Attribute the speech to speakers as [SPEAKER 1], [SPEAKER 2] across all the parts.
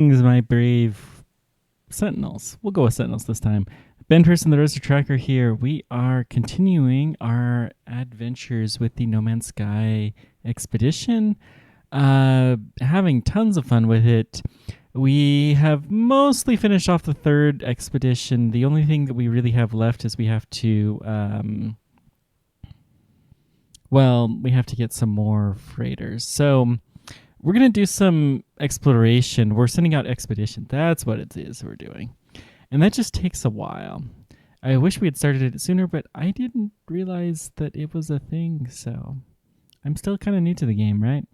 [SPEAKER 1] My brave Sentinels. We'll go with Sentinels this time. Ben Person, the Roaster Tracker here. We are continuing our adventures with the No Man's Sky Expedition. Having tons of fun with it. We have mostly finished off the third expedition. The only thing that we really have left is we have to, we have to get some more freighters. So we're going to do some exploration. We're sending out expedition. That's what it is we're doing. And that just takes a while. I wish we had started it sooner, but I didn't realize that it was a thing. So I'm still kind of new to the game, right?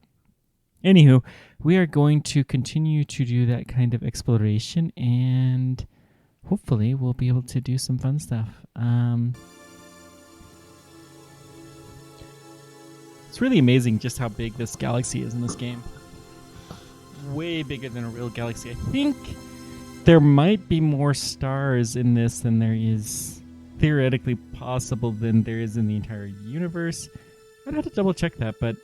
[SPEAKER 1] Anywho, we are going to continue to do that kind of exploration, and hopefully we'll be able to do some fun stuff. It's really amazing just how big this galaxy is in this game. Way bigger than a real galaxy. I think there might be more stars in this than there is theoretically possible than there is in the entire universe. I'd have to double check that, but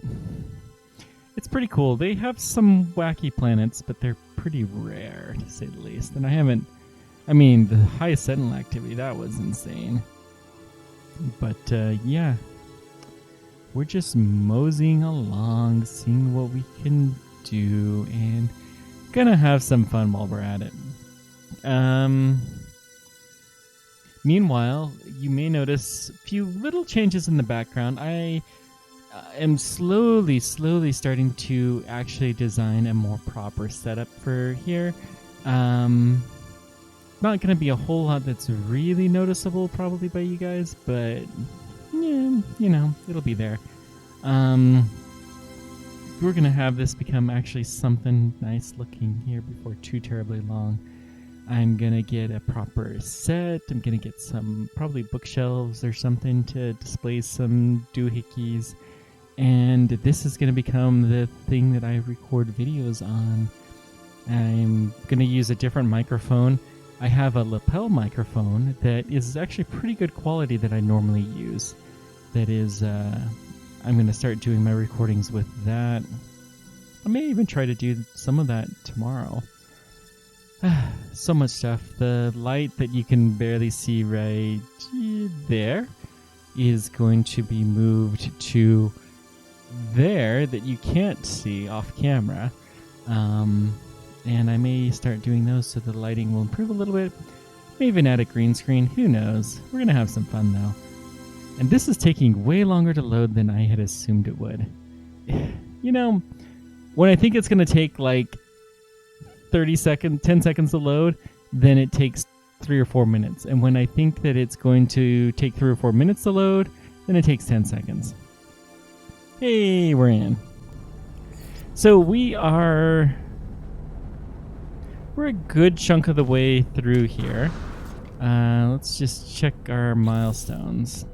[SPEAKER 1] it's pretty cool. They have some wacky planets, but they're pretty rare, to say the least. And the high Sentinel activity, that was insane. But, yeah. We're just moseying along, seeing what we can do, and gonna have some fun while we're at it. Meanwhile, you may notice a few little changes in the background. I am slowly starting to actually design a more proper setup for here. Not going to be a whole lot that's really noticeable probably by you guys, but yeah, it'll be there. We're going to have this become actually something nice looking here before too terribly long. I'm going to get a proper set. I'm going to get some probably bookshelves or something to display some doohickeys. And this is going to become the thing that I record videos on. I'm going to use a different microphone. I have a lapel microphone that is actually pretty good quality that I normally use. That is, I'm going to start doing my recordings with that. I may even try to do some of that tomorrow. So much stuff. The light that you can barely see right there is going to be moved to there that you can't see off camera. And I may start doing those so the lighting will improve a little bit. May even add a green screen. Who knows? We're going to have some fun though. And this is taking way longer to load than I had assumed it would. When I think it's going to take like 10 seconds to load, then it takes 3 or 4 minutes. And when I think that it's going to take 3 or 4 minutes to load, then it takes 10 seconds. Hey, we're in. So we're a good chunk of the way through here. Let's just check our milestones.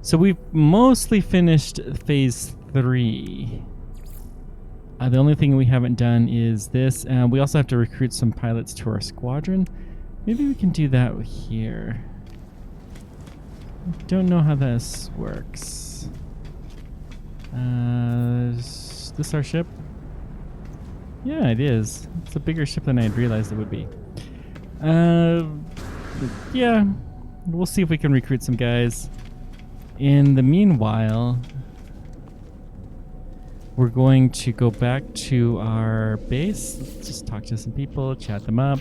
[SPEAKER 1] So we've mostly finished phase 3. The only thing we haven't done is this. We also have to recruit some pilots to our squadron. Maybe we can do that here. I don't know how this works. Is this our ship? Yeah, it is. It's a bigger ship than I had realized it would be. Yeah, we'll see if we can recruit some guys. In the meanwhile, we're going to go back to our base. Let's just talk to some people, chat them up.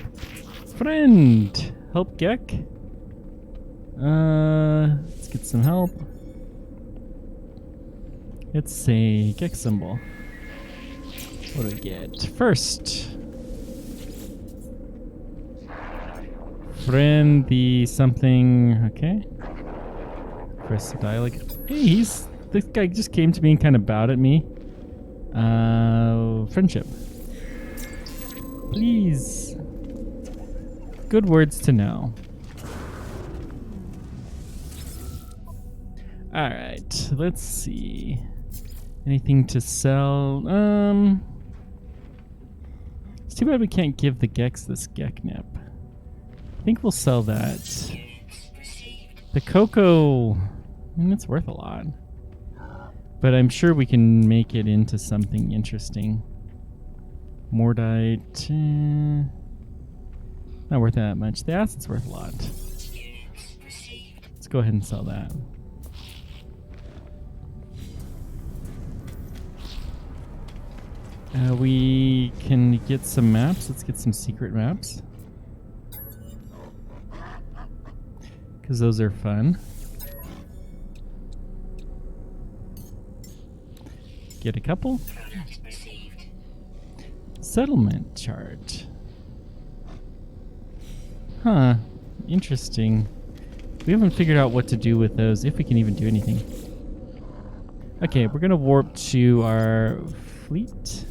[SPEAKER 1] Friend, help Gek. Let's get some help. It's a Gek symbol. What do we get? First. Friend the something. Okay. Press dialogue. Hey, this guy just came to me and kind of bowed at me. Friendship. Please. Good words to know. Alright, let's see. Anything to sell? It's too bad we can't give the Geks this Geknip. I think we'll sell that. The cocoa, it's worth a lot. But I'm sure we can make it into something interesting. Mordite. Not worth that much. The acid's worth a lot. Let's go ahead and sell that. We can get some maps. Let's get some secret maps. Because those are fun. Get a couple. Settlement chart. Huh. Interesting. We haven't figured out what to do with those, if we can even do anything. Okay, we're gonna warp to our fleet.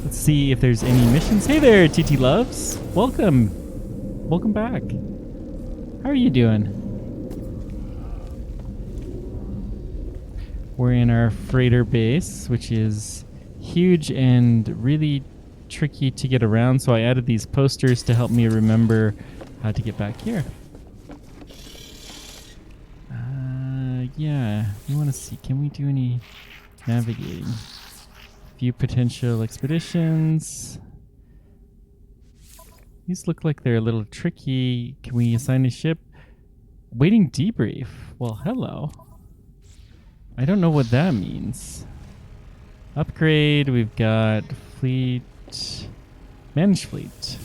[SPEAKER 1] Let's see if there's any missions. Hey there, TT Loves. Welcome. Welcome back. How are you doing? We're in our freighter base, which is huge and really tricky to get around, so I added these posters to help me remember how to get back here. Yeah, we want to see, can we do any navigating? View potential expeditions. These look like they're a little tricky. Can we assign a ship? Waiting debrief. Well, hello. I don't know what that means. Upgrade, we've got fleet. Manage fleet.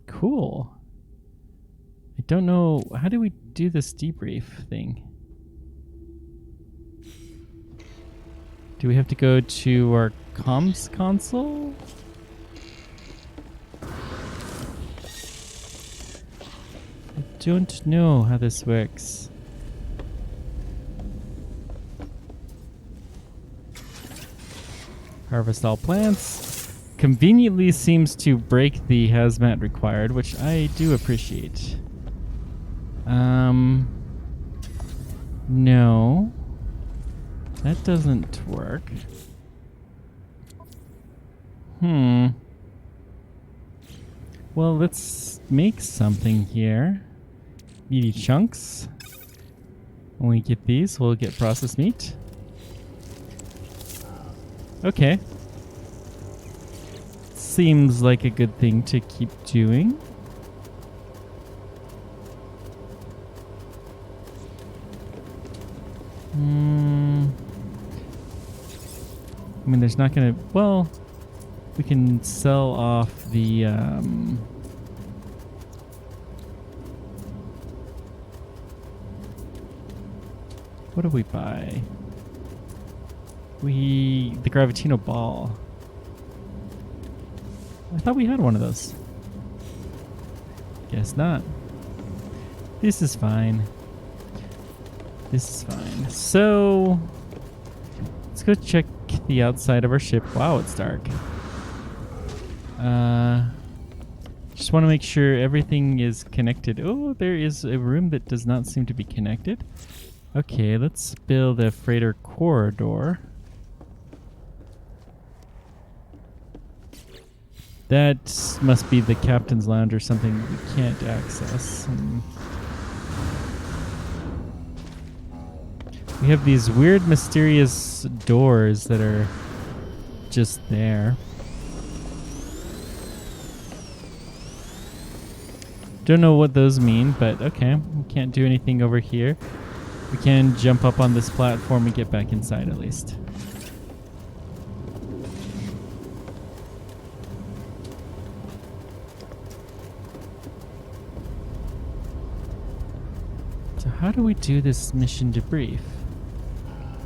[SPEAKER 1] Cool. I don't know. How do we do this debrief thing? Do we have to go to our comms console? I don't know how this works. Harvest all plants. Conveniently seems to break the hazmat required, which I do appreciate. No. That doesn't work. Well, let's make something here. Meaty chunks. When we get these, we'll get processed meat. Okay. Seems like a good thing to keep doing. I mean, there's not gonna... Well, we can sell off the... What do we buy? The Gravitino ball. I thought we had one of those. Guess not. This is fine. This is fine. So, let's go check the outside of our ship. Wow, it's dark. Just want to make sure everything is connected. Oh, there is a room that does not seem to be connected. Okay, let's build a freighter corridor. That must be the captain's lounge or something we can't access. We have these weird, mysterious doors that are just there. Don't know what those mean, but okay. We can't do anything over here. We can jump up on this platform and get back inside at least. So how do we do this mission debrief?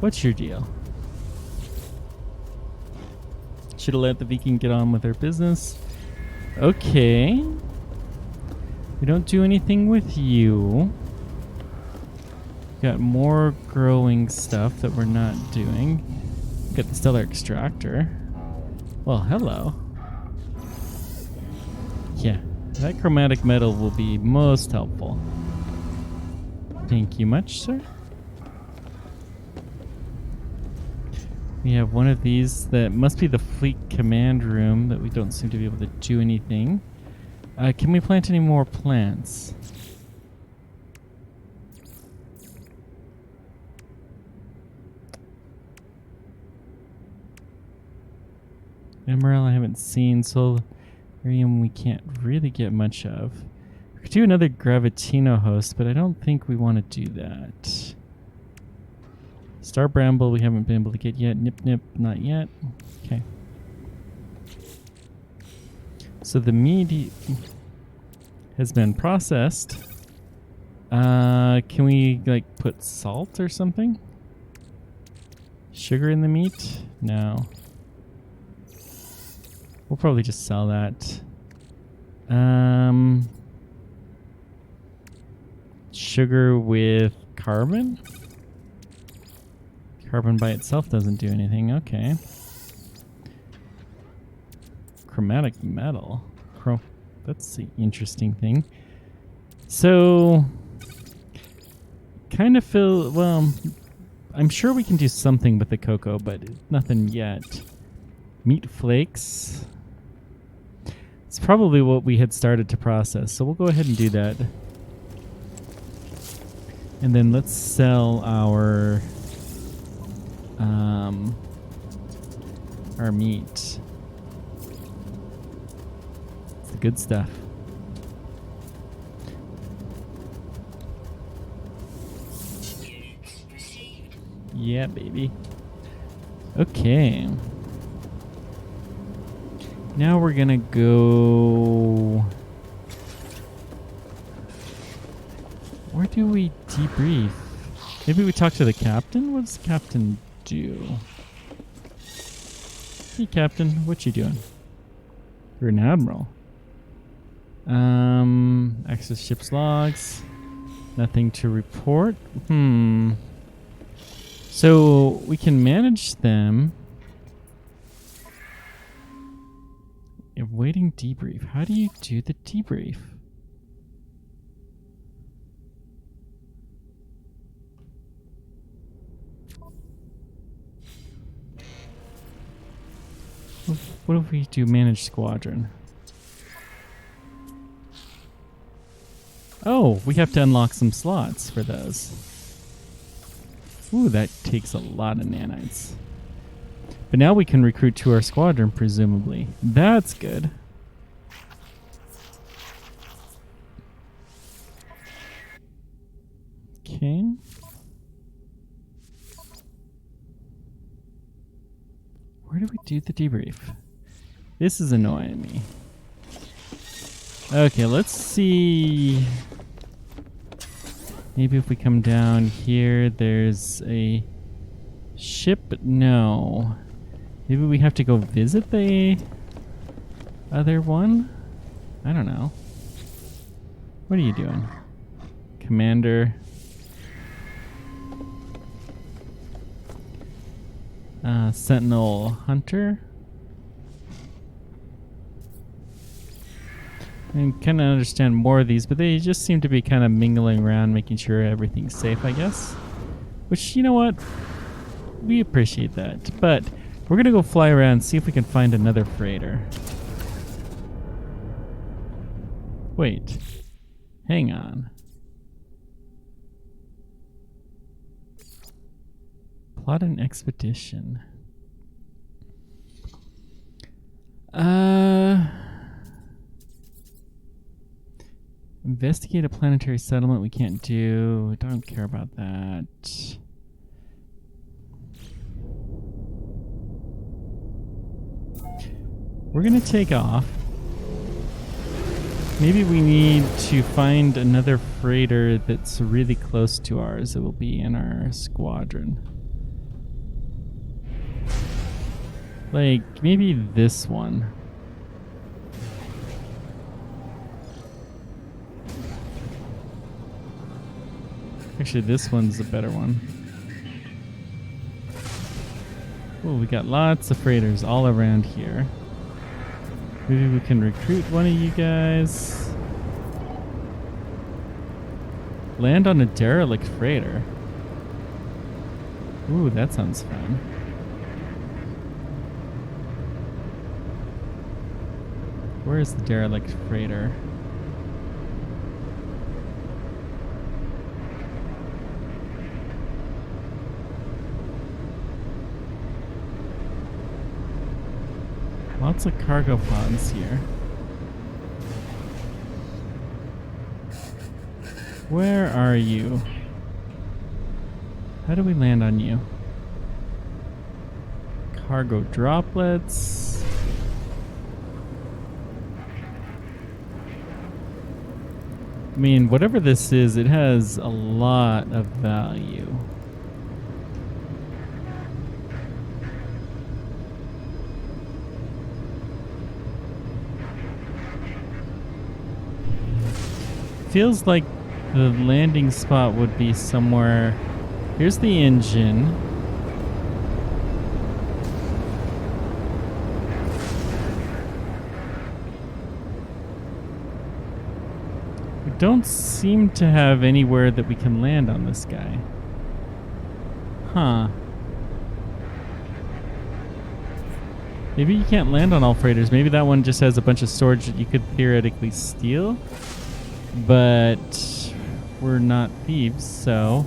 [SPEAKER 1] What's your deal? Should have let the Viking get on with their business. Okay. We don't do anything with you. Got more growing stuff that we're not doing. Got the stellar extractor. Well, hello. Yeah, that chromatic metal will be most helpful. Thank you much, sir. We have one of these that must be the fleet command room that we don't seem to be able to do anything. Can we plant any more plants? Emerald I haven't seen. Solarium we can't really get much of. We could do another Gravitino host, but I don't think we want to do that. Star Bramble we haven't been able to get yet. Nip Nip, not yet. Okay. So the meat has been processed. Can we like put salt or something? Sugar in the meat? No. We'll probably just sell that. Sugar with carbon? Carbon by itself doesn't do anything. Okay. Chromatic metal. That's the interesting thing. So, kind of feel, well, I'm sure we can do something with the cocoa, but nothing yet. Meat flakes. It's probably what we had started to process, so we'll go ahead and do that. And then let's sell our meat. It's the good stuff. Yeah, baby. Okay. Now we're gonna go... Where do we debrief? Maybe we talk to the captain? What does the captain do? Hey, Captain, what you doing? You're an admiral. Access ship's logs. Nothing to report. So we can manage them. Awaiting debrief. How do you do the debrief? What if we do manage squadron? Oh, we have to unlock some slots for those. Ooh, that takes a lot of nanites. But now we can recruit to our squadron, presumably. That's good. Okay. Where do we do the debrief? This is annoying me. Okay, let's see. Maybe if we come down here, there's a ship. No. Maybe we have to go visit the other one? I don't know. What are you doing? Commander. Sentinel Hunter. I kind of understand more of these, but they just seem to be kind of mingling around, making sure everything's safe, I guess. Which, you know what? We appreciate that. But we're going to go fly around and see if we can find another freighter. Wait. Hang on. Plot an expedition. Investigate a planetary settlement we can't do. Don't care about that. We're gonna take off. Maybe we need to find another freighter that's really close to ours. It will be in our squadron. Like, maybe this one. Actually, this one's a better one. Oh, we got lots of freighters all around here. Maybe we can recruit one of you guys. Land on a derelict freighter. Ooh, that sounds fun. Where is the derelict freighter? Lots of cargo pods here. Where are you? How do we land on you? Cargo droplets. I mean, whatever this is, it has a lot of value. Feels like the landing spot would be somewhere. Here's the engine. We don't seem to have anywhere that we can land on this guy. Huh. Maybe you can't land on all freighters. Maybe that one just has a bunch of storage that you could theoretically steal. But we're not thieves, so...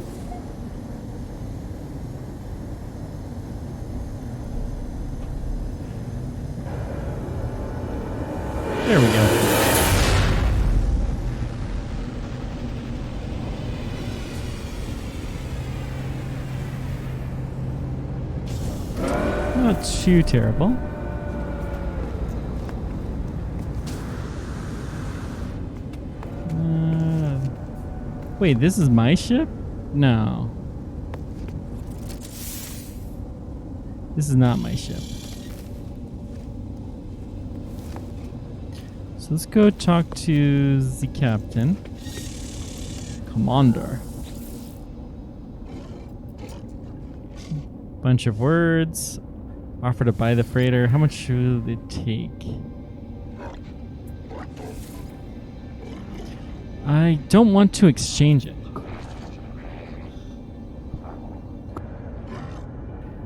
[SPEAKER 1] There we go. Not too terrible. Wait, this is my ship? No. This is not my ship. So let's go talk to the captain. Commander. Bunch of words. Offer to buy the freighter. How much should it take? I don't want to exchange it.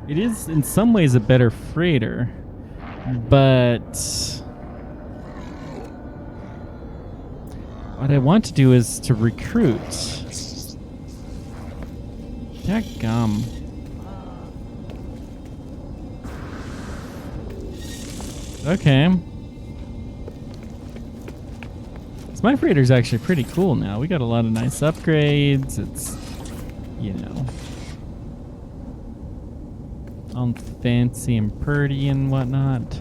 [SPEAKER 1] It is in some ways a better freighter, but what I want to do is to recruit. Dadgum. Okay. So my freighter's actually pretty cool now. We got a lot of nice upgrades. It's, you know, all fancy and pretty and whatnot.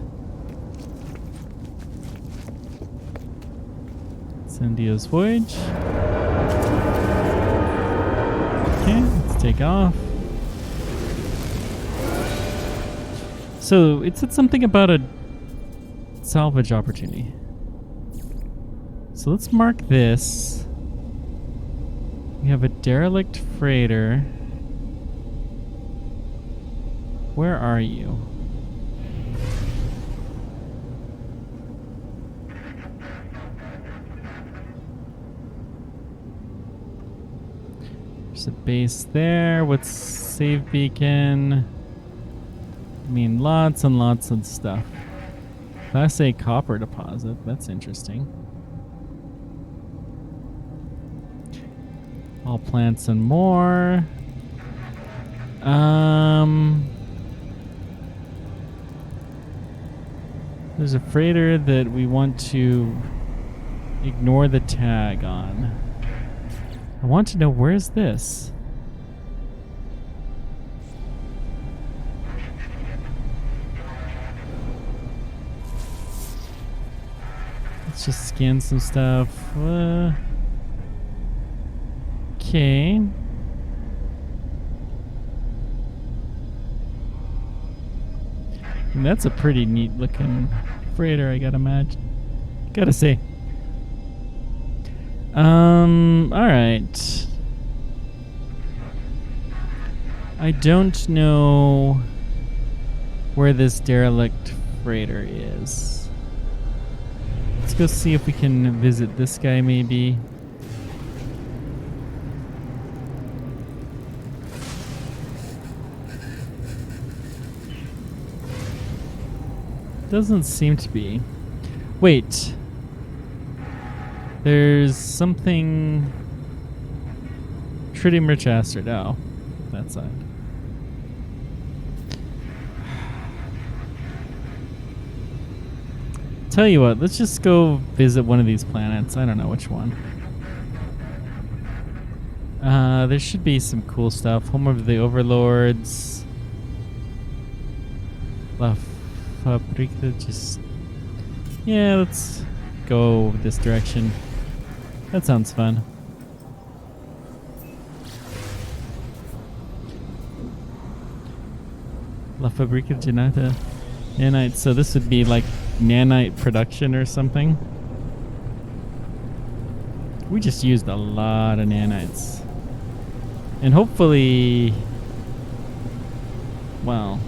[SPEAKER 1] Incendios voyage. Okay, let's take off. So it said something about a salvage opportunity. So let's mark this. We have a derelict freighter. Where are you? There's a base there. What's save beacon? I mean, lots and lots of stuff. Class A copper deposit. That's interesting. All plants and more. There's a freighter that we want to ignore the tag on. I want to know, where's this? Let's just scan some stuff. Okay. And that's a pretty neat looking freighter, I gotta say. Alright. I don't know where this derelict freighter is. Let's go see if we can visit this guy maybe. Doesn't seem to be. Wait. There's something. Tritium rich acid. Oh, that side. tell you what, let's just go visit one of these planets. I don't know which one. There should be some cool stuff. Home of the Overlords. La Fabrica, just... Yeah, let's go this direction. That sounds fun. La Fabrica Genata. Nanite, so this would be like nanite production or something. We just used a lot of nanites. And hopefully... Well...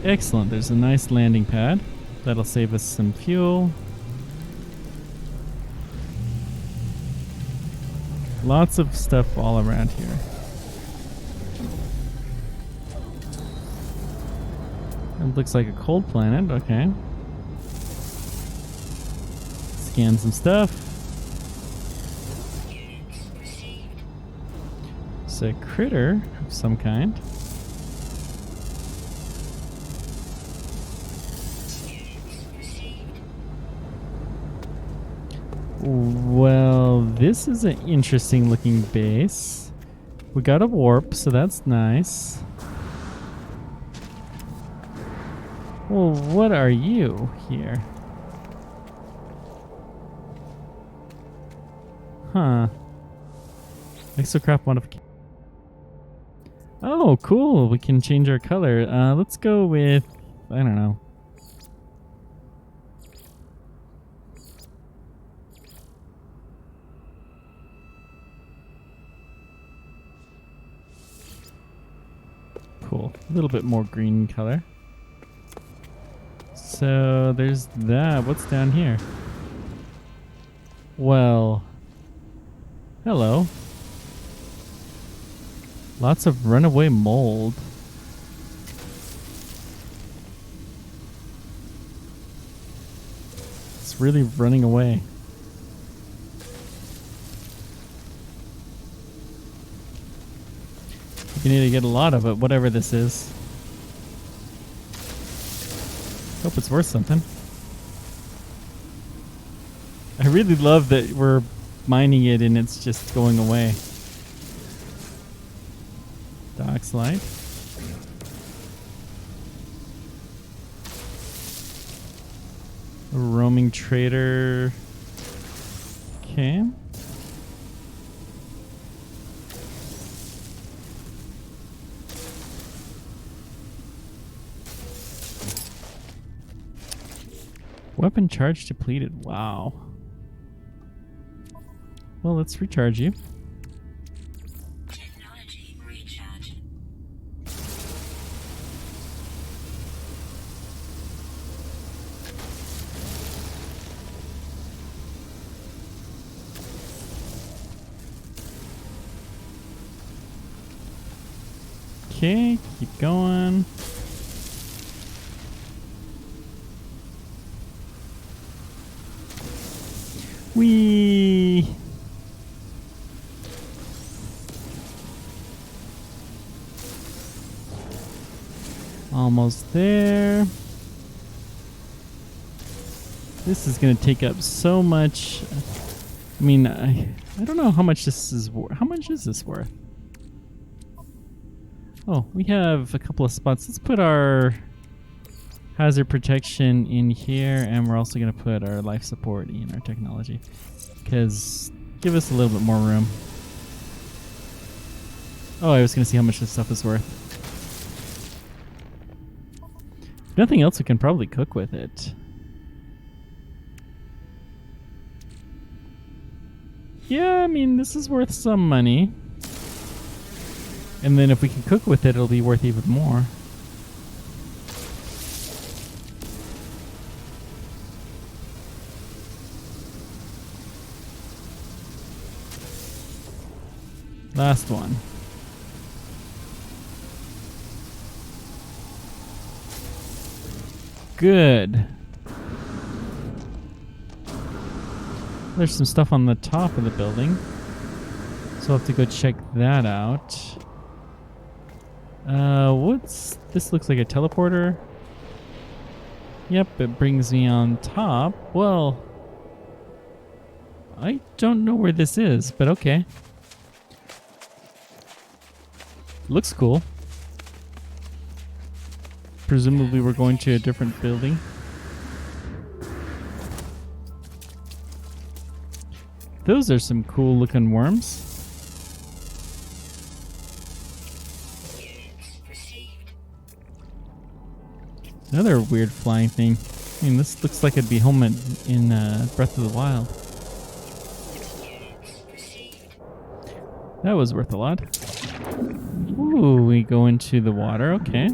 [SPEAKER 1] Excellent, there's a nice landing pad. That'll save us some fuel. Lots of stuff all around here. It looks like a cold planet, okay. Scan some stuff. It's a critter of some kind. Well, this is an interesting looking base. We got a warp, so that's nice. Well, what are you here? Huh. Exocraft modification. Oh, cool. We can change our color. Let's go with... I don't know. Cool. A little bit more green color. So there's that. What's down here? Well, hello. Lots of runaway mold. It's really running away. You need to get a lot of it, whatever this is. Hope it's worth something. I really love that we're mining it and it's just going away. Docks light. A roaming trader. Okay. Weapon charge depleted. Wow. Well, let's recharge you.
[SPEAKER 2] Technology recharge.
[SPEAKER 1] Okay, keep going. Whee! Almost there. This is going to take up so much. I mean, I don't know how much this is worth. How much is this worth? Oh, we have a couple of spots. Let's put our hazard protection in here, and we're also going to put our life support in our technology, because give us a little bit more room. Oh, I was going to see how much this stuff is worth. If nothing else, we can probably cook with it. Yeah, I mean, this is worth some money. And then if we can cook with it, it'll be worth even more. Last one. Good. There's some stuff on the top of the building, so I'll have to go check that out. What's this? Looks like a teleporter. Yep, it brings me on top. Well, I don't know where this is, but okay. Looks cool. Presumably we're going to a different building. Those are some cool looking worms. Another weird flying thing. I mean, this looks like it'd be home in Breath of the Wild. That was worth a lot. Ooh, we go into the water. Okay.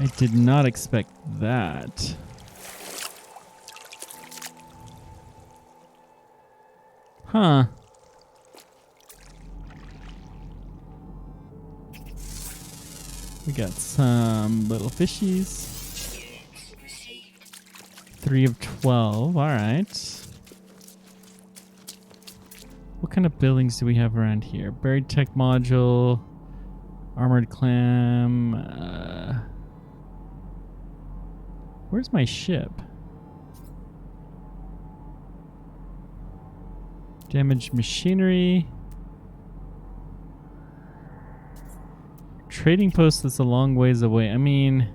[SPEAKER 1] I did not expect that. Huh. We got some little fishies. 3 of 12. All right. What kind of buildings do we have around here? Buried tech module, armored clam. Where's my ship? Damaged machinery. Trading post that's a long ways away. I mean,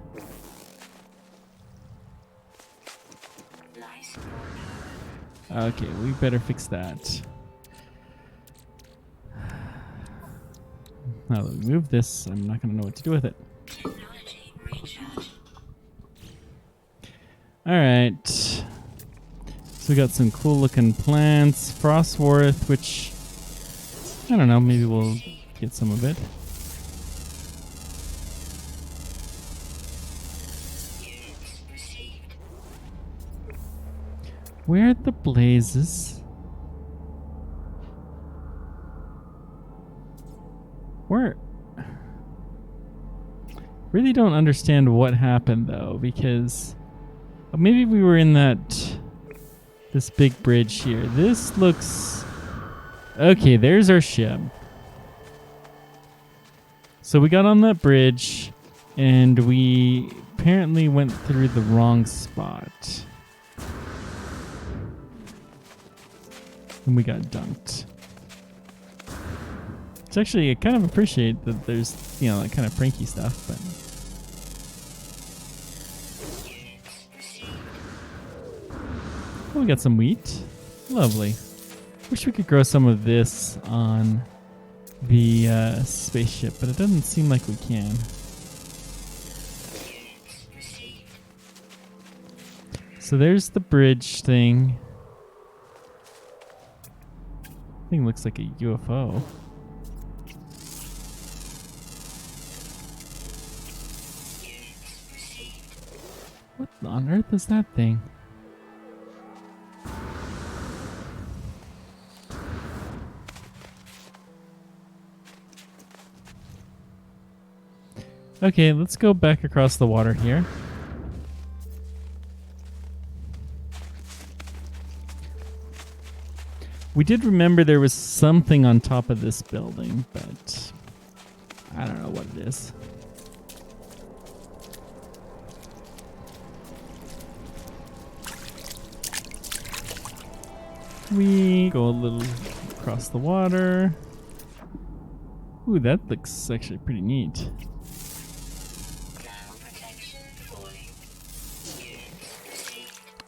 [SPEAKER 1] okay, we better fix that. Now that we move this, I'm not going to know what to do with it. Alright. So we got some cool looking plants. Frostworth, which, I don't know, maybe we'll get some of it. Where are the blazes? Where? Really don't understand what happened though, because maybe we were in this big bridge here. This looks okay. There's our ship. So we got on that bridge, and we apparently went through the wrong spot. And we got dunked. It's actually, I kind of appreciate that there's, you know, that kind of pranky stuff, but. Oh, we got some wheat. Lovely. Wish we could grow some of this on the spaceship, but it doesn't seem like we can. So there's the bridge thing. Thing looks like a UFO. What on earth is that thing? Okay, let's go back across the water here. We did remember there was something on top of this building, but I don't know what it is. We go a little across the water. Ooh, that looks actually pretty neat.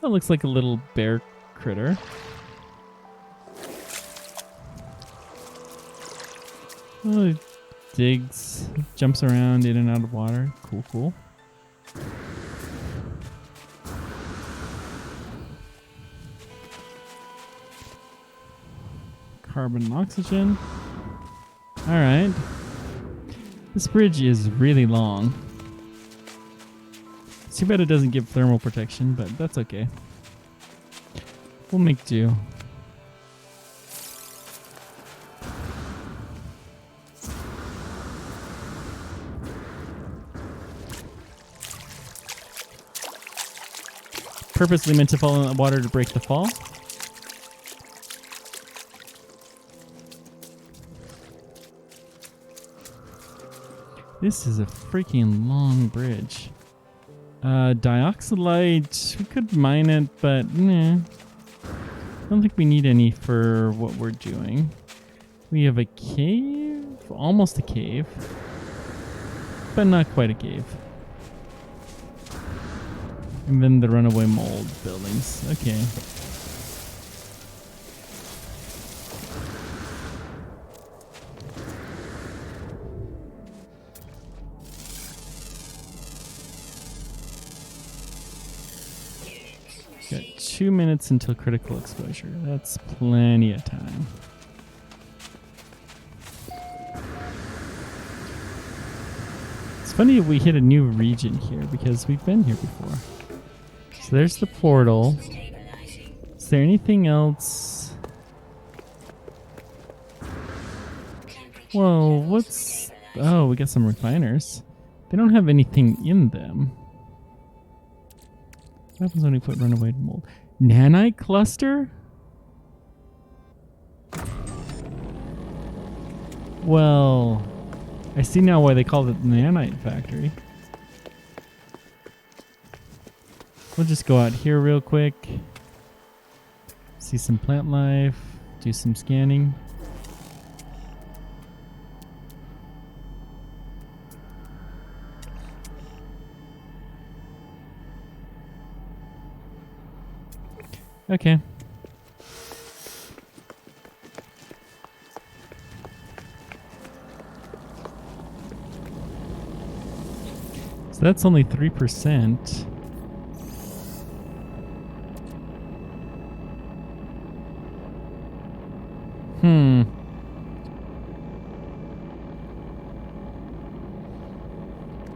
[SPEAKER 1] That looks like a little bear critter. Oh, it digs, jumps around in and out of water. Cool, cool. Carbon and oxygen. Alright. This bridge is really long. It's too bad it doesn't give thermal protection, but that's okay. We'll make do. Purposely meant to fall in the water to break the fall. This is a freaking long bridge. Dioxylite, we could mine it, but nah. I don't think we need any for what we're doing. We have a cave, almost a cave, but not quite a cave. And then the runaway mold buildings. Okay. Got 2 minutes until critical exposure. That's plenty of time. It's funny we hit a new region here because we've been here before. So there's the portal. Is there anything else? Whoa, what's... Oh, we got some refiners. They don't have anything in them. What happens when we put runaway mold? Nanite cluster? Well, I see now why they called it the nanite factory. We'll just go out here real quick. See some plant life. Do some scanning. Okay. So that's only 3%.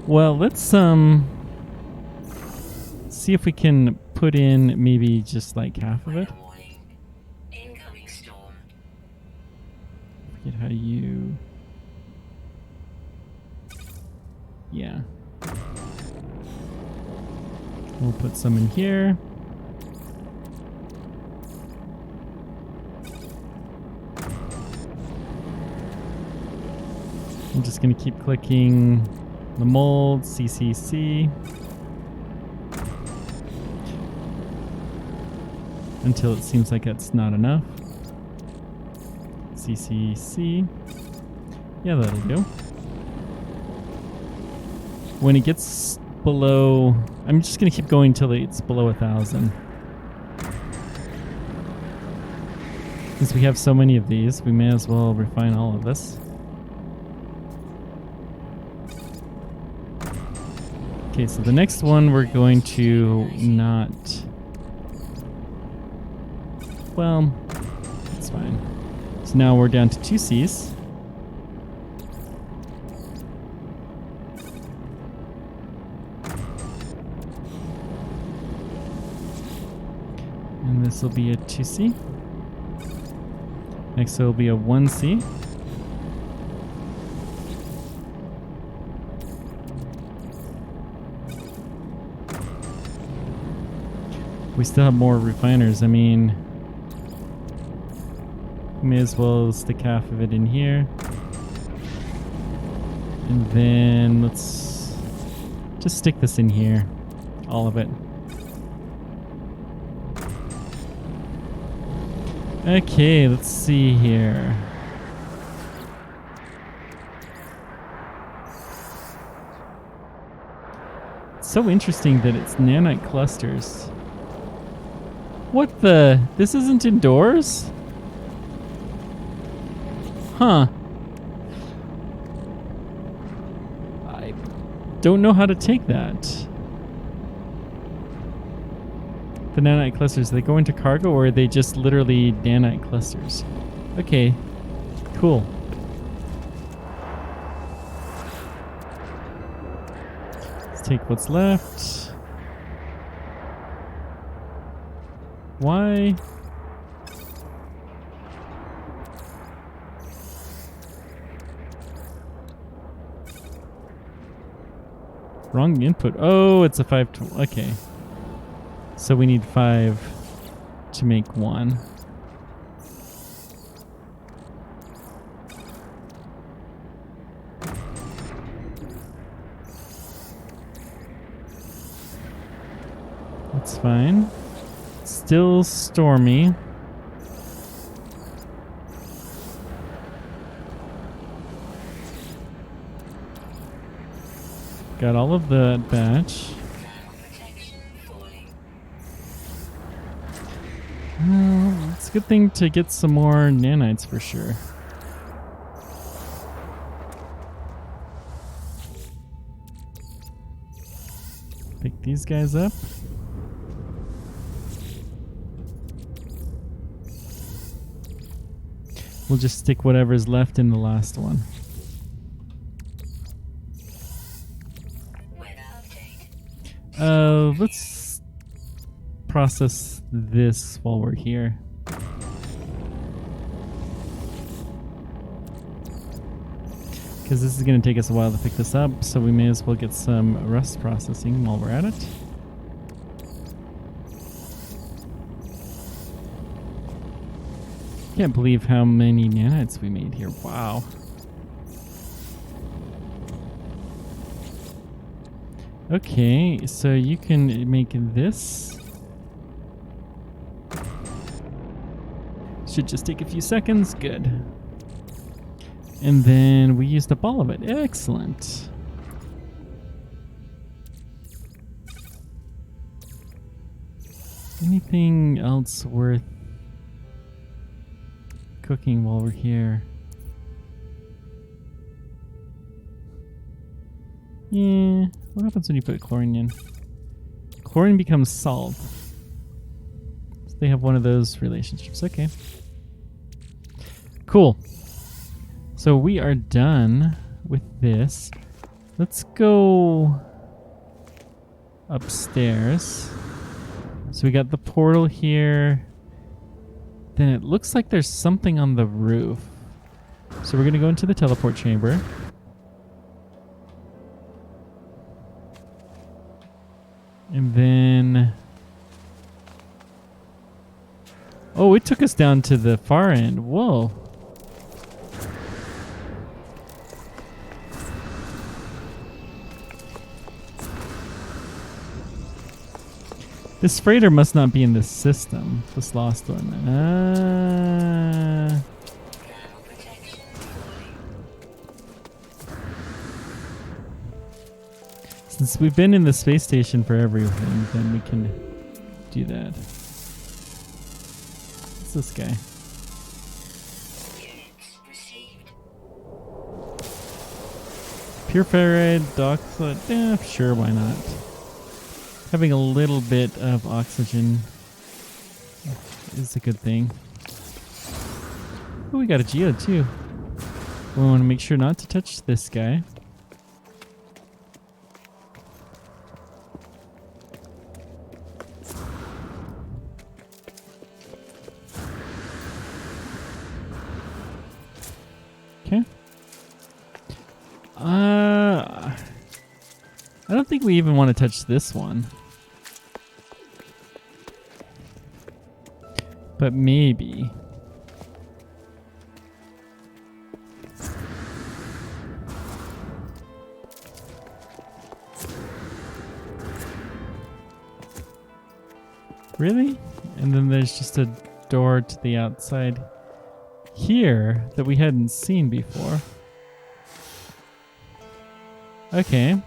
[SPEAKER 1] Well, let's see if we can put in maybe just like half of it.
[SPEAKER 2] Incoming storm.
[SPEAKER 1] Forget how you... Yeah. We'll put some in here. I'm just going to keep clicking the mold, CCC. Until it seems like it's not enough. CCC. Yeah, that'll do. When it gets below... I'm just going to keep going until it's below 1,000. Since we have so many of these, we may as well refine all of this. Okay, so the next one we're going to not... Well, it's fine. So now we're down to 2 Cs. And this will be a 2C. Next it will be a 1C. We still have more refiners. I mean, may as well stick half of it in here. And then let's just stick this in here. All of it. Okay, let's see here. It's so interesting that it's nanite clusters. What the? This isn't indoors? Huh. I don't know how to take that. The nanite clusters, they go into cargo or are they just literally nanite clusters? Okay, cool. Let's take what's left. Why? Wrong input. Oh, it's a 5 to... Okay. So we need 5 to make 1. That's fine. Still stormy. Got all of the batch.
[SPEAKER 2] Protection falling.
[SPEAKER 1] Well, it's a good thing to get some more nanites for sure. Pick these guys up. We'll just stick whatever's left in the last one.
[SPEAKER 2] Weather update.
[SPEAKER 1] Let's process this while we're here. Because this is going to take us a while to pick this up, so we may as well get some rust processing while we're at it. Can't believe how many nanites we made here. Wow. Okay, so you can make this. Should just take a few seconds. Good. And then we used up all of it. Excellent. Anything else worth cooking while we're here? Yeah. What happens when you put chlorine in? Chlorine becomes salt. So they have one of those relationships. Okay. Cool. So we are done with this. Let's go upstairs. So we got the portal here. Then it looks like there's something on the roof. So we're going to go into the teleport chamber. And then... oh, it took us down to the far end. Whoa. This freighter must not be in this system. This lost one.
[SPEAKER 2] Thermal protection falling.
[SPEAKER 1] Since we've been in the space station for everything, then we can do that. What's this guy?
[SPEAKER 2] Units received.
[SPEAKER 1] Pure ferrite, doxide. Yeah, sure, why not? Having a little bit of oxygen is a good thing. Oh, we got a geode too. We want to make sure not to touch this guy. Okay. I don't think we even want to touch this one. But maybe. Really? And then there's just a door to the outside here that we hadn't seen before. Okay.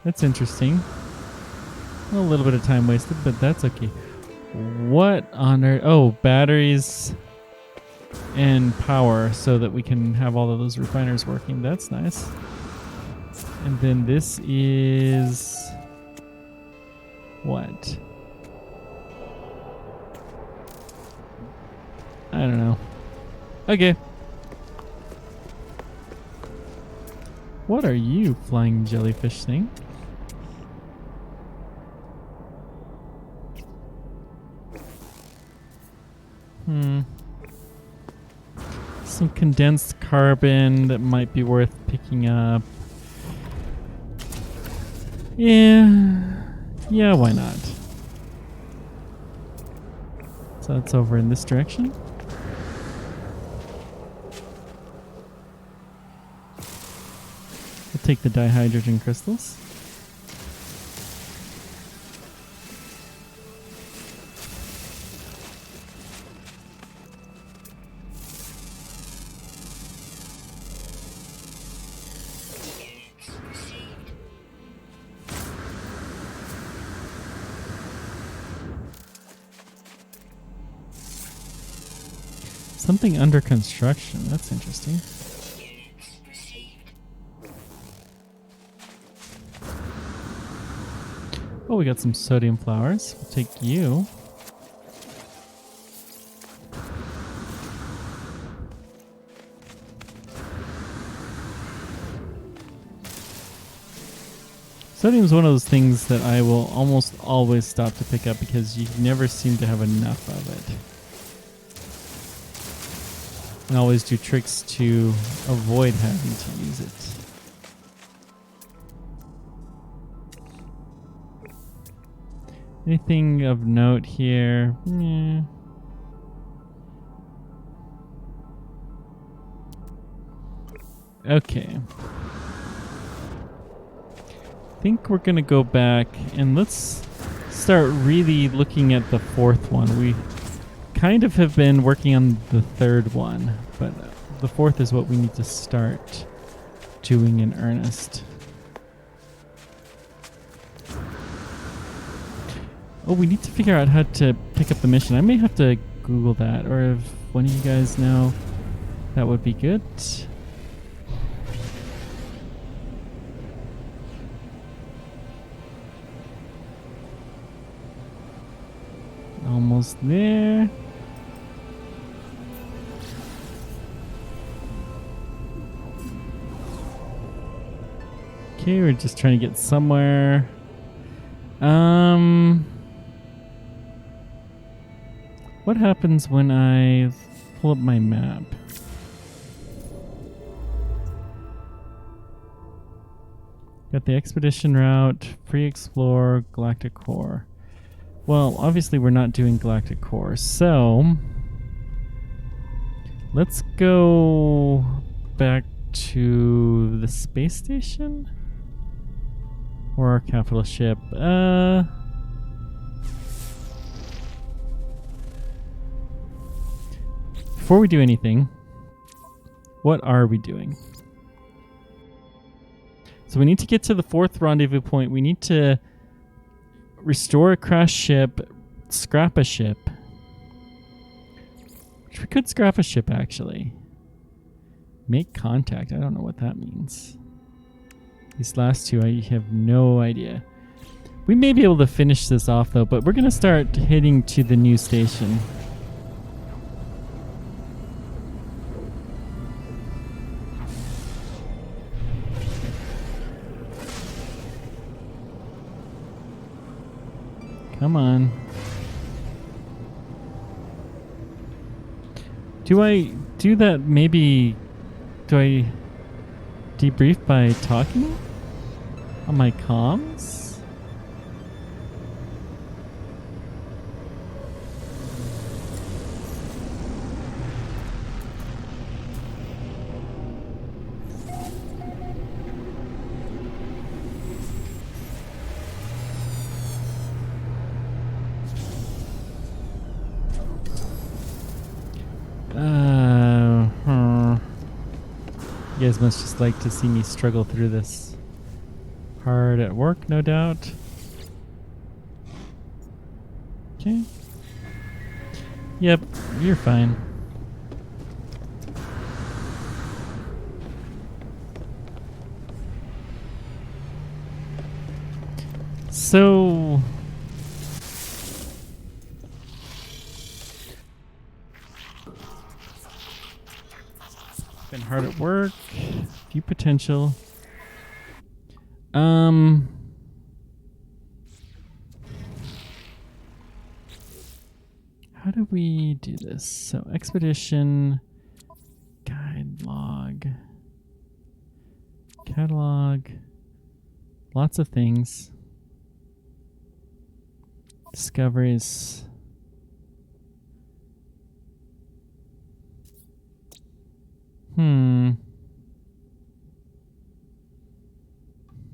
[SPEAKER 1] That's interesting. A little bit of time wasted, but that's okay. What on earth? Oh, batteries and power so that we can have all of those refiners working. That's nice. And then this is... what? I don't know. Okay. What are you, flying jellyfish thing? Some condensed carbon that might be worth picking up. Yeah. Yeah, why not? So that's over in this direction. We'll take the dihydrogen crystals. something under construction. That's interesting.
[SPEAKER 2] Units received.
[SPEAKER 1] Oh, we got some sodium flowers. We'll take you. Sodium is one of those things that I will almost always stop to pick up because you never seem to have enough of it. And always do tricks to avoid having to use it. Anything of note here? Meh. Okay. I think we're gonna go back and let's start really looking at the fourth one. We kind of have been working on the third one, but the fourth is what we need to start doing in earnest. Oh, we need to figure out how to pick up the mission. I may have to Google that, or if one of you guys know, that would be good. Almost there. Okay, we're just trying to get somewhere. What happens when I pull up my map? Got the expedition route, free explore, galactic core. Well, obviously we're not doing galactic core, so let's go back to the space station or our capital ship. Before we do anything, what are we doing? So we need to get to the fourth rendezvous point. We need to restore a crashed ship, scrap a ship. Which we could scrap a ship, actually. Make contact. I don't know what that means. These last two, I have no idea. We may be able to finish this off, though, but we're going to start heading to the new station. Come on. Do I do that maybe... Do I debrief by talking on my comms? You guys must just like to see me struggle through this. Hard at work, no doubt. Okay. Yep, you're fine. So... been hard at work. Few potential. How do we do this? So expedition, guide log, catalog, lots of things. Discoveries.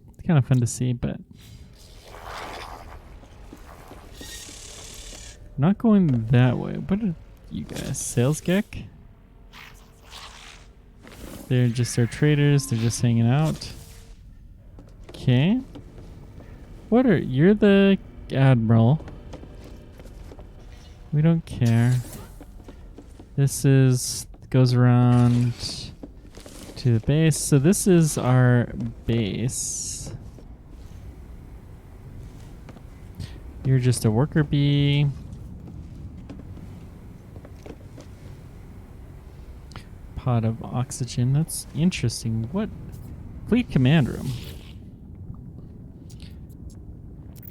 [SPEAKER 1] It's kind of fun to see, but not going that way. What are you guys? Sales geck? They're just our traders. They're just hanging out. Okay. What are... You're the admiral. We don't care. This goes around to the base. So this is our base. You're just a worker bee. Pod of oxygen. That's interesting. What? Fleet command room.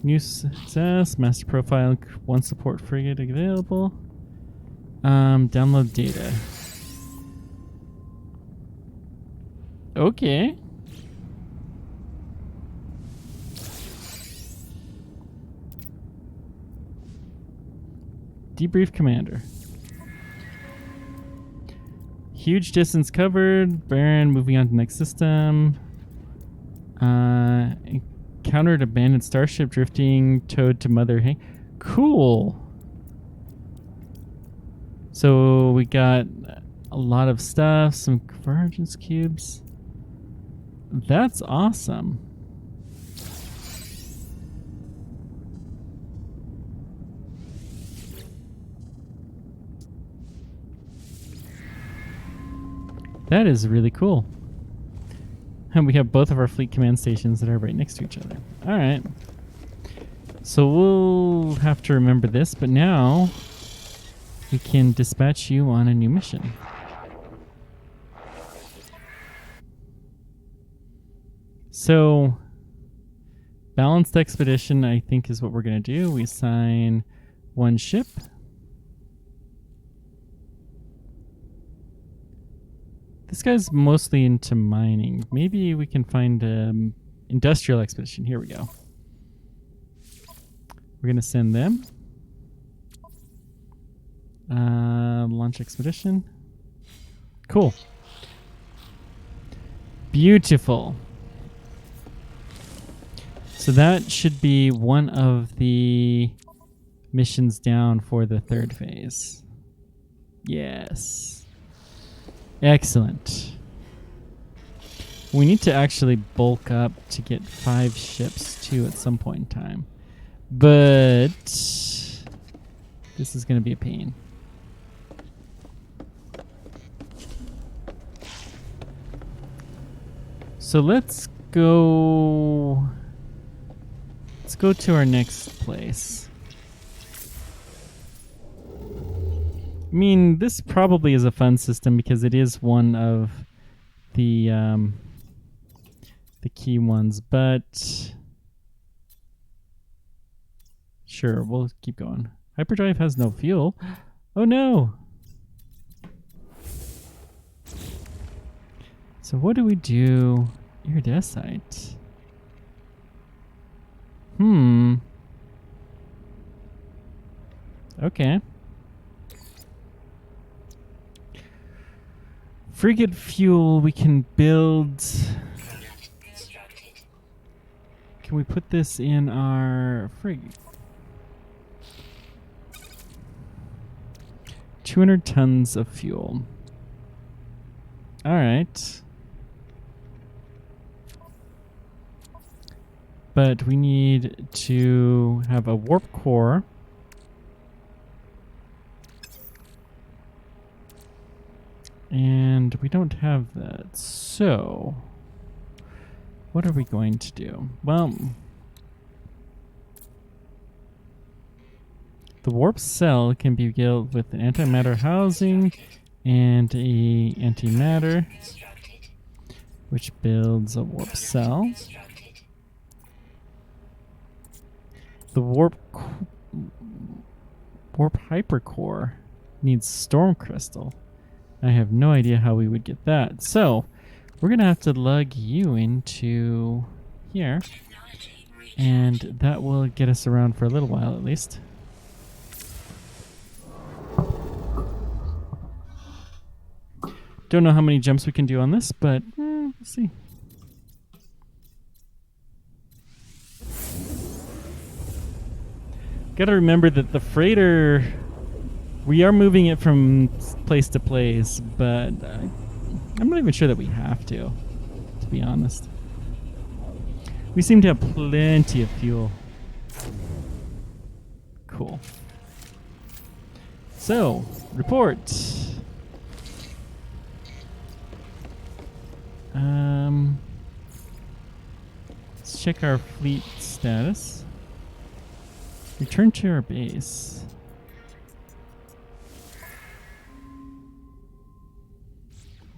[SPEAKER 1] New success. Master profile. One support frigate available. Download data. Okay. Debrief commander. Huge distance covered. Baron moving on to next system. Encountered abandoned starship drifting towed to Mother Hank. Cool. So we got a lot of stuff. Some convergence cubes. That's awesome. That is really cool. And we have both of our fleet command stations that are right next to each other. All right. So we'll have to remember this, but now we can dispatch you on a new mission. So balanced expedition, I think, is what we're going to do. We assign one ship. This guy's mostly into mining. Maybe we can find industrial expedition. Here we go. We're going to send them. Launch expedition. Cool. Beautiful. So that should be one of the missions down for the third phase. Yes. Excellent. We need to actually bulk up to get 5 ships too at some point in time. But this is going to be a pain. So let's go to our next place. I mean, this probably is a fun system because it is one of the key ones, but sure, we'll keep going. Hyperdrive has no fuel. Oh no! So what do we do? Iridescite. Okay. Frigate fuel we can build. Can we put this in our frigate? 200 tons of fuel. All right. But we need to have a warp core. And we don't have that. So what are we going to do? Well, the warp cell can be built with an antimatter housing and a antimatter, which builds a warp cell. The warp hypercore needs storm crystal. I have no idea how we would get that. So we're going to have to lug you into here. And that will get us around for a little while at least. Don't know how many jumps we can do on this, but we'll see. Got to remember that the freighter, we are moving it from place to place, but I'm not even sure that we have to be honest. We seem to have plenty of fuel. Cool. So, report. Let's check our fleet status. Return to our base.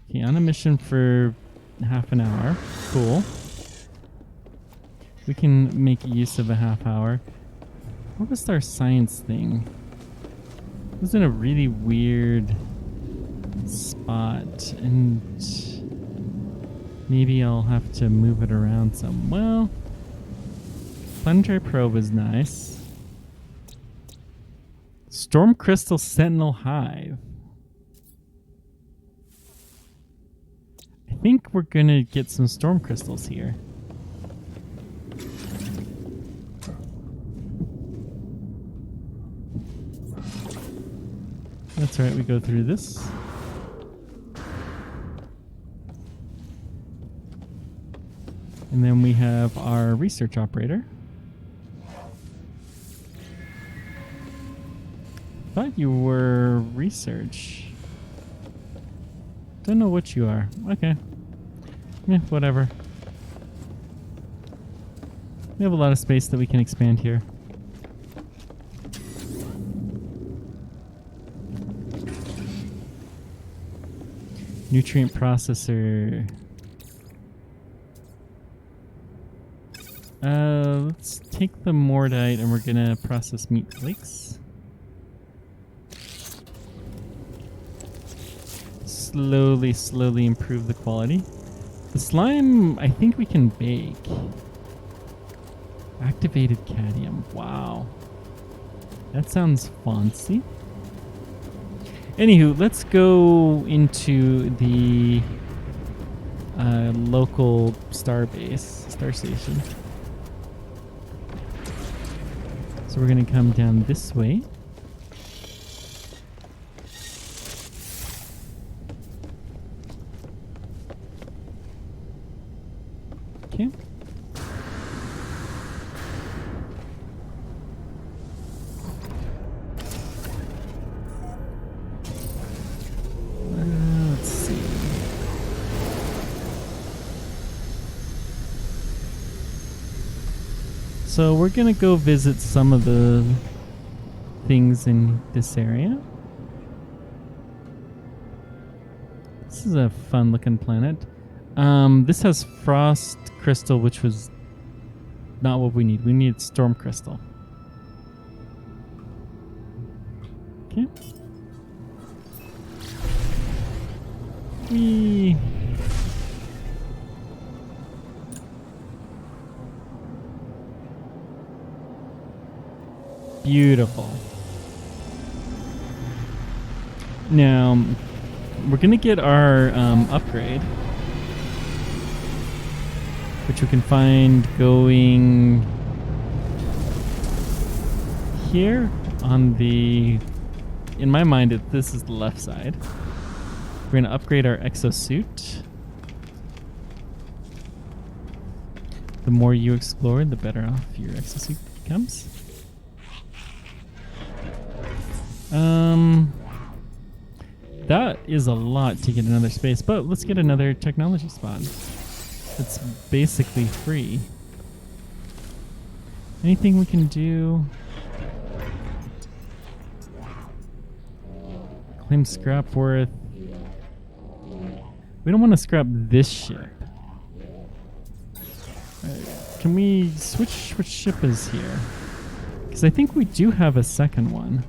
[SPEAKER 1] Okay, on a mission for half an hour. Cool. We can make use of a half hour. What was our science thing? It was in a really weird spot, and maybe I'll have to move it around some. Well, planetary probe is nice. Storm Crystal Sentinel Hive. I think we're gonna get some storm crystals here. That's right, we go through this. And then we have our research operator. Thought you were research. Don't know what you are. Okay. Yeah, whatever. We have a lot of space that we can expand here. Nutrient processor. Let's take the Mordite and we're gonna process meat flakes. Slowly improve the quality. The slime, I think we can bake. Activated cadmium. Wow. That sounds fancy. Anywho, let's go into the local star station. So we're going to come down this way. Okay. Let's see. So we're gonna go visit some of the things in this area. This is a fun looking planet. This has frost crystal, which was not what we need. We need storm crystal. Okay. Beautiful. Now, we're going to get our upgrade, which we can find going here on the... In my mind, this is the left side. We're going to upgrade our exosuit. The more you explore, the better off your exosuit becomes. That is a lot to get another space, but let's get another technology spot. It's basically free. Anything we can do? Claim scrap worth. We don't want to scrap this ship. Can we switch which ship is here? Because I think we do have a second one.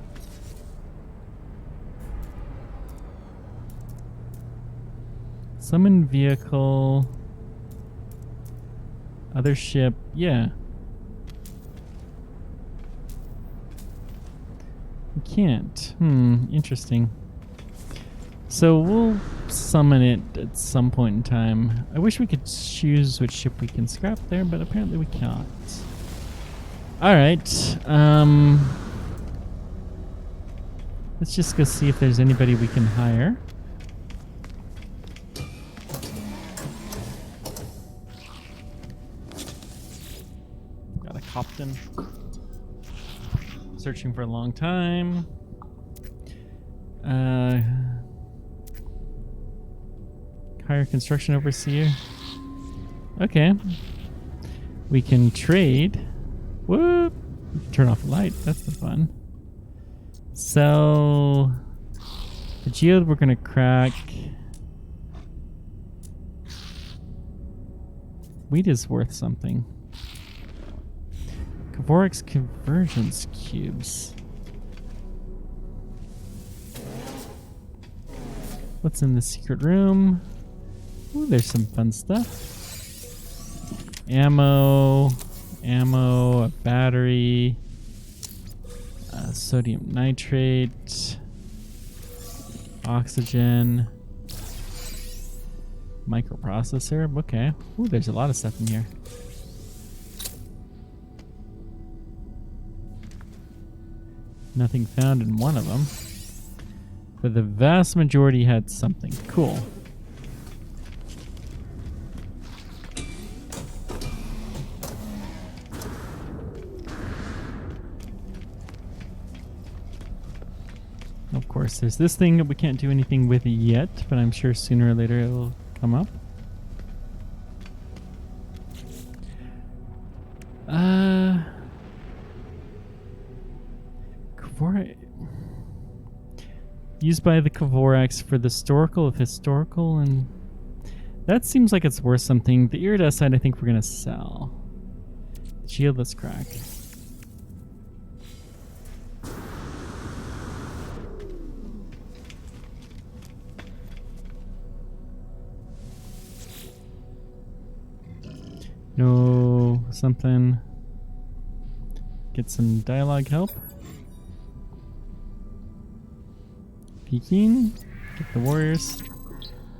[SPEAKER 1] Summon vehicle. Other ship. Yeah. We can't. Interesting. So we'll summon it at some point in time. I wish we could choose which ship we can scrap there, but apparently we can't. Alright. Let's just go see if there's anybody we can hire. Got a Copton. Searching for a long time. Hire construction overseer. Okay. We can trade. Whoop! Turn off the light. That's the fun. Sell. The geode we're gonna crack. Wheat is worth something. Kavorex conversions cubes. What's in the secret room? Ooh, there's some fun stuff. Ammo, a battery, sodium nitrate, oxygen, microprocessor. Okay. Ooh, there's a lot of stuff in here. Nothing found in one of them. But the vast majority had something. Cool. Of course, there's this thing that we can't do anything with yet, but I'm sure sooner or later it'll come up. Used by the Kavorex for the historical of historical, and that seems like it's worth something. The iridescite I think we're gonna sell. Shield, let's crack. No, something. Get some dialogue help. Peeking. Get the warriors.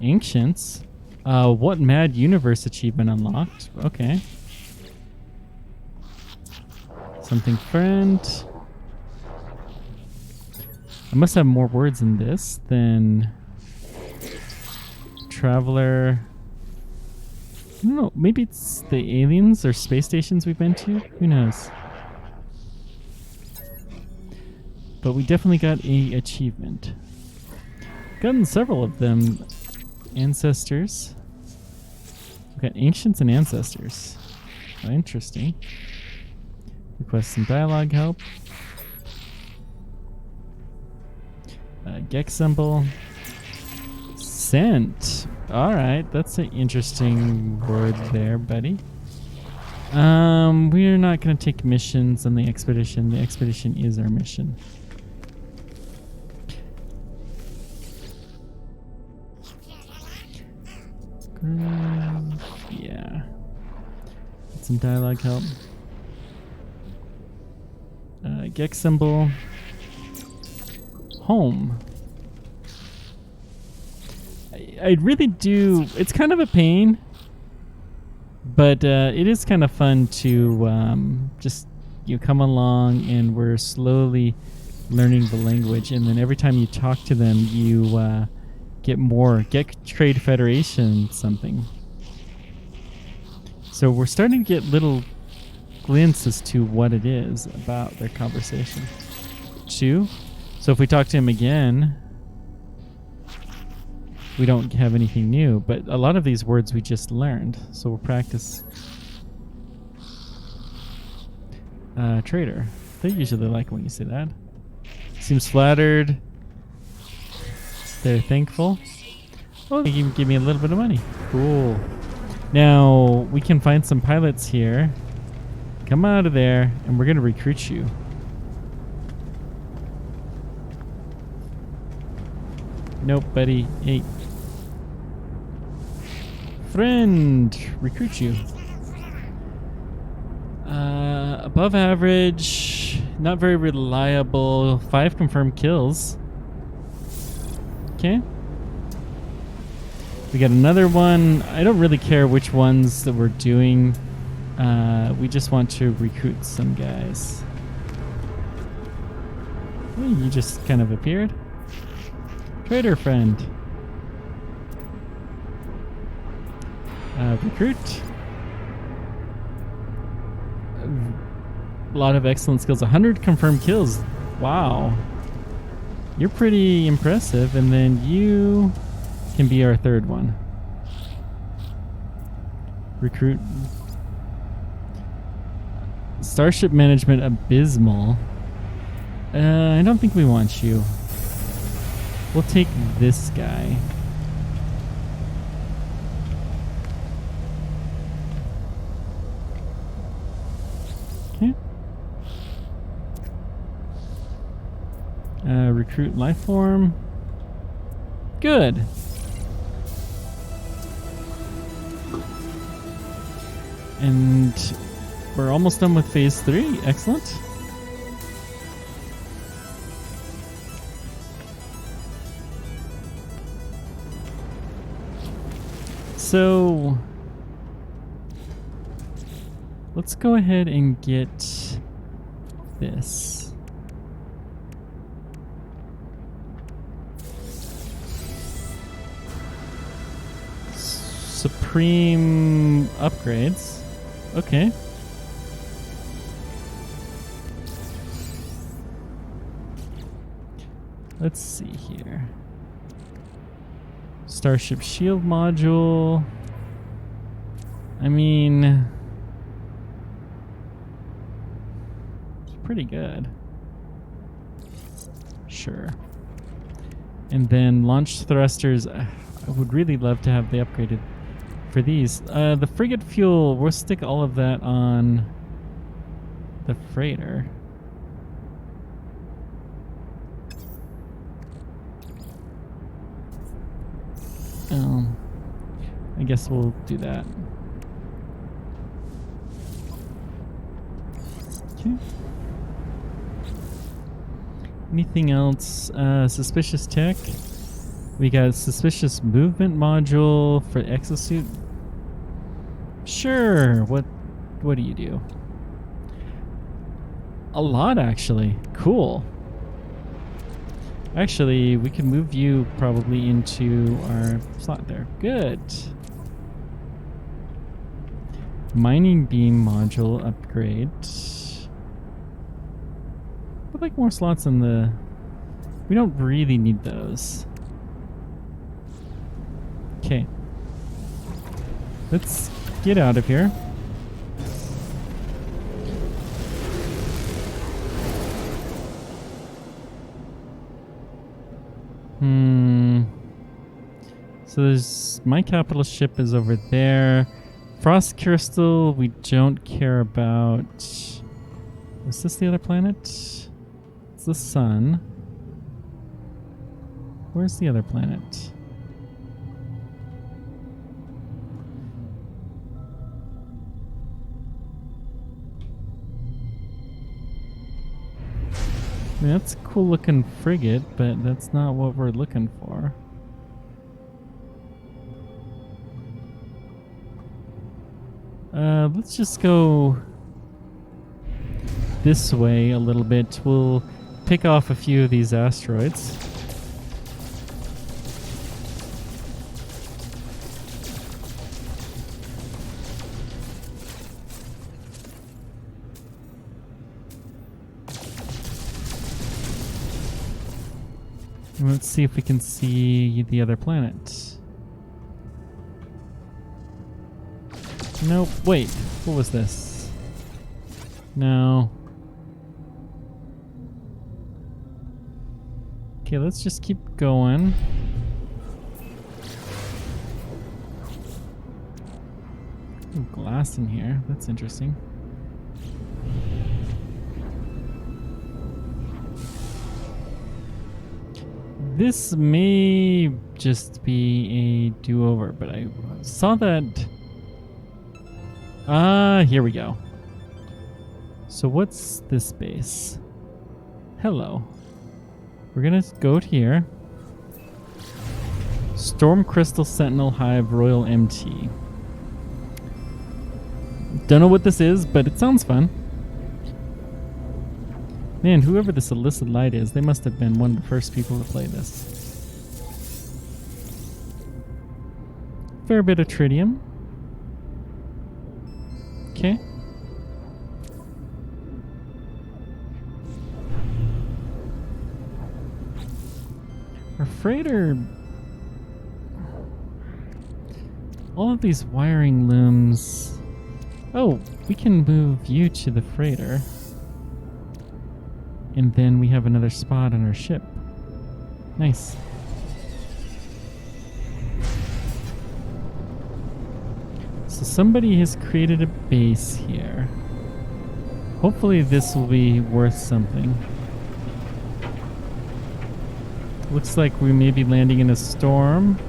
[SPEAKER 1] Ancients. What mad universe achievement unlocked? Okay. Something friend. I must have more words in this than traveler. I don't know. Maybe it's the aliens or space stations we've been to. Who knows? But we definitely got a achievement. Gotten several of them. Ancestors. We've got ancients and ancestors. Oh, interesting. Request some dialogue help. Gex symbol. Scent. Alright, that's an interesting word there, buddy. We're not going to take missions on the expedition. The expedition is our mission. Yeah. Get some dialogue help. Gex symbol. Home. I really do. It's kind of a pain, but it is kind of fun to just come along, and we're slowly learning the language, and then every time you talk to them, you get more. Get Trade Federation something. So we're starting to get little glimpses to what it is about their conversation. 2. So if we talk to him again, we don't have anything new, but a lot of these words we just learned, so we'll practice. Trader. They usually like when you say that. Seems flattered. They're thankful. Oh, they can give me a little bit of money. Cool. Now, we can find some pilots here. Come out of there, and we're going to recruit you. Nope, buddy. Hey. Friend. Recruit you. Above average. Not very reliable. 5 confirmed kills. Okay. We got another one. I don't really care which ones that we're doing. We just want to recruit some guys. Hey, you just kind of appeared. Trader friend. Recruit. A lot of excellent skills. 100 confirmed kills. Wow. You're pretty impressive. And then you can be our third one. Recruit. Starship management abysmal. I don't think we want you. We'll take this guy. Okay. Recruit life form. Good. And we're almost done with phase 3. Excellent. So let's go ahead and get this. Supreme upgrades. Okay. Let's see here. Starship shield module. I mean, it's pretty good. Sure. And then launch thrusters. I would really love to have they upgraded for these. The frigate fuel, we'll stick all of that on the freighter. I guess we'll do that. Okay. Anything else? Suspicious tech. We got suspicious movement module for exosuit. Sure. What do you do? A lot, actually. Cool. Actually, we can move you probably into our slot there. Good. Mining beam module upgrade. I'd like more slots in the... We don't really need those. Okay. Let's get out of here. So there's... My capital ship is over there. Frost crystal, we don't care about. Is this the other planet? It's the sun. Where's the other planet? I mean, that's a cool looking frigate, but that's not what we're looking for. Let's just go this way a little bit. We'll pick off a few of these asteroids. Let's see if we can see the other planet. Nope. Wait. What was this? No. Okay, let's just keep going. Ooh, glass in here. That's interesting. This may just be a do-over, but I saw that... here we go. So what's this base? Hello. We're gonna go here. Storm Crystal Sentinel Hive Royal MT. Don't know what this is, but it sounds fun. Man, whoever this illicit light is, they must have been one of the first people to play this. Fair bit of tritium. Okay. Our freighter all of these wiring looms. Oh, we can move you to the freighter. And then we have another spot on our ship. Nice. So somebody has created a base here. Hopefully this will be worth something. Looks like we may be landing in a storm.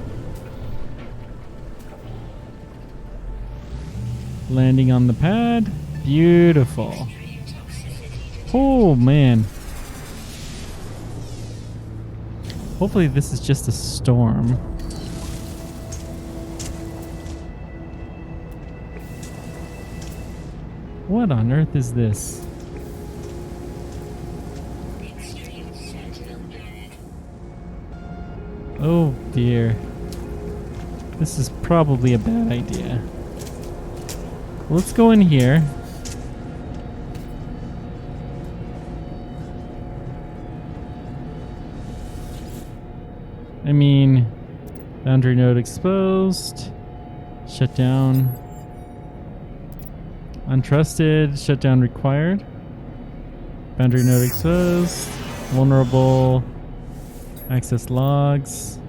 [SPEAKER 1] Landing on the pad. Beautiful. Oh man. Hopefully this is just a storm. What on earth is this? Oh dear. This is probably a bad idea. Let's go in here. I mean, boundary node exposed. Shut down. Untrusted. Shutdown required. Boundary node exposed. Vulnerable. Access logs.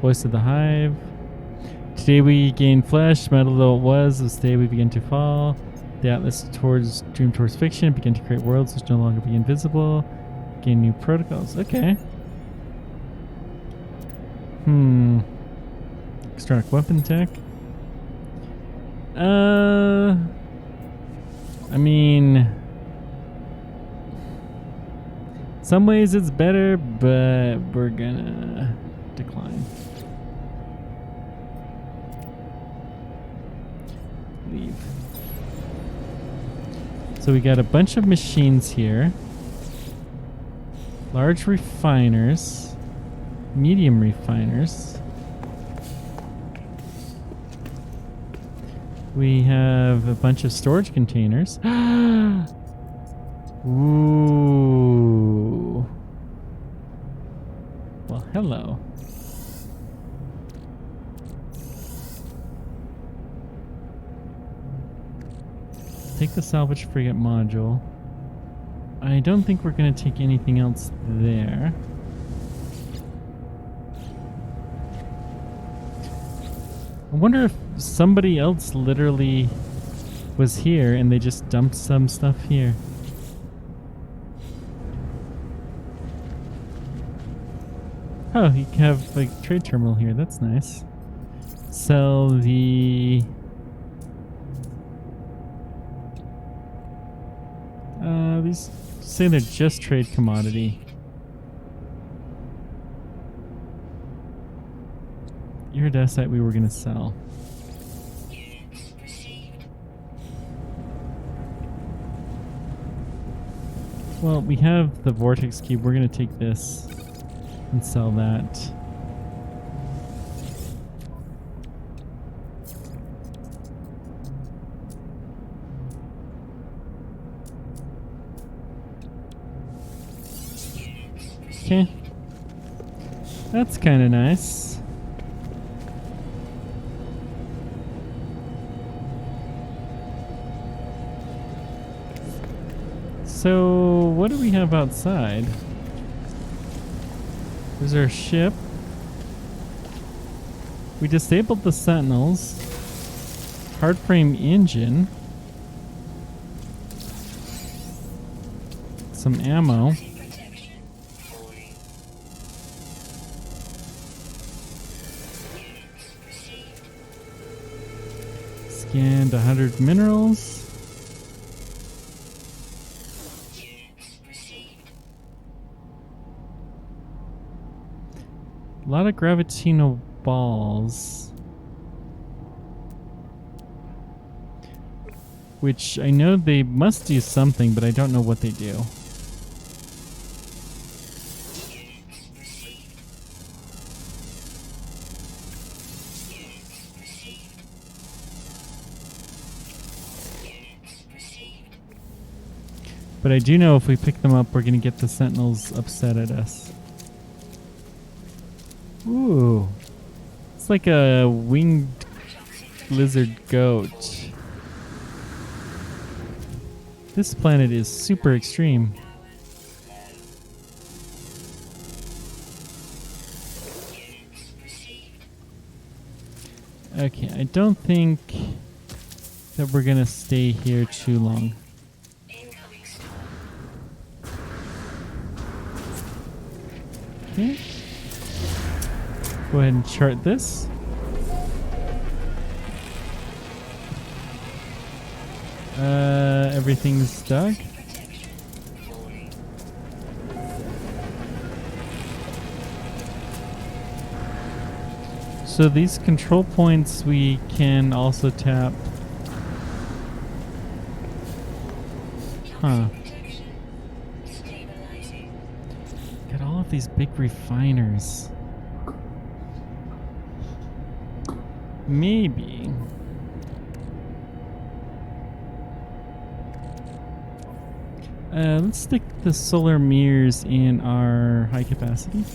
[SPEAKER 1] Voice of the hive. Today we gain flesh, metal though it was. This day we begin to fall. The atlas towards dream towards fiction. Begin to create worlds which no longer be invisible. Gain new protocols. Okay. Extract weapon tech. I mean, some ways it's better, but we're gonna decline. Leave. So we got a bunch of machines here. Large refiners. Medium refiners. We have a bunch of storage containers. Ooh. Well, hello. Take the salvage frigate module. I don't think we're going to take anything else there. I wonder if somebody else literally was here and they just dumped some stuff here. Oh, you can have like a trade terminal here. That's nice. Sell the... these say they're just trade commodity. Iridesite we were going to sell. Well, we have the vortex cube. We're going to take this and sell that. Okay. That's kind of nice. So, what do we have outside? There's our ship. We disabled the sentinels. Hardframe engine. Some ammo. Scanned 100 minerals. A lot of gravitino balls. Which I know they must do something, but I don't know what they do. But I do know if we pick them up, we're going to get the sentinels upset at us. Ooh. It's like a winged lizard goat. This planet is super extreme. Okay, I don't think that we're gonna stay here too long. Okay. Go ahead and chart this. Everything's dug. So these control points we can also tap. Huh. Got all of these big refiners. Maybe. Let's stick the solar mirrors in our high capacity.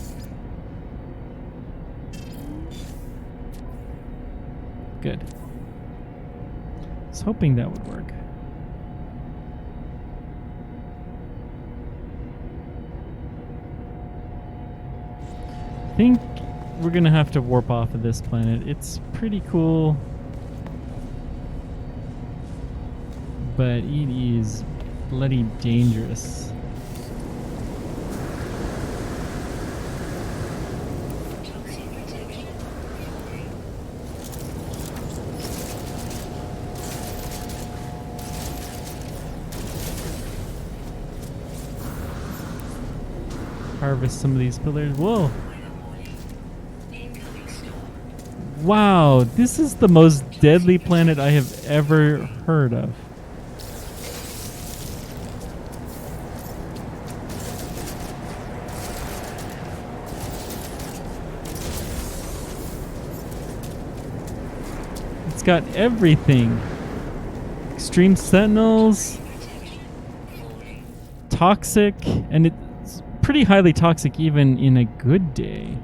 [SPEAKER 1] Good. I was hoping that would work. I think we're gonna have to warp off of this planet. It's pretty cool, but it is bloody dangerous. Harvest some of these pillars. Whoa. Wow, this is the most deadly planet I have ever heard of. It's got everything. Extreme sentinels, toxic, and it's pretty highly toxic even in a good day.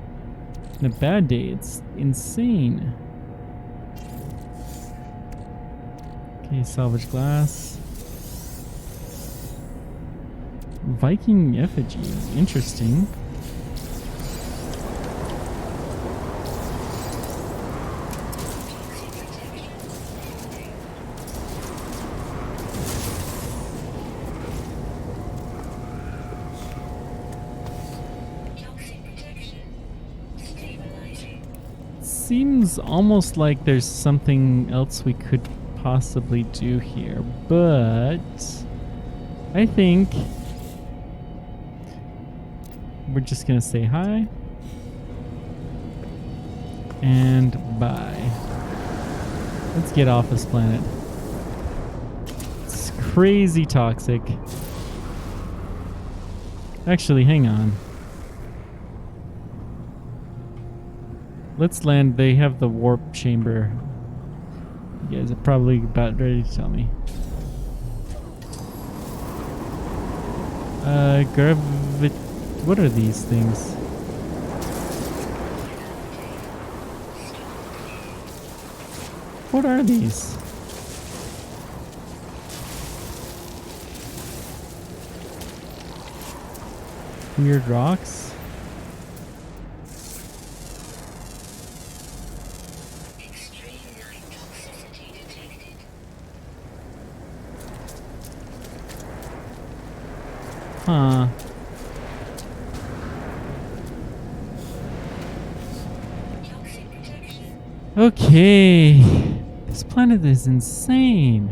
[SPEAKER 1] In a bad day, it's insane. Okay, salvage glass. Viking effigy, interesting. Seems almost like there's something else we could possibly do here, but I think we're just gonna say hi and bye. Let's get off this planet. It's crazy toxic. Actually, hang on. Let's land. They have the warp chamber. You guys are probably about ready to tell me. What are these things? What are these? Weird rocks? Huh. Okay. This planet is insane.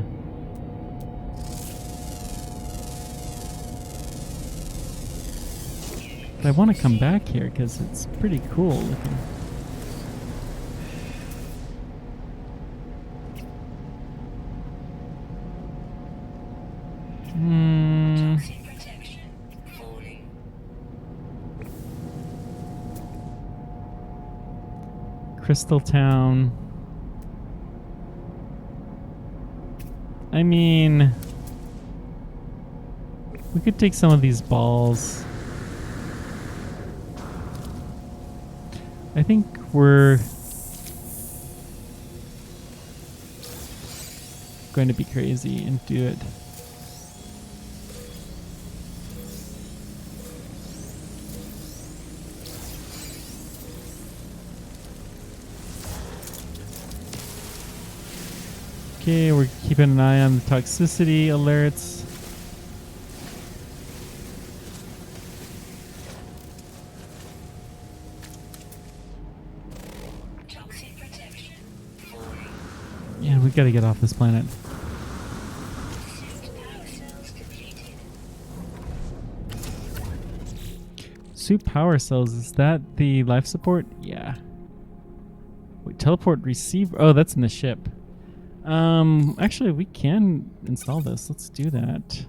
[SPEAKER 1] But I want to come back here because it's pretty cool looking. Crystal Town. I mean, we could take some of these balls. I think we're going to be crazy and do it. Okay, we're keeping an eye on the toxicity alerts.
[SPEAKER 2] Toxic protection.
[SPEAKER 1] Yeah, we gotta get off this planet.
[SPEAKER 2] Suit power cells depleted.
[SPEAKER 1] Suit power cells, is that the life support? Yeah. Wait, teleport receiver. Oh, that's in the ship. Actually, we can install this. Let's do that.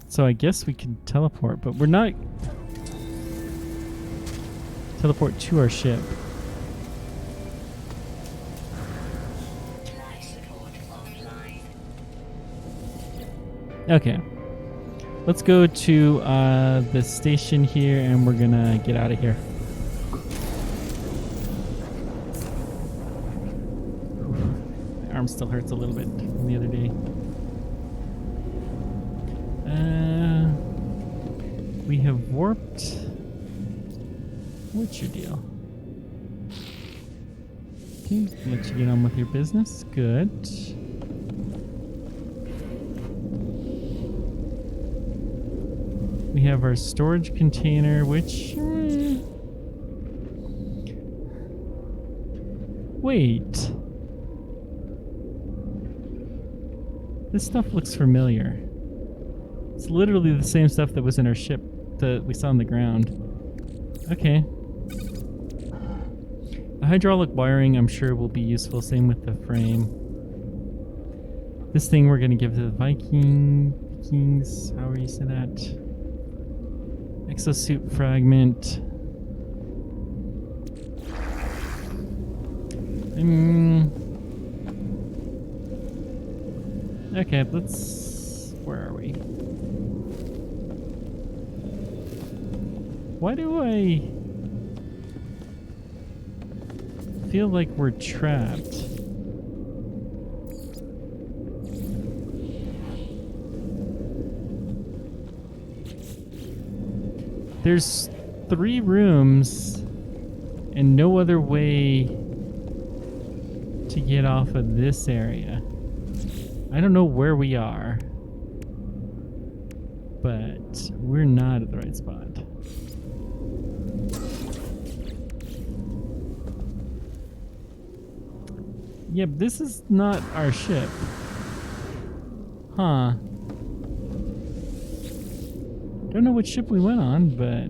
[SPEAKER 1] So I guess we can teleport, but we're not... Teleport to our ship.
[SPEAKER 2] Life support offline.
[SPEAKER 1] Okay. Let's go to the station here, and we're gonna get out of here. My arm still hurts a little bit from the other day. We have warped. What's your deal? Okay, let you get on with your business. Good. We have our storage container, which... Wait. This stuff looks familiar. It's literally the same stuff that was in our ship that we saw on the ground. Okay. The hydraulic wiring, I'm sure, will be useful. Same with the frame. This thing we're going to give to the Vikings. However you say that. Exosuit fragment. Okay, let's... Where are we? Why do I feel like we're trapped? There's 3 rooms and no other way to get off of this area. I don't know where we are, but we're not at the right spot. Yep, this is not our ship. Huh. Don't know which ship we went on, but...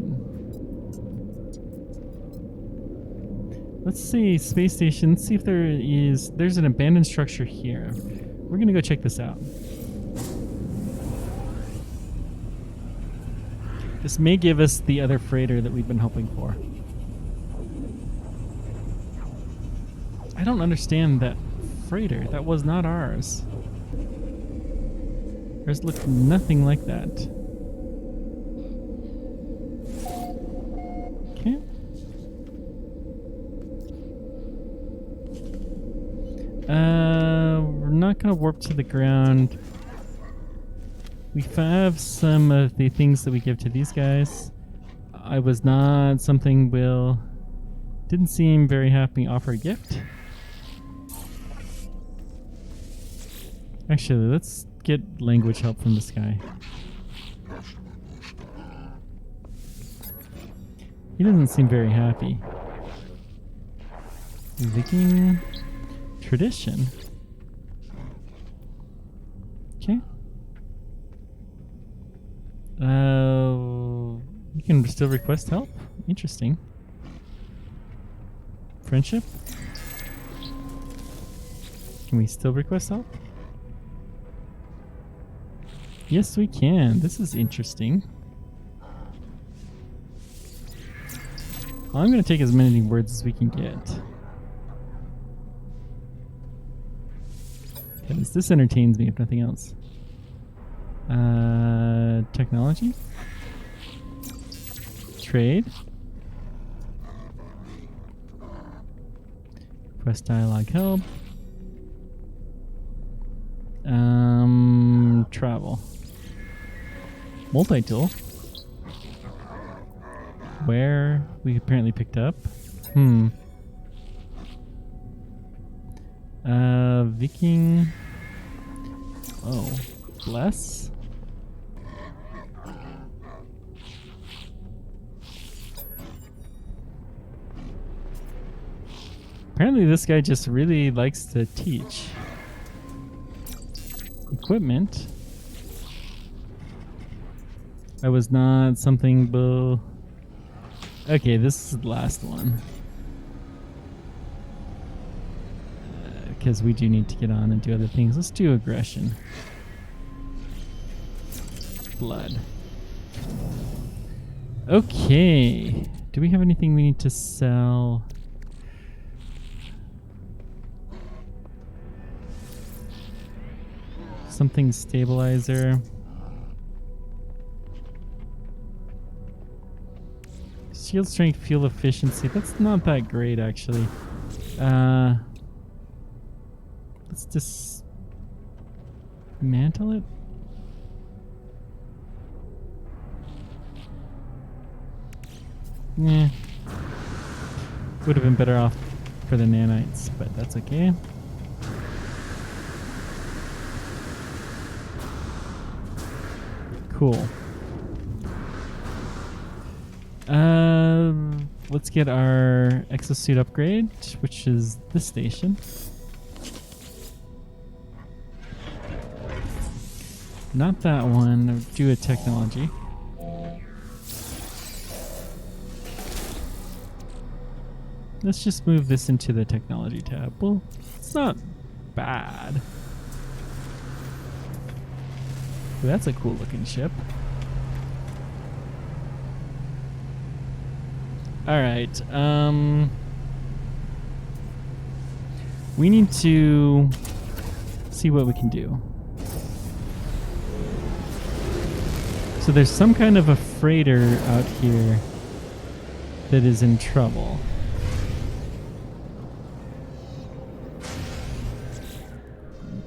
[SPEAKER 1] Let's see, space station. Let's see if there's an abandoned structure here. We're gonna go check this out. This may give us the other freighter that we've been hoping for. I don't understand that freighter. That was not ours. Ours looked nothing like that. Okay. We're not gonna warp to the ground. We have some of the things that we give to these guys. I was not something Will didn't seem very happy to offer a gift. Actually, let's get language help from this guy. He doesn't seem very happy. Viking tradition. Okay. You can still request help? Interesting. Friendship? Can we still request help? Yes, we can. This is interesting. I'm going to take as many words as we can get. Because this entertains me, if nothing else. Technology? Trade? Press dialogue help. Travel. Multi-tool. Where we apparently picked up. Viking. Oh, bless. Apparently this guy just really likes to teach. Equipment. That was not something bull. Okay, this is the last one. Because we do need to get on and do other things. Let's do aggression. Blood. Okay. Do we have anything we need to sell? Something stabilizer. Shield strength, fuel efficiency. That's not that great, actually. Let's dismantle it. Yeah. Would have been better off for the nanites, but that's okay. Cool. Let's get our exosuit upgrade, which is this station. Not that one. Do a technology. Let's just move this into the technology tab. Well, it's not bad. Ooh, that's a cool looking ship. Alright, we need to see what we can do. So there's some kind of a freighter out here that is in trouble.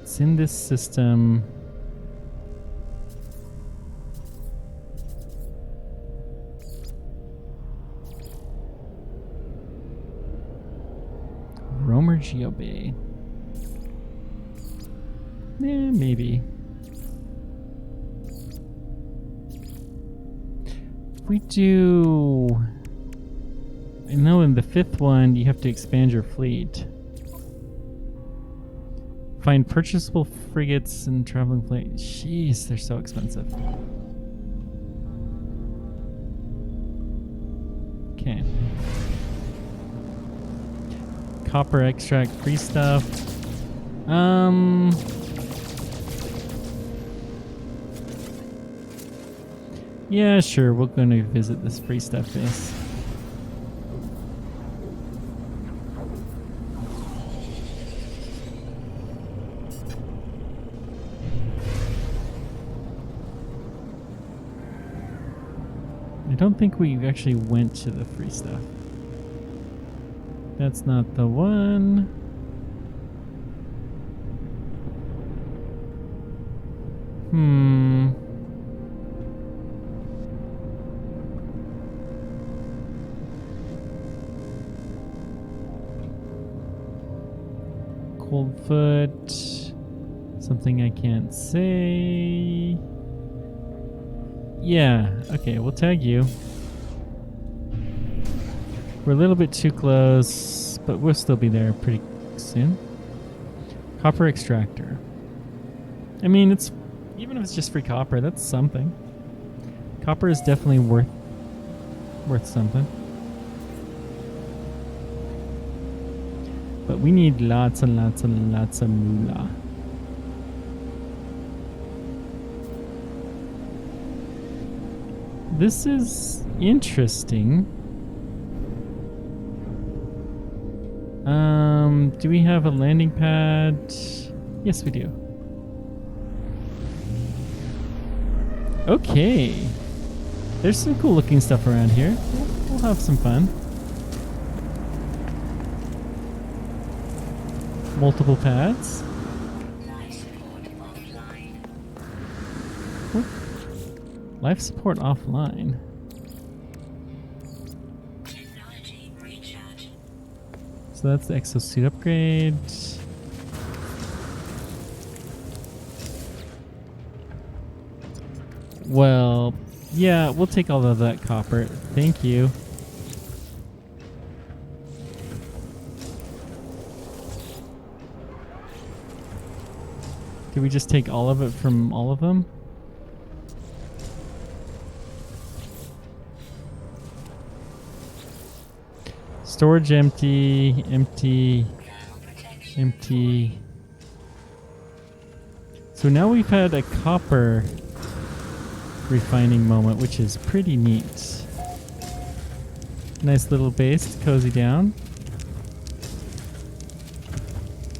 [SPEAKER 1] It's in this system. Romer Geobay. Maybe. If we do... I know in the 5th one you have to expand your fleet. Find purchasable frigates and traveling fleet. Jeez, they're so expensive. Okay. Copper extract, free stuff. Yeah, sure. We're going to visit this free stuff base. I don't think we actually went to the free stuff. That's not the one. Coldfoot. Something I can't say. Yeah, okay, we'll tag you. We're a little bit too close, but we'll still be there pretty soon. Copper extractor. I mean, it's even if it's just free copper, that's something. Copper is definitely worth something. But we need lots and lots and lots of moolah. This is interesting. Do we have a landing pad? Yes, we do. Okay. There's some cool looking stuff around here. We'll have some fun. Multiple pads.
[SPEAKER 2] Life support
[SPEAKER 1] Life support offline.
[SPEAKER 2] Technology recharge.
[SPEAKER 1] So that's the exosuit upgrade. Well, yeah, we'll take all of that copper. Thank you. Did we just take all of it from all of them? Storage empty, empty, empty. So now we've had a copper refining moment, which is pretty neat. Nice little base to cozy down.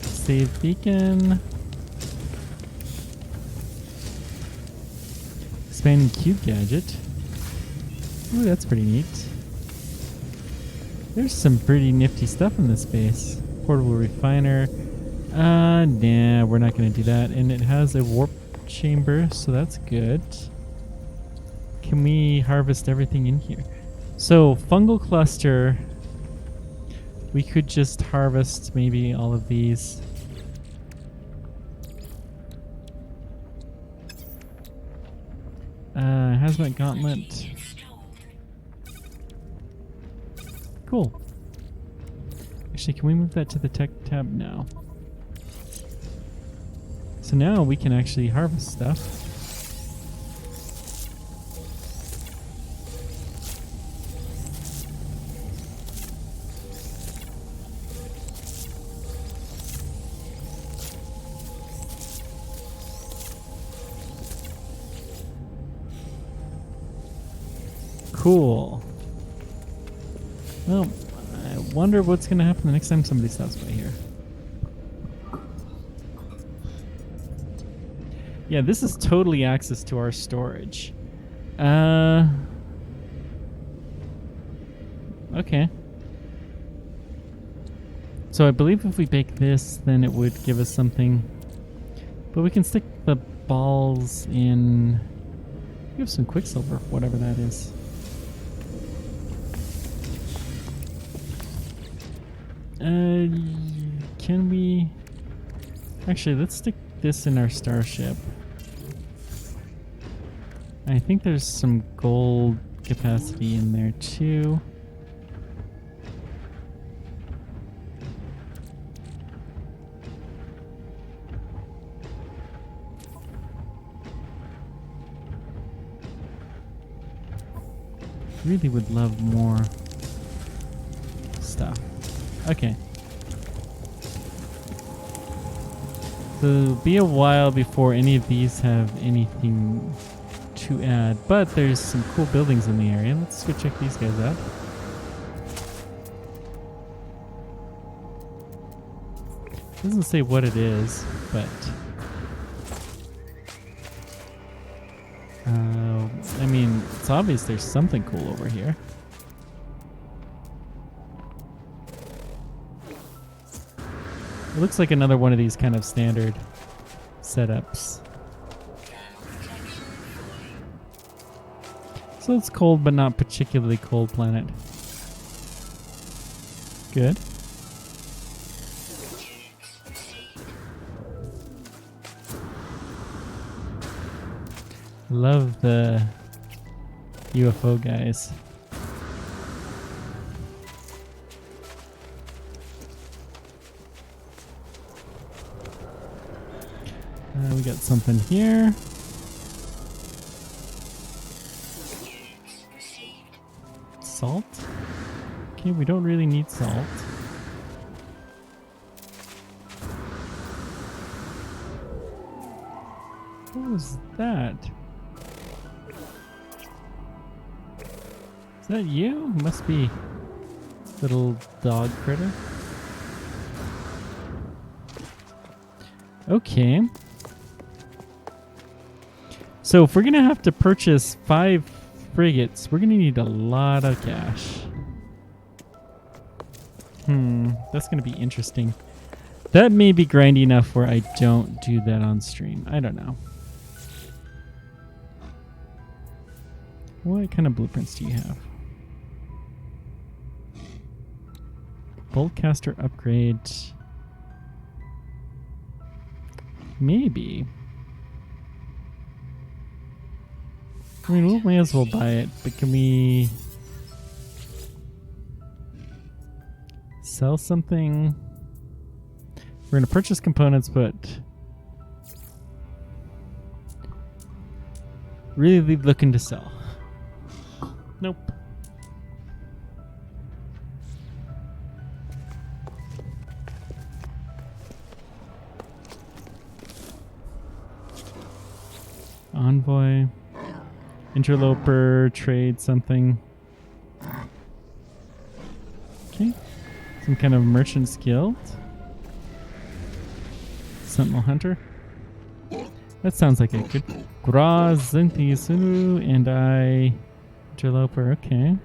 [SPEAKER 1] Save beacon. Expanding cube gadget. Ooh, that's pretty neat. There's some pretty nifty stuff in this base. Portable refiner. Nah, we're not gonna do that. And it has a warp chamber, so that's good. Can we harvest everything in here? So, fungal cluster. We could just harvest maybe all of these. Hazmat gauntlet. Cool. Actually, can we move that to the tech tab now? So now we can actually harvest stuff. Cool. Well, I wonder what's going to happen the next time somebody stops by here. Yeah, this is totally access to our storage. Okay. So I believe if we bake this, then it would give us something. But we can stick the balls in. We have some quicksilver, whatever that is. Can we... Actually, let's stick this in our starship. I think there's some gold capacity in there too. Really would love more stuff. Okay. So it'll be a while before any of these have anything to add, but there's some cool buildings in the area. Let's go check these guys out. Doesn't say what it is, but I mean, it's obvious there's something cool over here. It looks like another one of these kind of standard setups. So it's cold, but not particularly cold planet. Good. Love the UFO guys. We got something here. Salt? Okay, we don't really need salt. What was that? Is that you? Must be little dog critter. Okay. So if we're gonna have to purchase 5 frigates, we're gonna need a lot of cash. That's gonna be interesting. That may be grindy enough where I don't do that on stream. I don't know. What kind of blueprints do you have? Boltcaster upgrade. Maybe. I mean, we may as well buy it, but can we sell something? We're going to purchase components, but really looking to sell. Nope. Envoy. Interloper, trade something. Okay. Some kind of merchant's guild. Sentinel Hunter. That sounds like a good. Graz, Zinthi, Sunu, and I. Interloper, okay.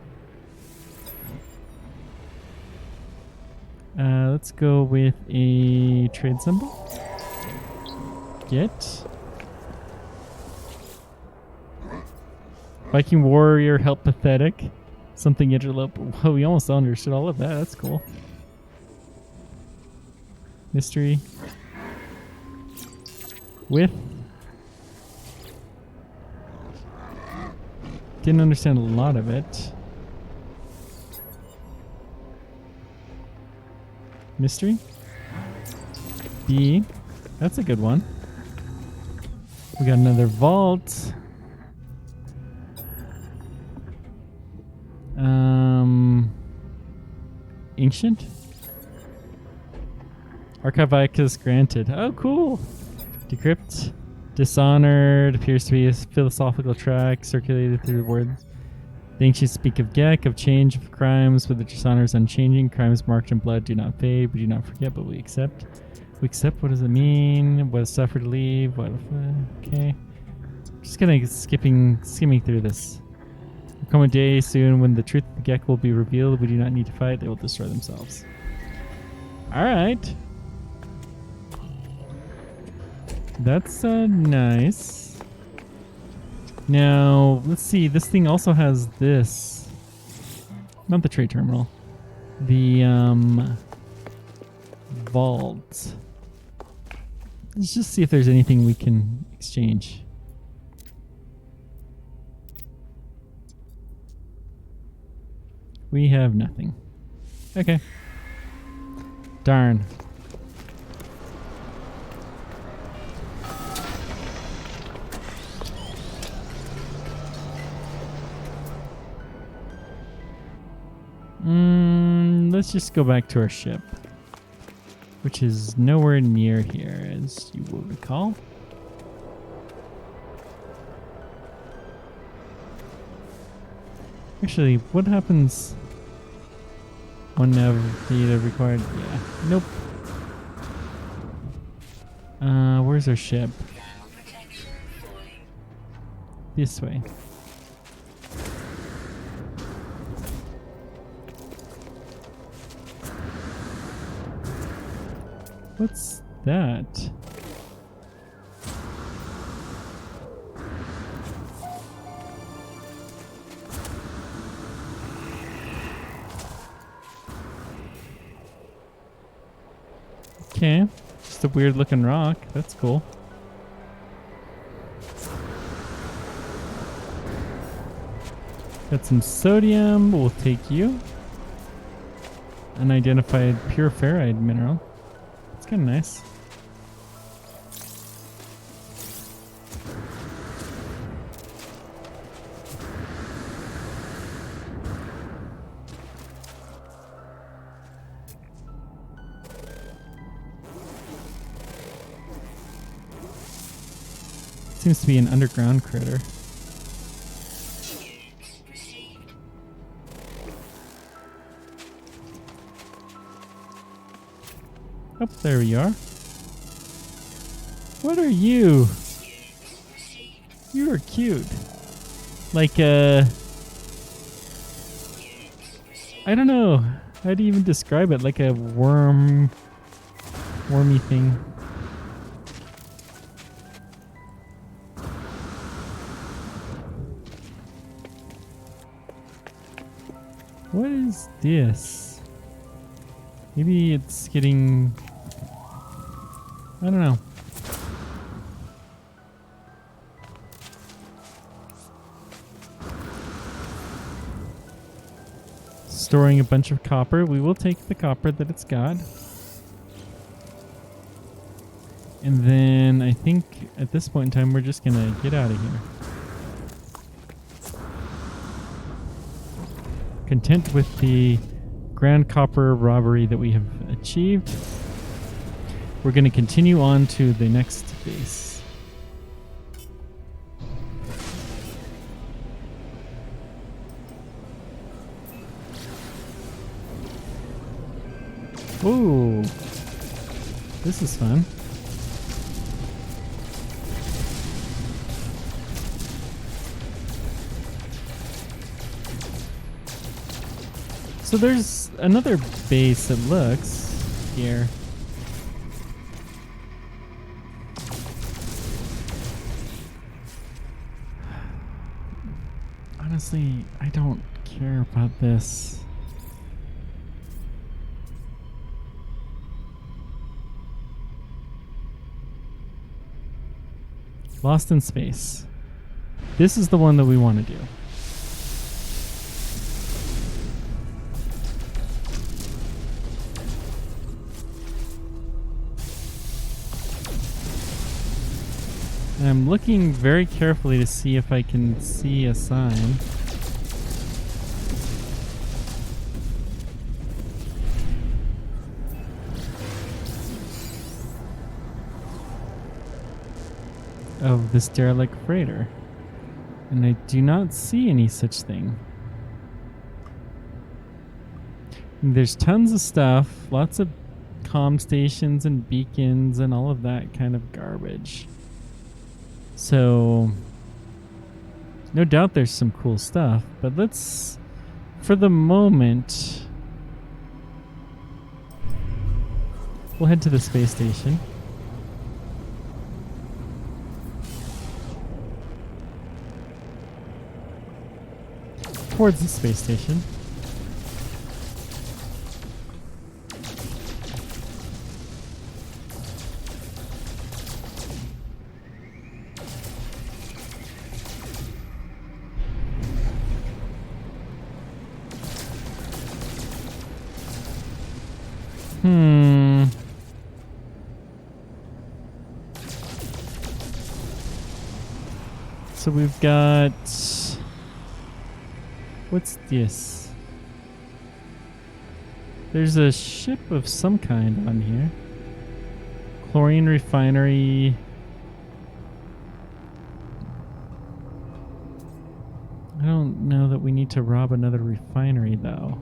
[SPEAKER 1] Let's go with a trade symbol. Get. Viking warrior, help pathetic. Something interloper. Whoa, we almost understood all of that. That's cool. Mystery. With. Didn't understand a lot of it. Mystery. B. That's a good one. We got another vault. Ancient? Archive access granted. Oh, cool. Decrypt. Dishonored. Appears to be a philosophical track circulated through the words. The ancients speak of Gek, of change, of crimes, but the dishonor is unchanging. Crimes marked in blood do not fade. We do not forget, but we accept. We accept. What does it mean? What is suffer to leave? What? Okay. Just gonna skimming through this. There will come a day soon when the truth of the Gek will be revealed. We do not need to fight. They will destroy themselves. All right. That's nice. Now, let's see. This thing also has this. Not the trade terminal. The vault. Let's just see if there's anything we can exchange. We have nothing. Okay. Darn. Let's just go back to our ship, which is nowhere near here, as you will recall. Actually, what happens? One navigator required. Yeah. Nope. Where's our ship? This way. What's that? Okay, just a weird looking rock. That's cool. Got some sodium. We'll take you. Unidentified pure ferrite mineral. It's kind of nice. Seems to be an underground critter. Oh, there we are. What are you? You are cute. Like, I don't know. How do you even describe it? Like a wormy thing. What is this? Maybe it's getting... I don't know. Storing a bunch of copper. We will take the copper that it's got. And then I think at this point in time, we're just going to get out of here. Content with the grand copper robbery that we have achieved, we're going to continue on to the next base. Ooh, this is fun. So there's another base that looks here. Honestly, I don't care about this. Lost in Space. This is the one that we want to do. And I'm looking very carefully to see if I can see a sign. Of this derelict freighter. And I do not see any such thing. And there's tons of stuff, lots of comm stations and beacons and all of that kind of garbage. So, no doubt there's some cool stuff, but let's, for the moment, we'll head to the space station. Towards the space station. So we've got... What's this? There's a ship of some kind on here. Chlorine refinery. I don't know that we need to rob another refinery though.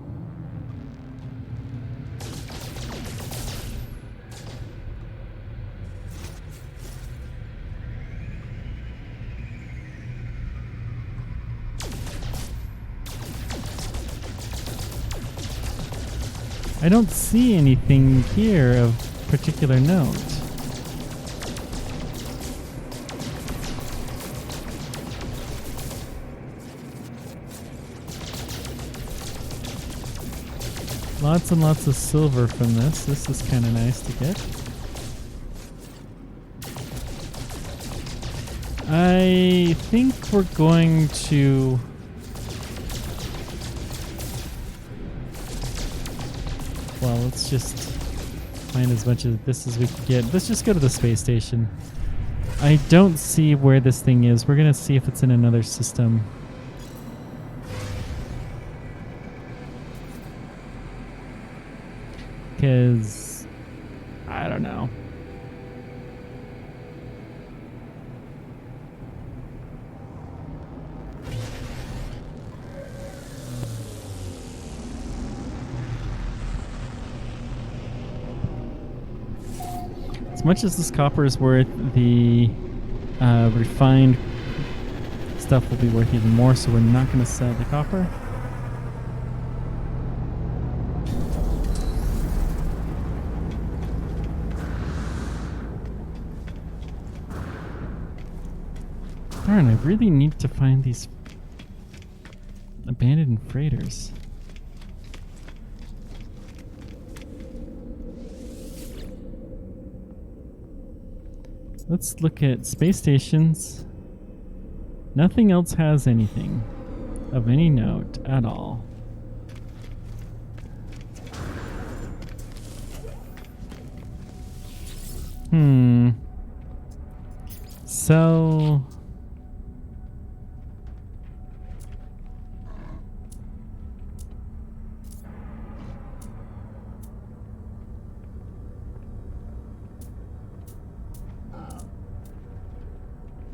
[SPEAKER 1] I don't see anything here of particular note. Lots and lots of silver from this. This is kind of nice to get. I think we're going to... Well, let's just find as much of this as we can get. Let's just go to the space station. I don't see where this thing is. We're going to see if it's in another system. Because I don't know. As much as this copper is worth, the refined stuff will be worth even more, so we're not going to sell the copper. Darn, I really need to find these abandoned freighters. Let's look at space stations. Nothing else has anything of any note at all. So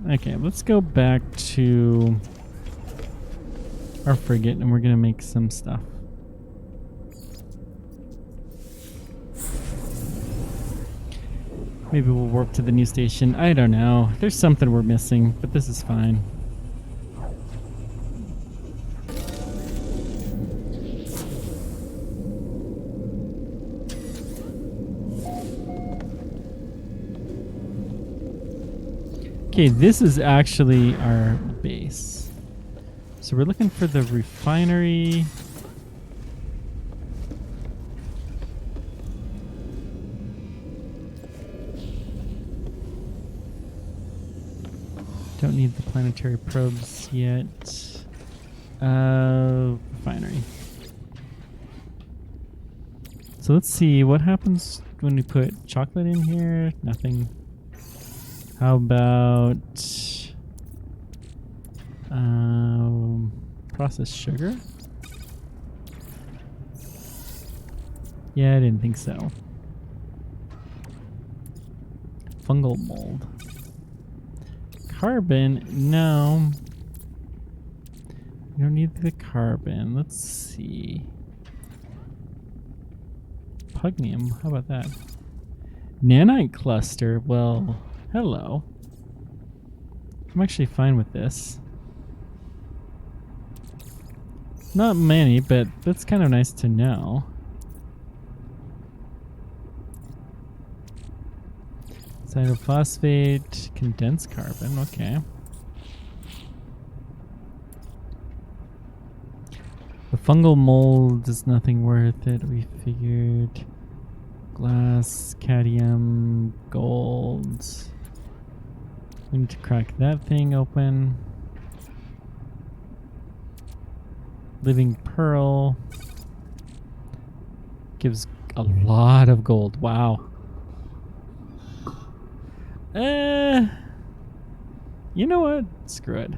[SPEAKER 1] okay, let's go back to our frigate and we're gonna make some stuff. Maybe we'll warp to the new station. I don't know. There's something we're missing, but this is fine. Okay, this is actually our base. So we're looking for the refinery. Don't need the planetary probes yet. Refinery. So let's see what happens when we put chocolate in here. Nothing. How about processed sugar? Yeah, I didn't think so. Fungal mold. Carbon? No. You don't need the carbon. Let's see. Pugnium. How about that? Nanite cluster. Well, hello. I'm actually fine with this. Not many, but that's kind of nice to know. Cytophosphate, condensed carbon, okay. The fungal mold is nothing worth it, we figured. Glass, cadmium, gold. We need to crack that thing open. Living pearl. Gives a lot of gold, wow. You know what? Screw it.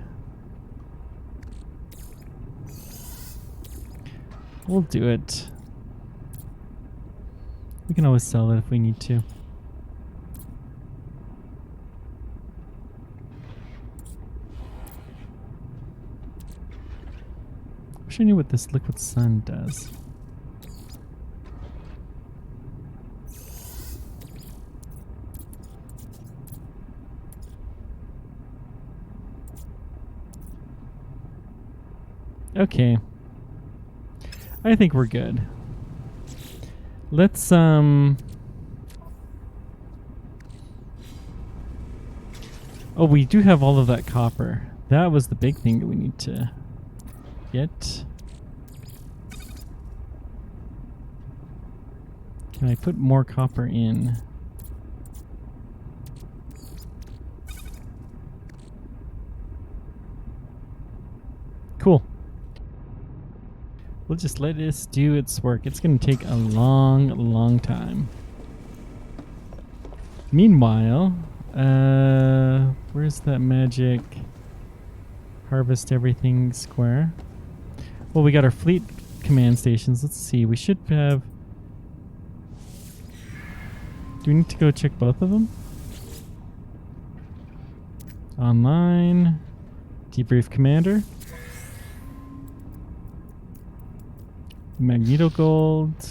[SPEAKER 1] We'll do it. We can always sell it if we need to. Wish I knew what this liquid sun does. Okay. I think we're good. Let's oh, we do have all of that copper. That was the big thing that we need to get. Can I put more copper in? Cool. We'll just let this do its work. It's going to take a long, long time. Meanwhile, where's that magic harvest everything square? Well, we got our fleet command stations. Let's see. We should have... Do we need to go check both of them? Online. Debrief commander. Magneto gold.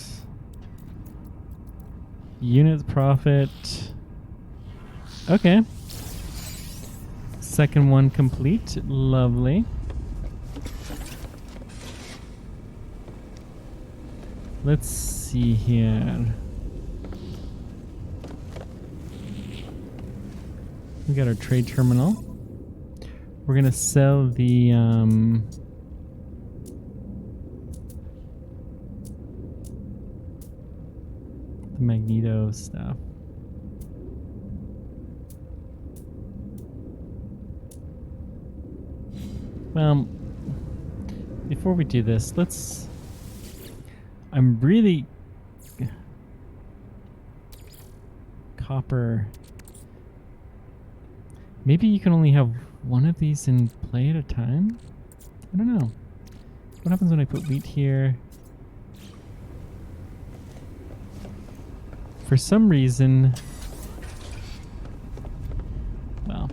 [SPEAKER 1] Unit profit. Okay. Second one complete. Lovely. Let's see here. We got our trade terminal. We're gonna sell the Magneto stuff. Well, before we do this, let's... I'm really... Copper... Maybe you can only have one of these in play at a time? I don't know. What happens when I put wheat here? For some reason... Well...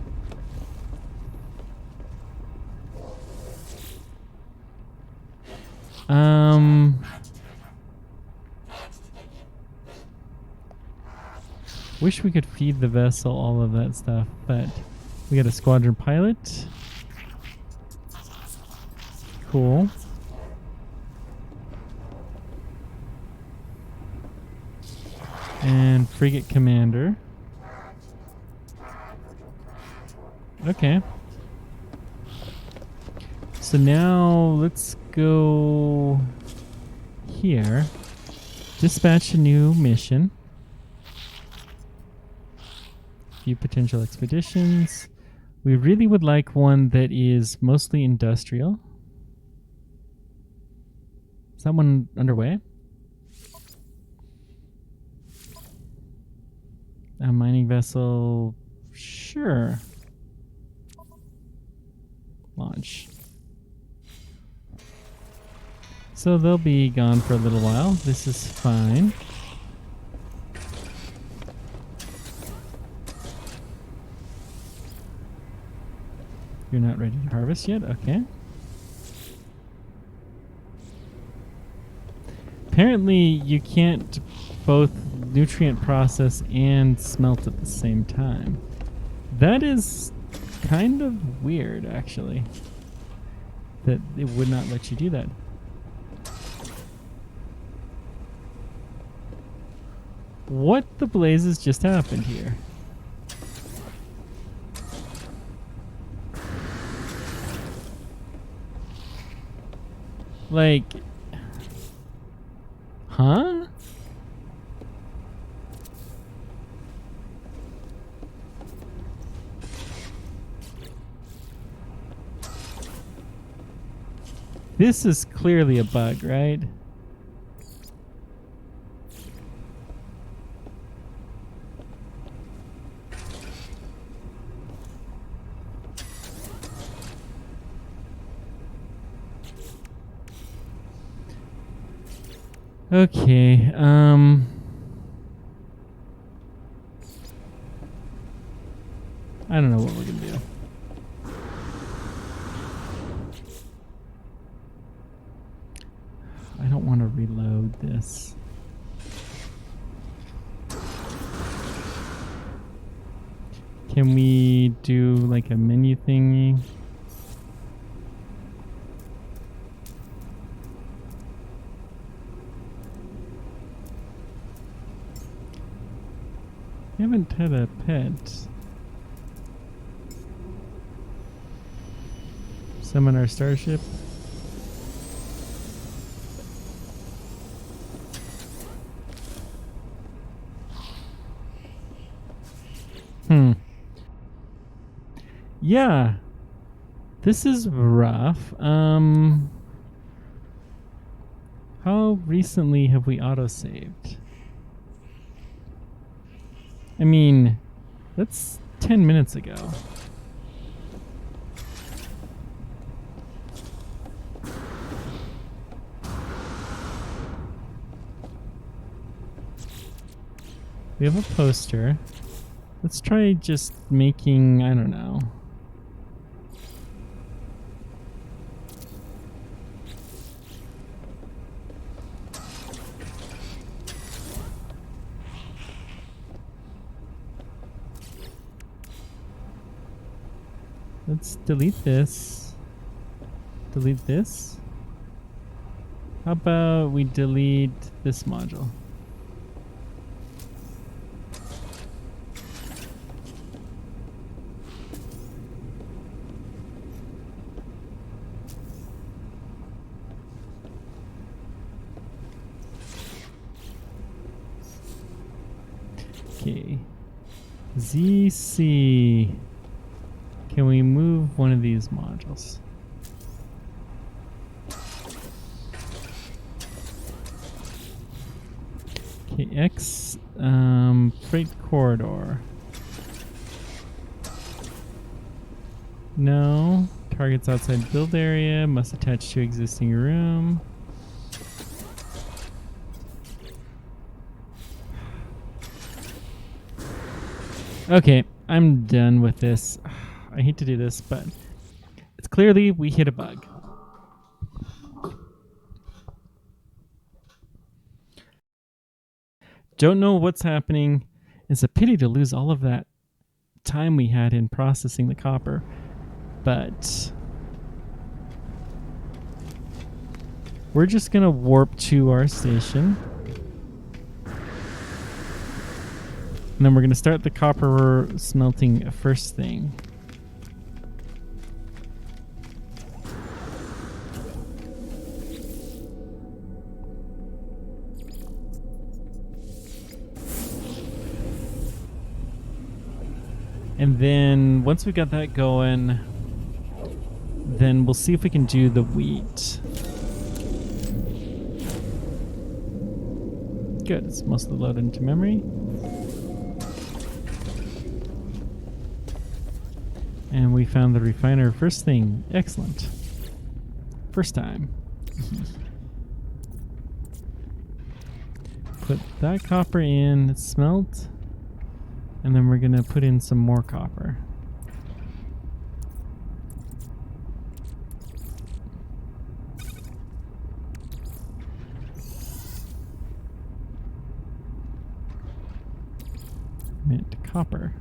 [SPEAKER 1] Wish we could feed the vessel all of that stuff, but we got a squadron pilot. Cool. And frigate commander. Okay. So now let's go here. Dispatch a new mission. Few potential expeditions. We really would like one that is mostly industrial. Is that one underway? A mining vessel, sure. Launch. So they'll be gone for a little while. This is fine. You're not ready to harvest yet? Okay. Apparently you can't both nutrient process and smelt at the same time. That is kind of weird, actually. That it would not let you do that. What the blazes just happened here? Like... Huh? This is clearly a bug, right? Okay, I don't know what we're gonna do. I don't want to reload this. Can we do like a menu thingy? I haven't had a pet. Summon our starship. Yeah. This is rough. How recently have we auto-saved? I mean, that's 10 minutes ago. We have a poster. Let's try just making, I don't know. Let's delete this. Delete this. How about we delete this module? Okay. ZC. Can we move one of these modules? Okay, X freight corridor. No. Targets outside build area. Must attach to existing room. Okay, I'm done with this. I hate to do this, but it's clearly we hit a bug. Don't know what's happening. It's a pity to lose all of that time we had in processing the copper, but we're just gonna warp to our station. And then we're going to start the copper smelting first thing. And then once we got that going, then we'll see if we can do the wheat. Good, it's mostly loaded into memory. And we found the refiner first thing. Excellent. First time. Put that copper in, it's smelt. And then we're gonna put in some more copper. Mint copper.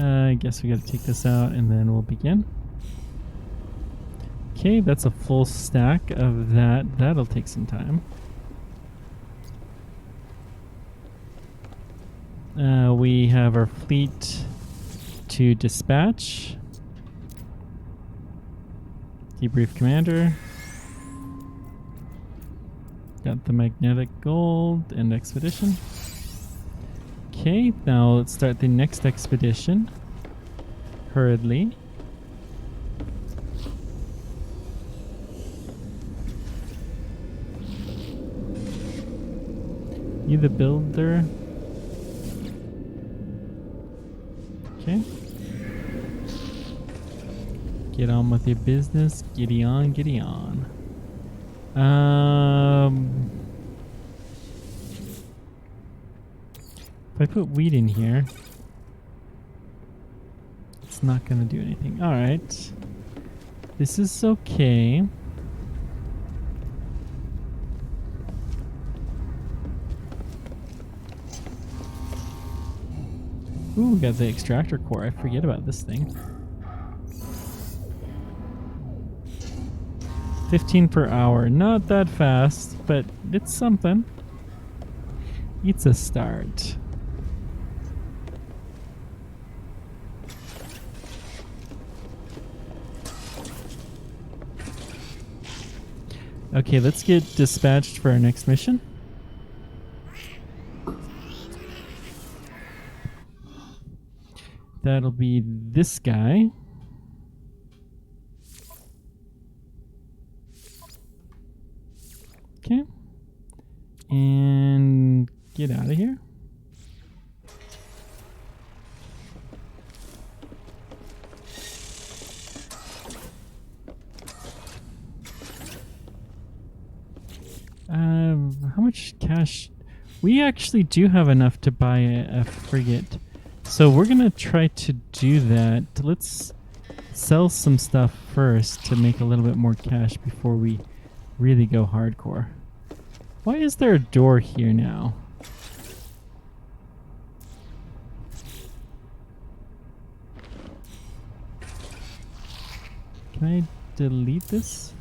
[SPEAKER 1] I guess we gotta take this out and then we'll begin. Okay, that's a full stack of that. That'll take some time. We have our fleet to dispatch. Debrief commander. Got the magnetic gold and expedition. Okay, now let's start the next expedition. Hurriedly. You the builder. Okay. Get on with your business. Giddy on, giddy on. If I put wheat in here, it's not gonna do anything. Alright. This is okay. Ooh, we got the extractor core. I forget about this thing. 15 per hour. Not that fast, but it's something. It's a start. Okay, let's get dispatched for our next mission. That'll be this guy. Okay. And get out of here. How much cash? We actually do have enough to buy a frigate. So we're gonna try to do that. Let's sell some stuff first to make a little bit more cash before we really go hardcore. Why is there a door here now? Can I delete this?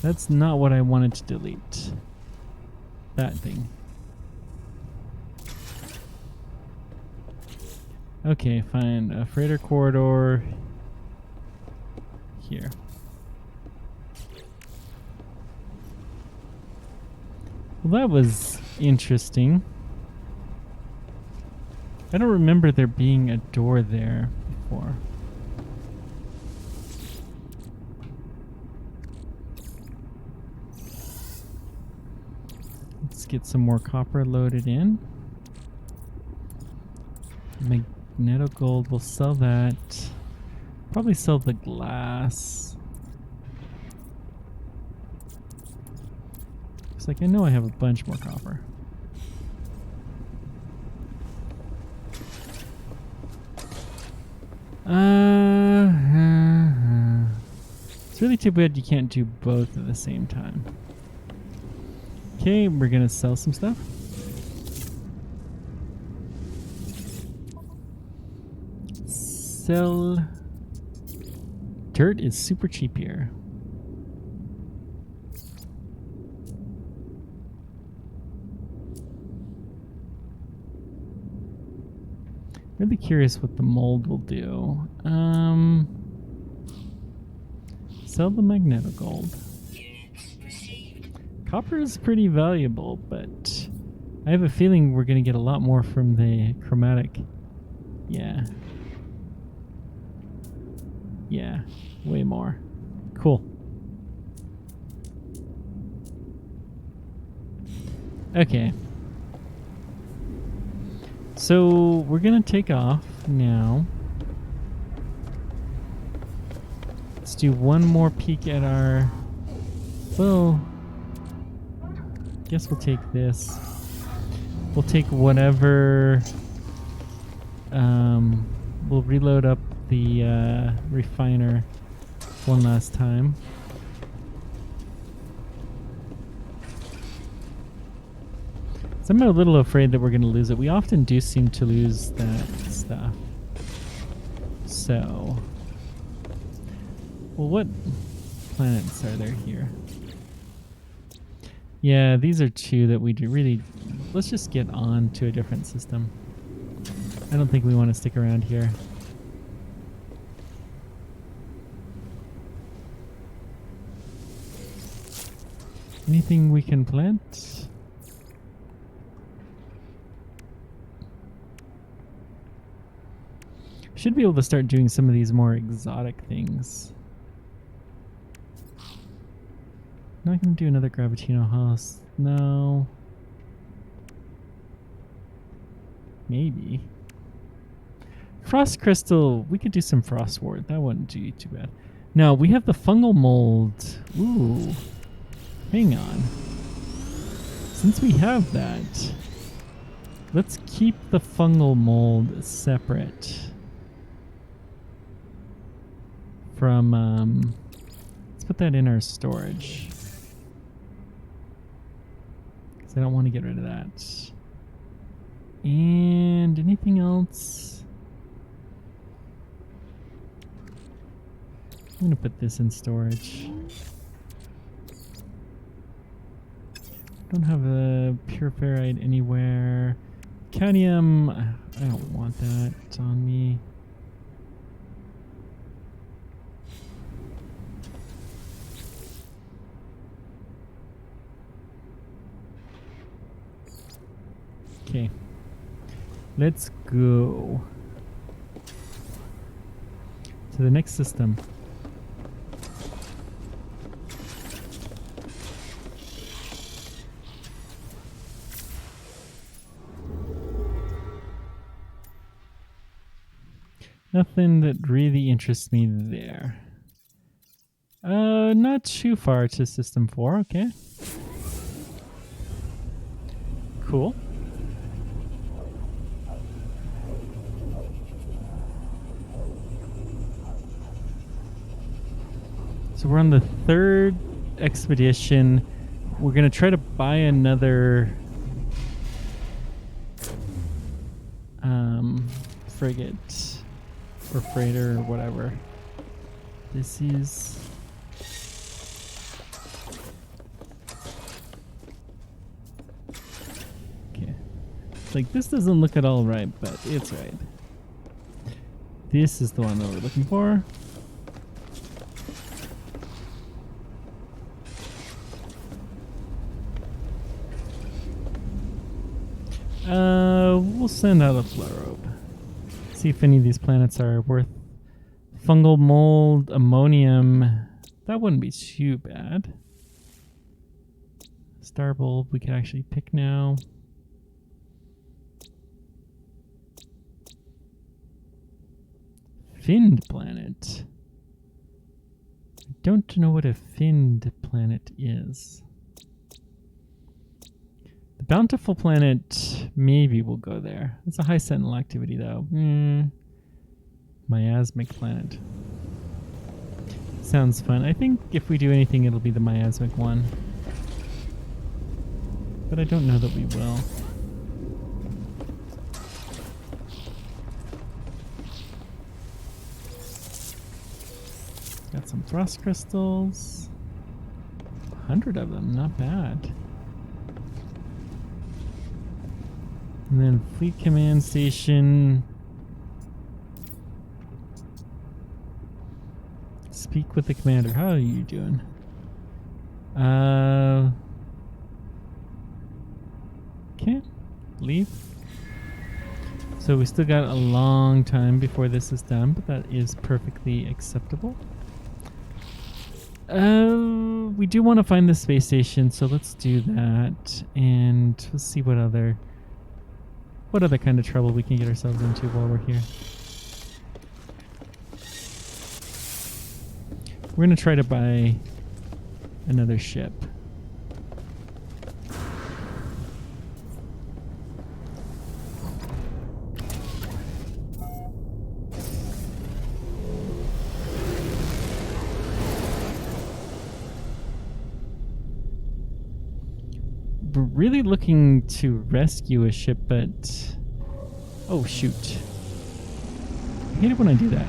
[SPEAKER 1] That's not what I wanted to delete. That thing. Okay, fine. A freighter corridor here. Well, that was interesting. I don't remember there being a door there before. Let's get some more copper loaded in. Magneto gold, we'll sell that. Probably sell the glass. Looks like I know I have a bunch more copper. It's really too bad you can't do both at the same time. Okay, we're gonna sell some stuff. Sell. Dirt is super cheap here. Really curious what the mold will do. Sell the magneto gold. Copper is pretty valuable, but I have a feeling we're going to get a lot more from the chromatic. Yeah. Yeah, way more. Cool. Okay. So we're going to take off now. Let's do one more peek at our... Well, guess we'll take this. We'll take whatever... we'll reload up the refiner one last time. So I'm a little afraid that we're going to lose it. We often do seem to lose that stuff. So... Well, what planets are there here? Yeah, these are two that we do really... Let's just get on to a different system. I don't think we want to stick around here. Anything we can plant? Should be able to start doing some of these more exotic things. Not gonna do another Gravitino house. No. Maybe. Frost crystal. We could do some frost ward. That wouldn't do too bad. No, we have the fungal mold. Ooh. Hang on. Since we have that, let's keep the fungal mold separate from, let's put that in our storage. Because I don't want to get rid of that. And anything else? I'm going to put this in storage. Don't have a pure ferrite anywhere. Cadmium, I don't want that on me. Okay, let's go to the next system. Nothing that really interests me there. Not too far to System 4, okay. Cool. So we're on the third expedition. We're gonna try to buy another frigate or freighter or whatever. This is okay. Like, this doesn't look at all right, but it's right. This is the one that we're looking for. We'll send out a probe. See if any of these planets are worth fungal mold, ammonium. That wouldn't be too bad. Star bulb we can actually pick now. Finned planet. I don't know what a finned planet is. The bountiful planet, maybe we'll go there. It's a high sentinel activity though. Miasmic planet. Sounds fun. I think if we do anything, it'll be the miasmic one. But I don't know that we will. Got some frost crystals. 100 of them, not bad. And then Fleet Command Station. Speak with the commander. How are you doing? Okay. Leave. So we still got a long time before this is done, but that is perfectly acceptable. We do want to find the space station, so let's do that. And let's see what other kind of trouble we can get ourselves into while we're here. We're going to try to buy another ship. We're really looking to rescue a ship, but... Oh, shoot. I hate it when I do that.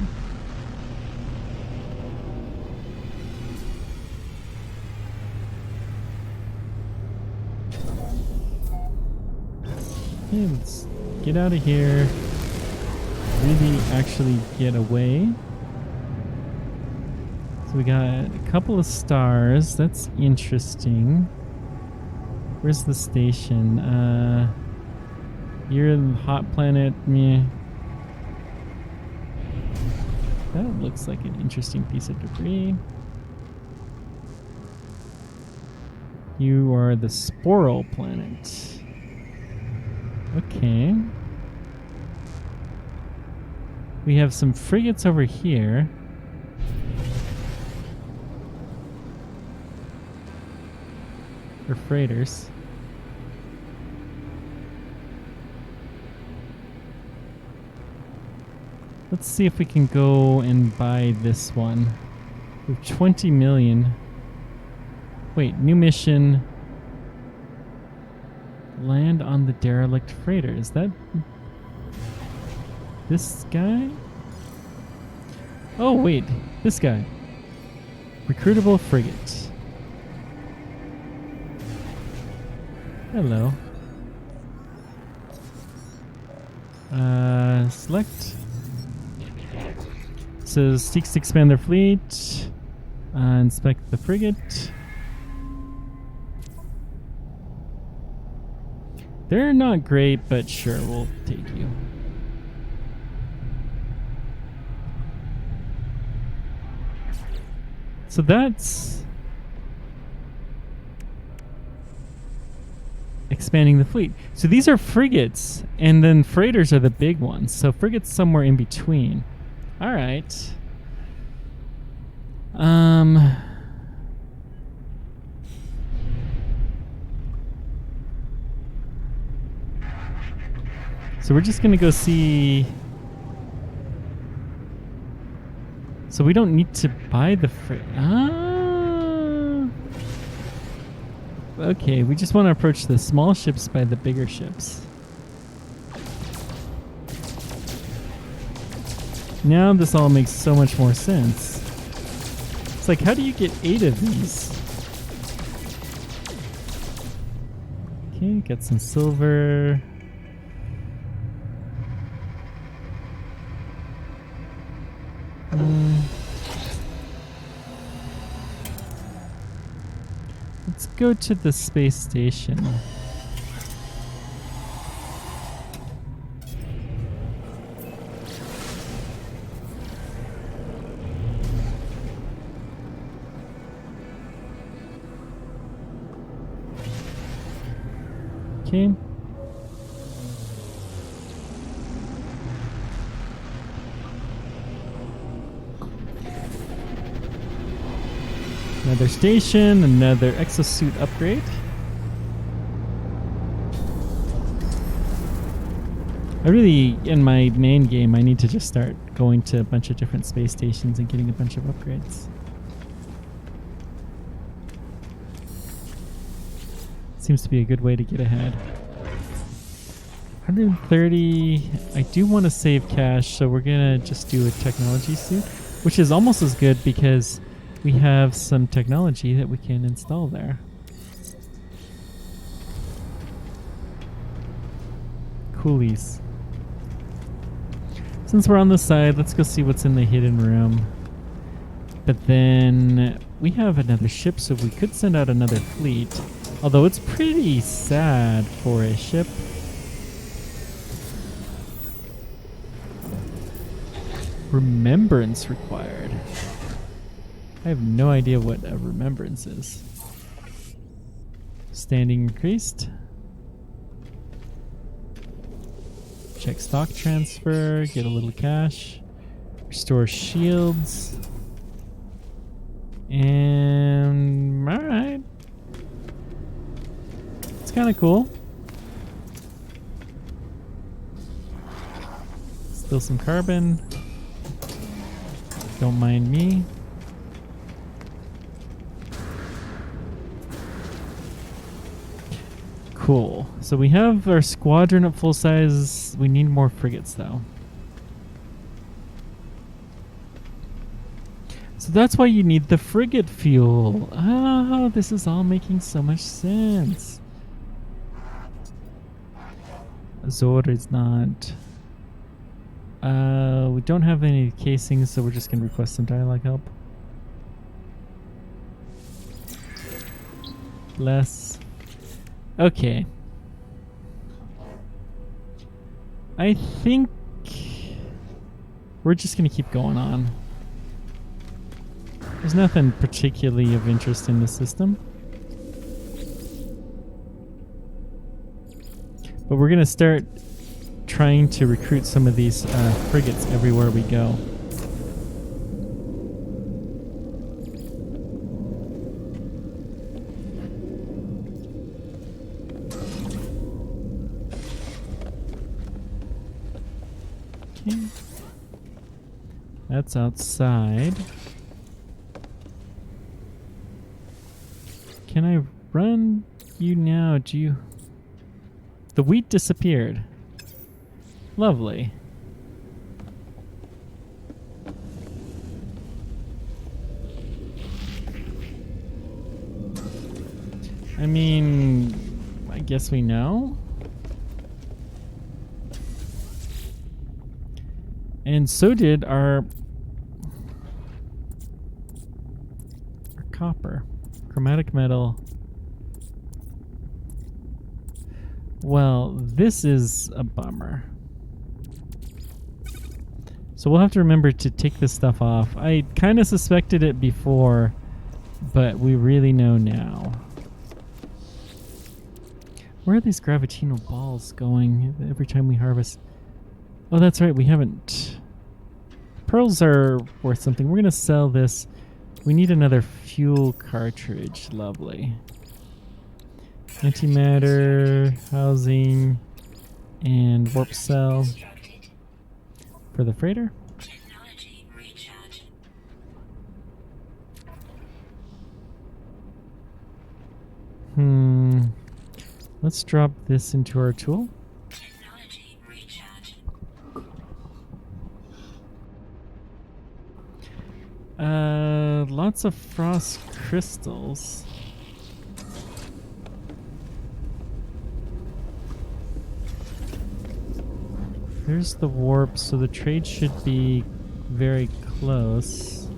[SPEAKER 1] Okay, let's get out of here. Really actually get away. So we got a couple of stars. That's interesting. Where's the station? You're in hot planet. Meh. That looks like an interesting piece of debris. You are the Sporal planet. Okay. We have some frigates over here. Or freighters. Let's see if we can go and buy this one. We have 20 million. Wait, new mission. Land on the derelict freighter. Is that this guy? Oh wait, this guy. Recruitable frigate. Hello. Select. Says seeks to expand their fleet. Inspect the frigate. They're not great, but sure, we'll take you. So that's expanding the fleet. So these are frigates, and then freighters are the big ones. So frigates somewhere in between. All right. So we're just gonna go see. So we don't need to buy the okay, we just want to approach the small ships by the bigger ships. Now this all makes so much more sense. It's like, how do you get 8 of these? Okay, got some silver. Hmm. Let's go to the space station. Okay. Another station, another exosuit upgrade. I really, in my main game, I need to just start going to a bunch of different space stations and getting a bunch of upgrades. Seems to be a good way to get ahead. 130. I do want to save cash, so we're gonna just do a technology suit, which is almost as good because we have some technology that we can install there. Coolies. Since we're on the side, let's go see what's in the hidden room. But then we have another ship, so we could send out another fleet. Although it's pretty sad for a ship. Remembrance required. I have no idea what a remembrance is. Standing increased. Check stock transfer, get a little cash. Restore shields. And alright. It's kind of cool. Still some carbon. Don't mind me. Cool. So we have our squadron at full size. We need more frigates though. So that's why you need the frigate fuel. Oh, this is all making so much sense. Azor is not. We don't have any casings, so we're just gonna request some dialogue help. Less. Okay. I think we're just gonna keep going on. There's nothing particularly of interest in the system. But we're gonna start trying to recruit some of these frigates everywhere we go. Okay. That's outside. Can I run you now? Do you... The wheat disappeared. Lovely. I mean, I guess we know. And so did our copper. Chromatic metal. Well, this is a bummer. So we'll have to remember to take this stuff off. I kind of suspected it before, but we really know now. Where are these gravitino balls going every time we harvest? Oh, that's right, we haven't... Pearls are worth something. We're going to sell this. We need another fuel cartridge. Lovely. Antimatter, housing, and warp cell for the freighter.
[SPEAKER 2] Technology recharge.
[SPEAKER 1] Let's drop this into our tool.
[SPEAKER 2] Technology recharge.
[SPEAKER 1] Lots of frost crystals. Here's the warp, so the trade should be very close.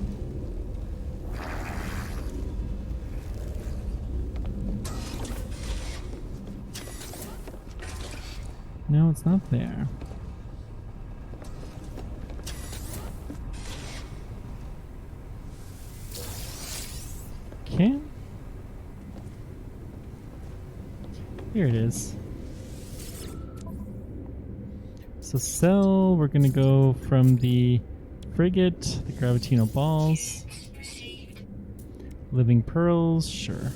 [SPEAKER 1] No, it's not there. Okay. Here it is. So sell, we're gonna go from the frigate, the gravitino balls. Living pearls, sure.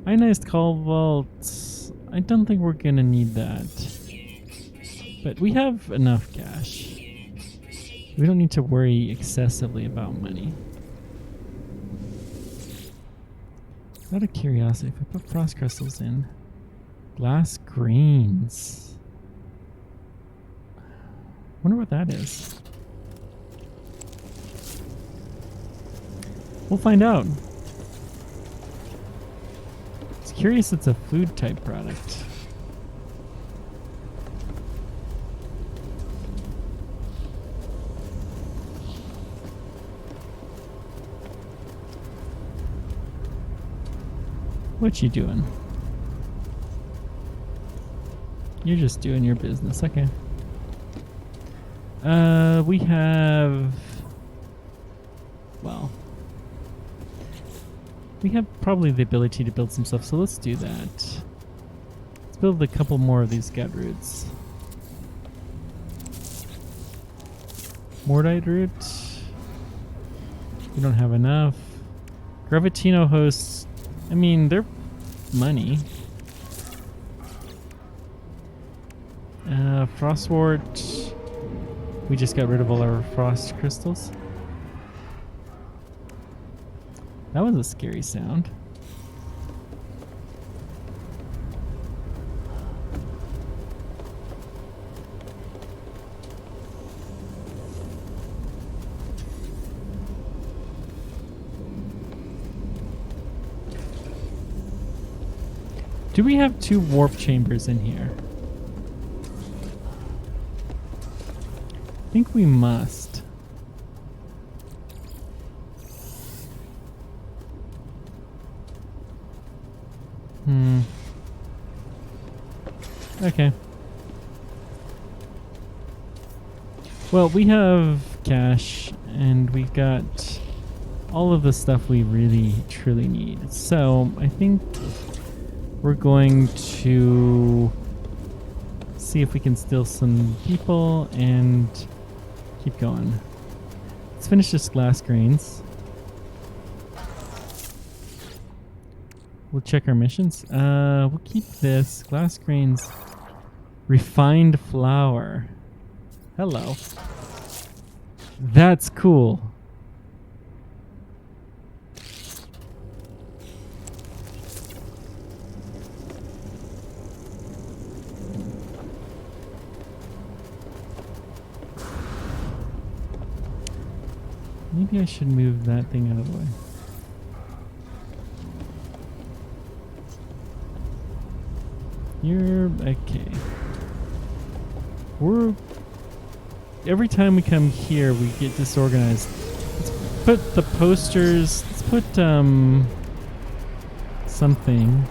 [SPEAKER 1] Ionized cobalt, I don't think we're gonna need that. But we have enough cash. We don't need to worry excessively about money. Out of curiosity, if I put frost crystals in, glass greens. Wonder what that is. We'll find out. It's curious it's a food type product. What you doing? You're just doing your business, okay. We have... Well... We have probably the ability to build some stuff, so let's do that. Let's build a couple more of these gut roots. Mordite root. We don't have enough. Gravitino hosts, I mean, they're money. Frostwort. We just got rid of all our frost crystals. That was a scary sound. Do we have 2 warp chambers in here? I think we must. Okay. Well, we have cash, and we've got all of the stuff we really, truly need. So, I think we're going to see if we can steal some people and keep going. Let's finish this glass grains. We'll check our missions. We'll keep this. Glass grains. Refined flour. Hello. That's cool. Maybe I should move that thing out of the way. You're okay. Every time we come here, we get disorganized. Let's put the posters. Let's put something.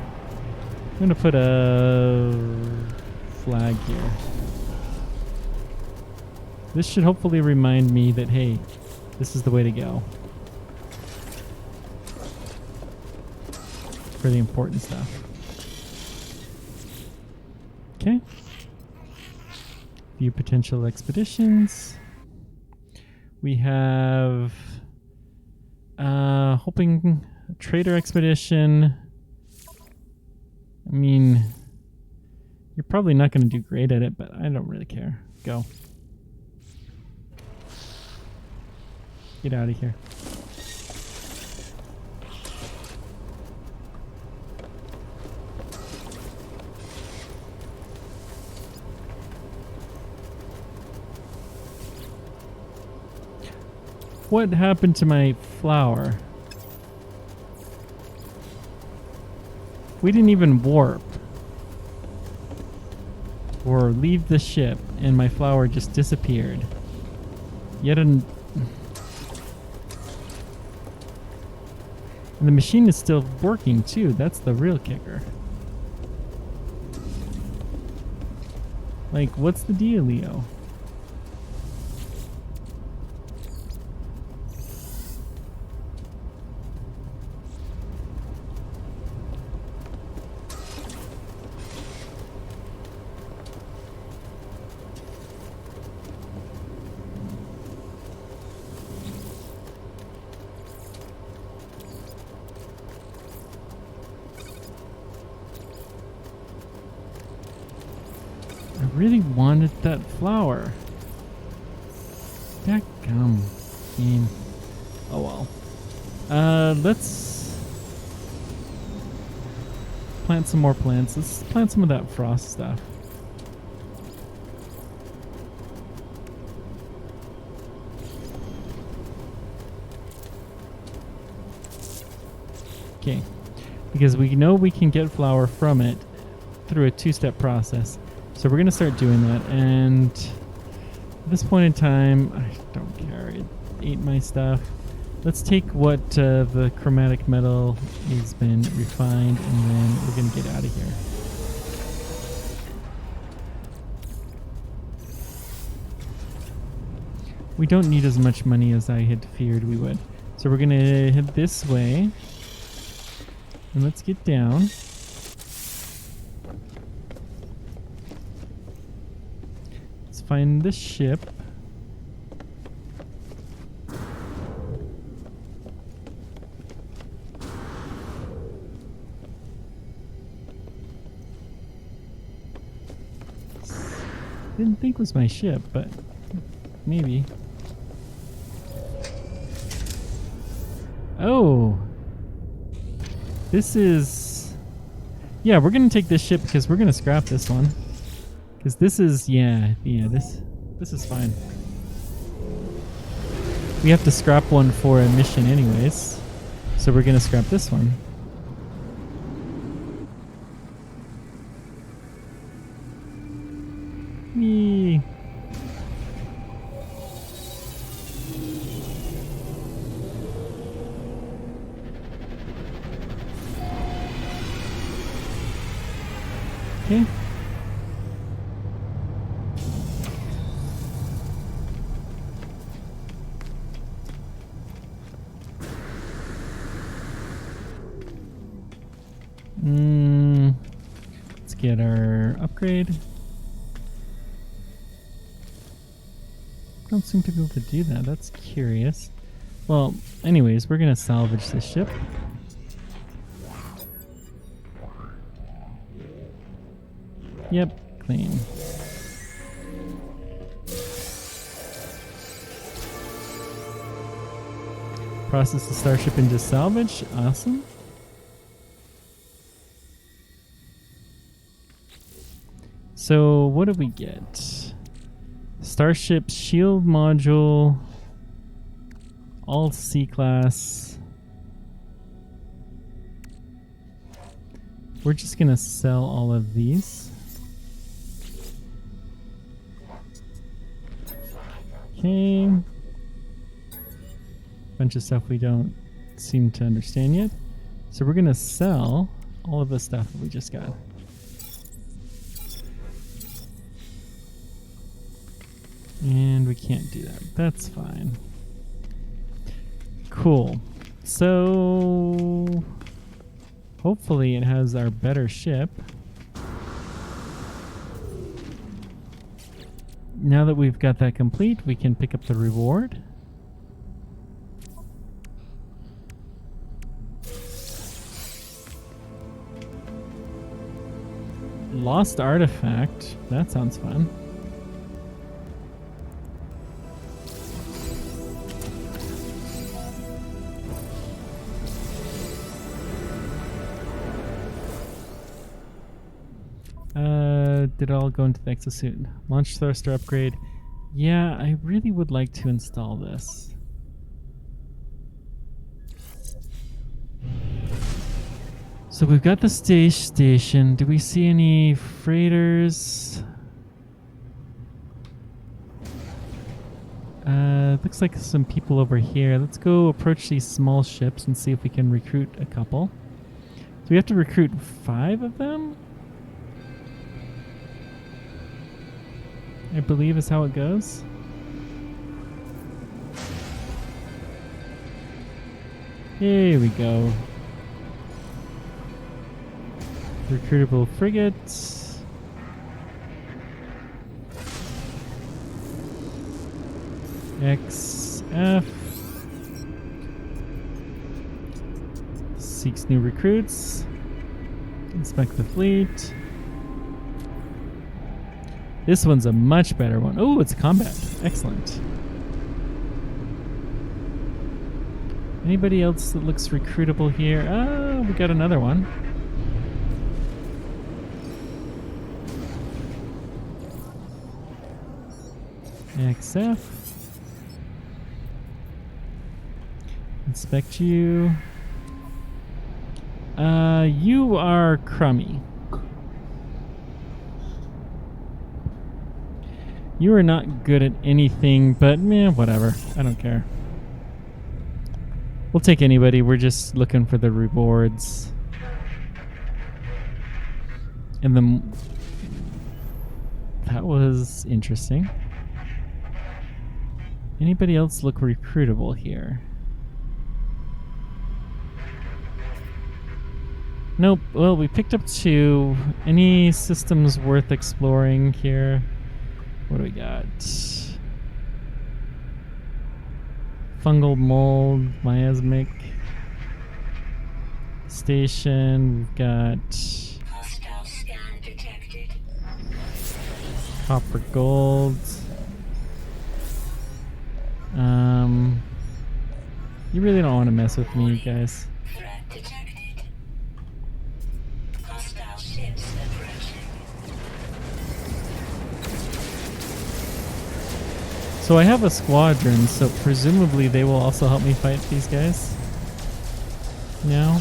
[SPEAKER 1] I'm gonna put a flag here. This should hopefully remind me that, hey, this is the way to go for the important stuff. Okay. View potential expeditions. We have hoping trader expedition. I mean, you're probably not going to do great at it, but I don't really care. Go. Get out of here. What happened to my flower? We didn't even warp. or leave the ship, and my flower just disappeared. Yet an... And the machine is still working too. That's the real kicker. Like, what's the dealio? I really wanted that flower. Dadgum. Oh well. Let's plant some more plants. Let's plant some of that frost stuff. Okay. Because we know we can get flour from it through a two-step process. So we're going to start doing that, and at this point in time, I don't care. It ate my stuff. Let's take what the chromatic metal has been refined, and then we're going to get out of here. We don't need as much money as I had feared we would. So we're going to head this way, and let's get down. Find the ship. Didn't think it was my ship, but maybe. Oh. This is... Yeah, we're going to take this ship because we're going to scrap this one. Because this is, this is fine. We have to scrap one for a mission anyways. So we're going to scrap this one. Yee. Okay. Let's get our upgrade. Don't seem to be able to do that. That's curious. Well, anyways, we're gonna salvage this ship. Yep, clean. Process the starship into salvage. Awesome. So what do we get? Starship shield module, all C-class. We're just gonna sell all of these. Okay. Bunch of stuff we don't seem to understand yet. So we're gonna sell all of the stuff that we just got. And we can't do that. That's fine. Cool. So hopefully it has our better ship. Now that we've got that complete, we can pick up the reward. Lost artifact. That sounds fun. Did it all go into the exosuit? Launch thruster upgrade. Yeah, I really would like to install this. So we've got the station. Do we see any freighters? Looks like some people over here. Let's go approach these small ships and see if we can recruit a couple. So we have to recruit 5 of them? I believe is how it goes. Here we go. Recruitable frigates. XF. Seeks new recruits. Inspect the fleet. This one's a much better one. Oh, it's combat. Excellent. Anybody else that looks recruitable here? Oh, we got another one. XF. Inspect you. You are crummy. You are not good at anything, but meh, whatever. I don't care. We'll take anybody. We're just looking for the rewards. And then that was interesting. Anybody else look recruitable here? Nope. Well, we picked up 2. Any systems worth exploring here? What do we got? Fungal mold, miasmic station. We've got
[SPEAKER 2] Hostile scan detected.
[SPEAKER 1] copper gold. You really don't want to mess with me, guys.
[SPEAKER 2] Threat detected. Hostile ships approaching.
[SPEAKER 1] So I have a squadron, so presumably they will also help me fight these guys. No?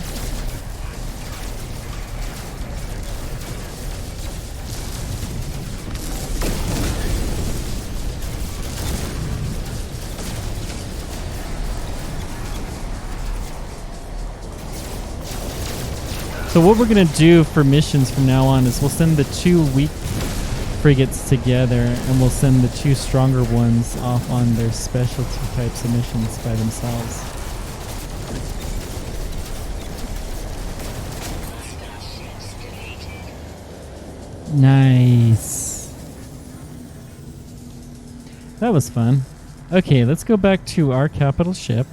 [SPEAKER 1] So what we're going to do for missions from now on is we'll send the 2 weak frigates together, and we'll send the 2 stronger ones off on their specialty types of missions by themselves.
[SPEAKER 2] Hostile ships deleted.
[SPEAKER 1] Nice. That was fun. Okay, let's go back to our capital ship.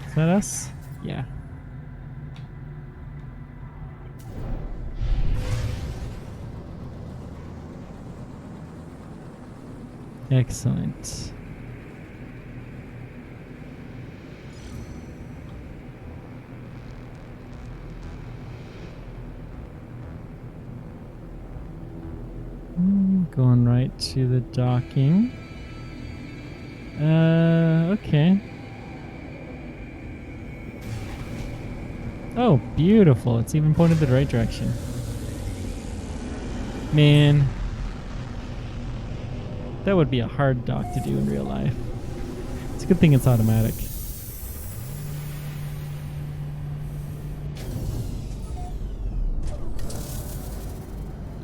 [SPEAKER 1] Is that us? Yeah. Excellent. Going right to the docking. Okay. Oh, beautiful. It's even pointed the right direction. Man. That would be a hard dock to do in real life. It's a good thing it's automatic.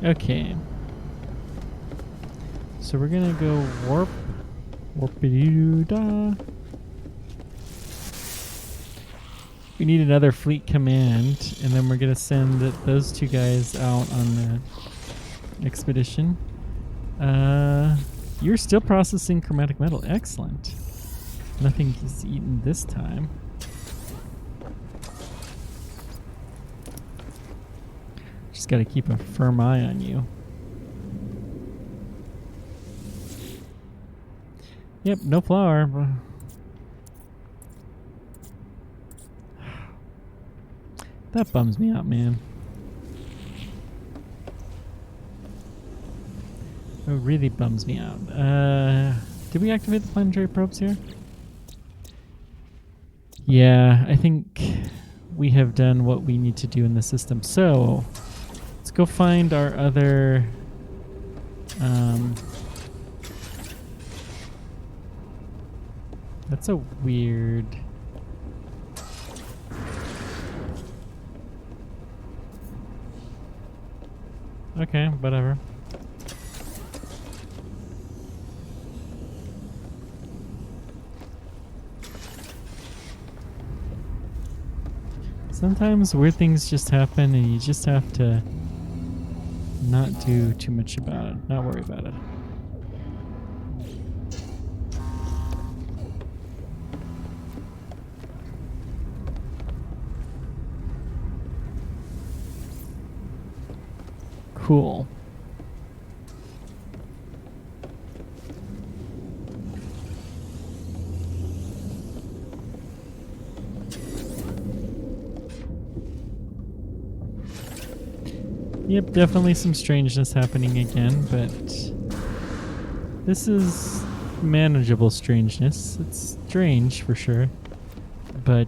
[SPEAKER 1] Okay. So we're gonna go warp. Warpity-doo-dah. We need another fleet command, and then we're gonna send those 2 guys out on the expedition. You're still processing chromatic metal. Excellent. Nothing is eaten this time. Just gotta keep a firm eye on you. Yep, no flour. That bums me out, man. It really bums me out. Did we activate the planetary probes here? Yeah, I think we have done what we need to do in the system. So, let's go find our other That's a weird... Okay, whatever. Sometimes weird things just happen and you just have to not do too much about it, not worry about it. Cool. Yep, definitely some strangeness happening again, but this is manageable strangeness. It's strange for sure, but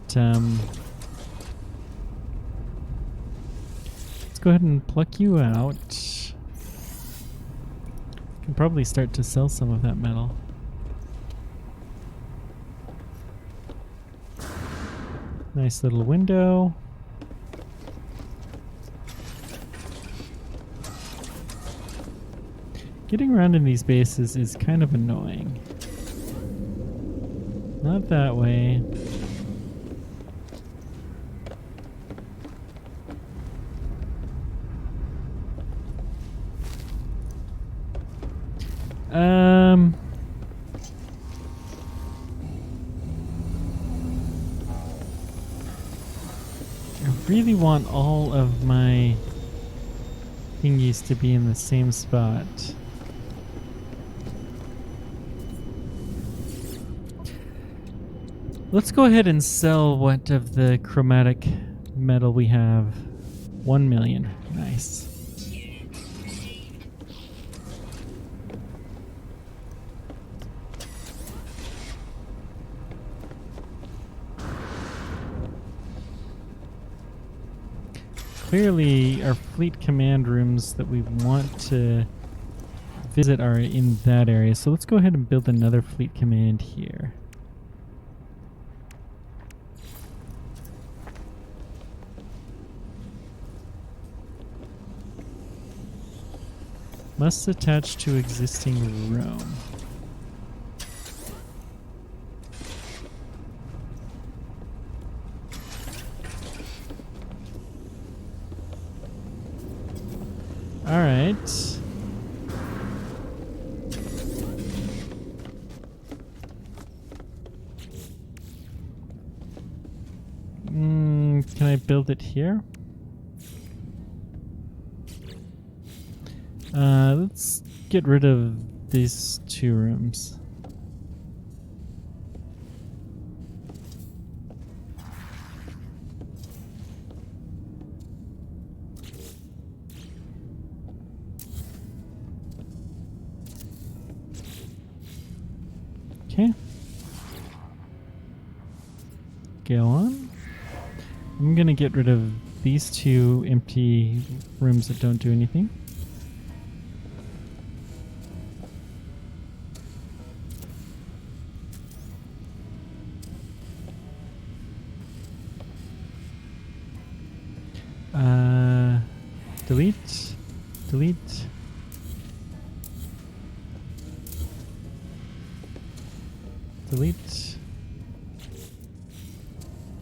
[SPEAKER 1] let's go ahead and pluck you out. Can probably start to sell some of that metal. Nice little window. Getting around in these bases is kind of annoying. Not that way. I really want all of my thingies to be in the same spot. Let's go ahead and sell what of the chromatic metal we have. 1 million. Nice. Clearly, our fleet command rooms that we want to visit are in that area. So let's go ahead and build another fleet command here. Must attach to existing room. All right. Can I build it here? Let's get rid of these 2 rooms. Okay. Go on. I'm gonna get rid of these 2 empty rooms that don't do anything. Delete. Delete. Delete.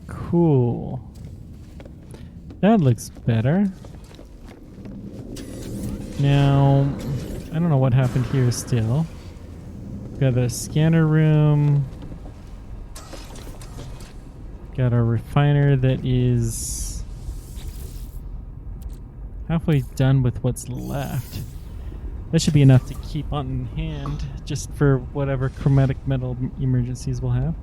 [SPEAKER 1] Cool. That looks better. Now, I don't know what happened here still. We've got a scanner room. Got a refiner that is halfway done with what's left. That should be enough to keep on hand just for whatever chromatic metal emergencies we'll have.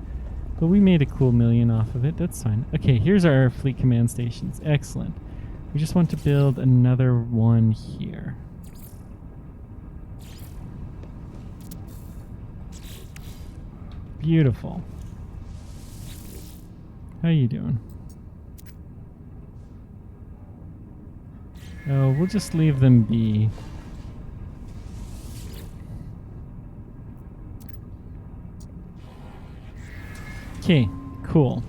[SPEAKER 1] But we made a cool 1 million off of it. That's fine. Okay, here's our fleet command stations. Excellent. We just want to build another one here. Beautiful. How you doing? Oh, we'll just leave them be. Okay, cool.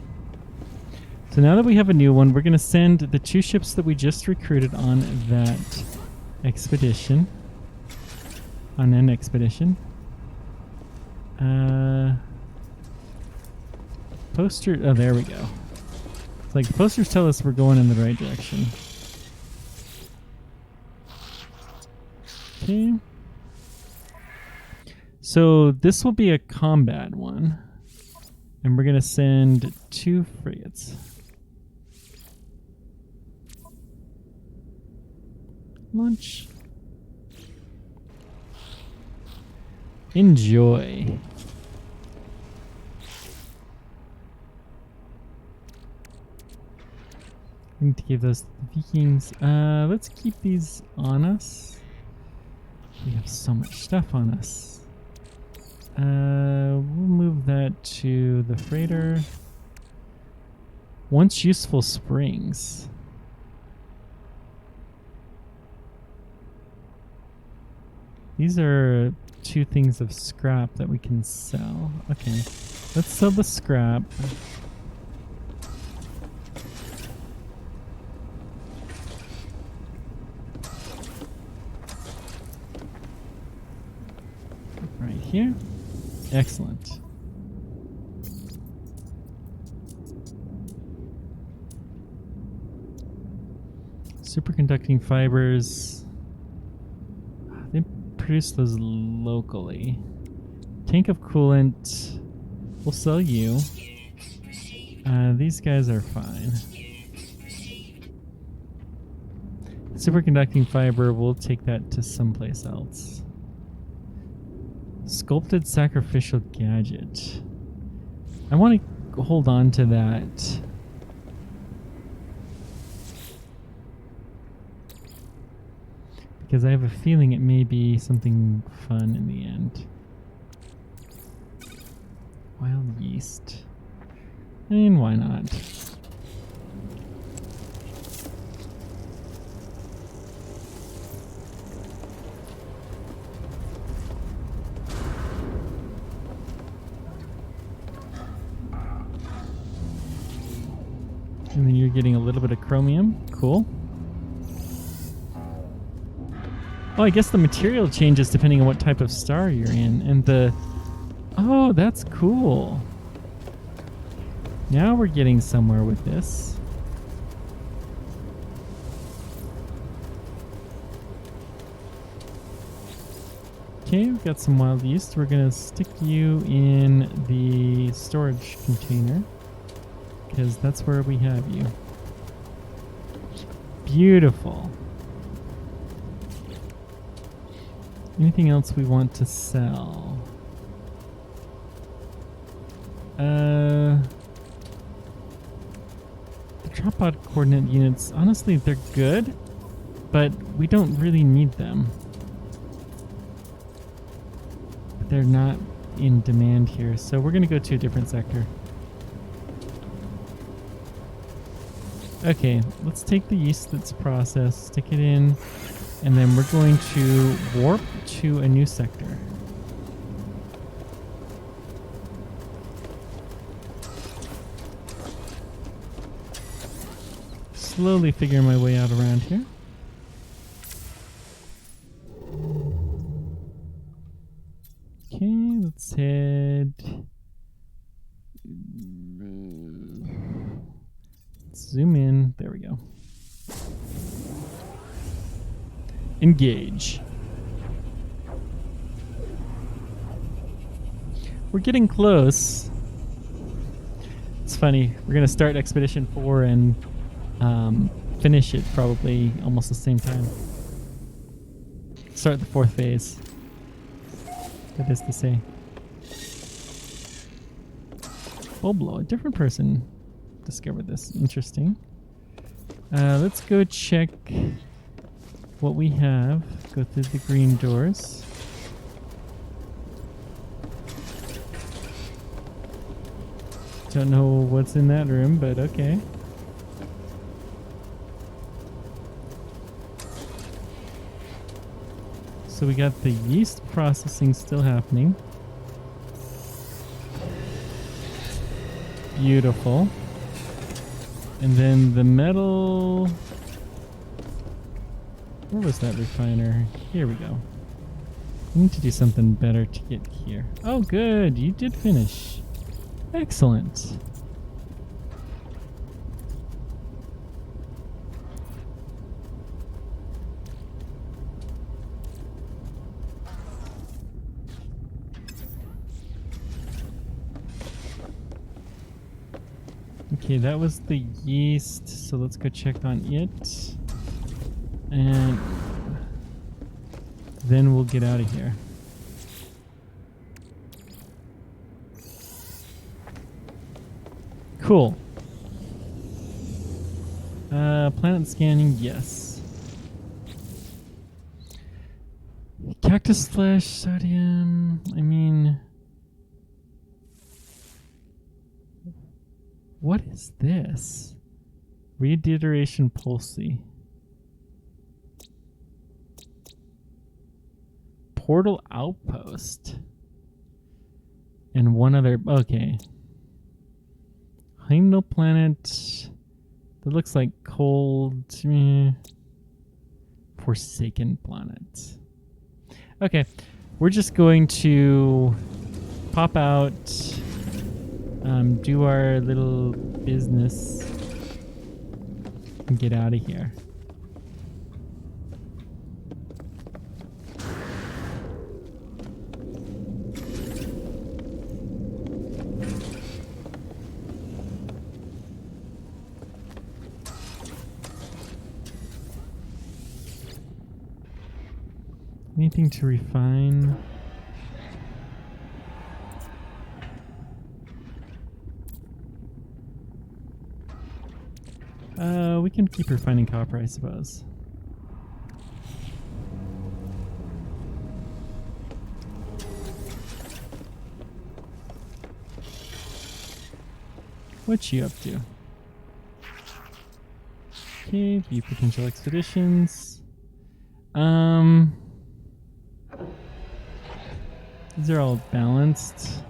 [SPEAKER 1] So now that we have a new one, we're going to send the 2 ships that we just recruited on that expedition. On an expedition. Poster. Oh, there we go. It's like the posters tell us we're going in the right direction. Okay. So this will be a combat one. And we're going to send 2 frigates. Launch. Enjoy. I need to give those to the Vikings. Let's keep these on us. We have so much stuff on us. We'll move that to the freighter. Once useful springs. These are 2 things of scrap that we can sell. Okay, let's sell the scrap. Right here. Excellent. Superconducting fibers. They produce those locally. Tank of coolant. We'll sell you. These guys are fine. Superconducting fiber, we'll take that to someplace else. Sculpted sacrificial gadget. I want to hold on to that. Because I have a feeling it may be something fun in the end. Wild yeast. I mean, why not? And then you're getting a little bit of chromium. Cool. Oh, I guess the material changes depending on what type of star you're in. And the... Oh, that's cool. Now we're getting somewhere with this. Okay, we've got some wild yeast. We're going to stick you in the storage container, because that's where we have you. Beautiful. Anything else we want to sell? The drop pod coordinate units, honestly, they're good, but we don't really need them. But they're not in demand here, so we're going to go to a different sector. Okay, let's take the yeast that's processed, stick it in, and then we're going to warp to a new sector. Slowly figuring my way out around here. Okay, let's head... Zoom in. There we go. Engage. We're getting close. It's funny. We're going to start Expedition 4 and finish it probably almost the same time. Start the 4th phase. That is to say. Boblo, a different person discovered this. Interesting. Let's go check what we have. Go through the green doors. Don't know what's in that room, but okay. So we got the yeast processing still happening. Beautiful. And then the metal... Where was that refiner? Here we go. We need to do something better to get here. Oh, good. You did finish. Excellent. Okay, that was the yeast, so let's go check on it. And then we'll get out of here. Cool. Planet scanning, yes. Cactus flesh, sodium, I mean... What is this? Reiteration pulsey. Portal outpost. And one other... Okay. Heimdall planet. That looks like cold... Forsaken planet. Okay. We're just going to pop out... do our little business and get out of here. Anything to refine? We can keep refining copper, I suppose. What you up to? Okay, view potential expeditions. These are all balanced.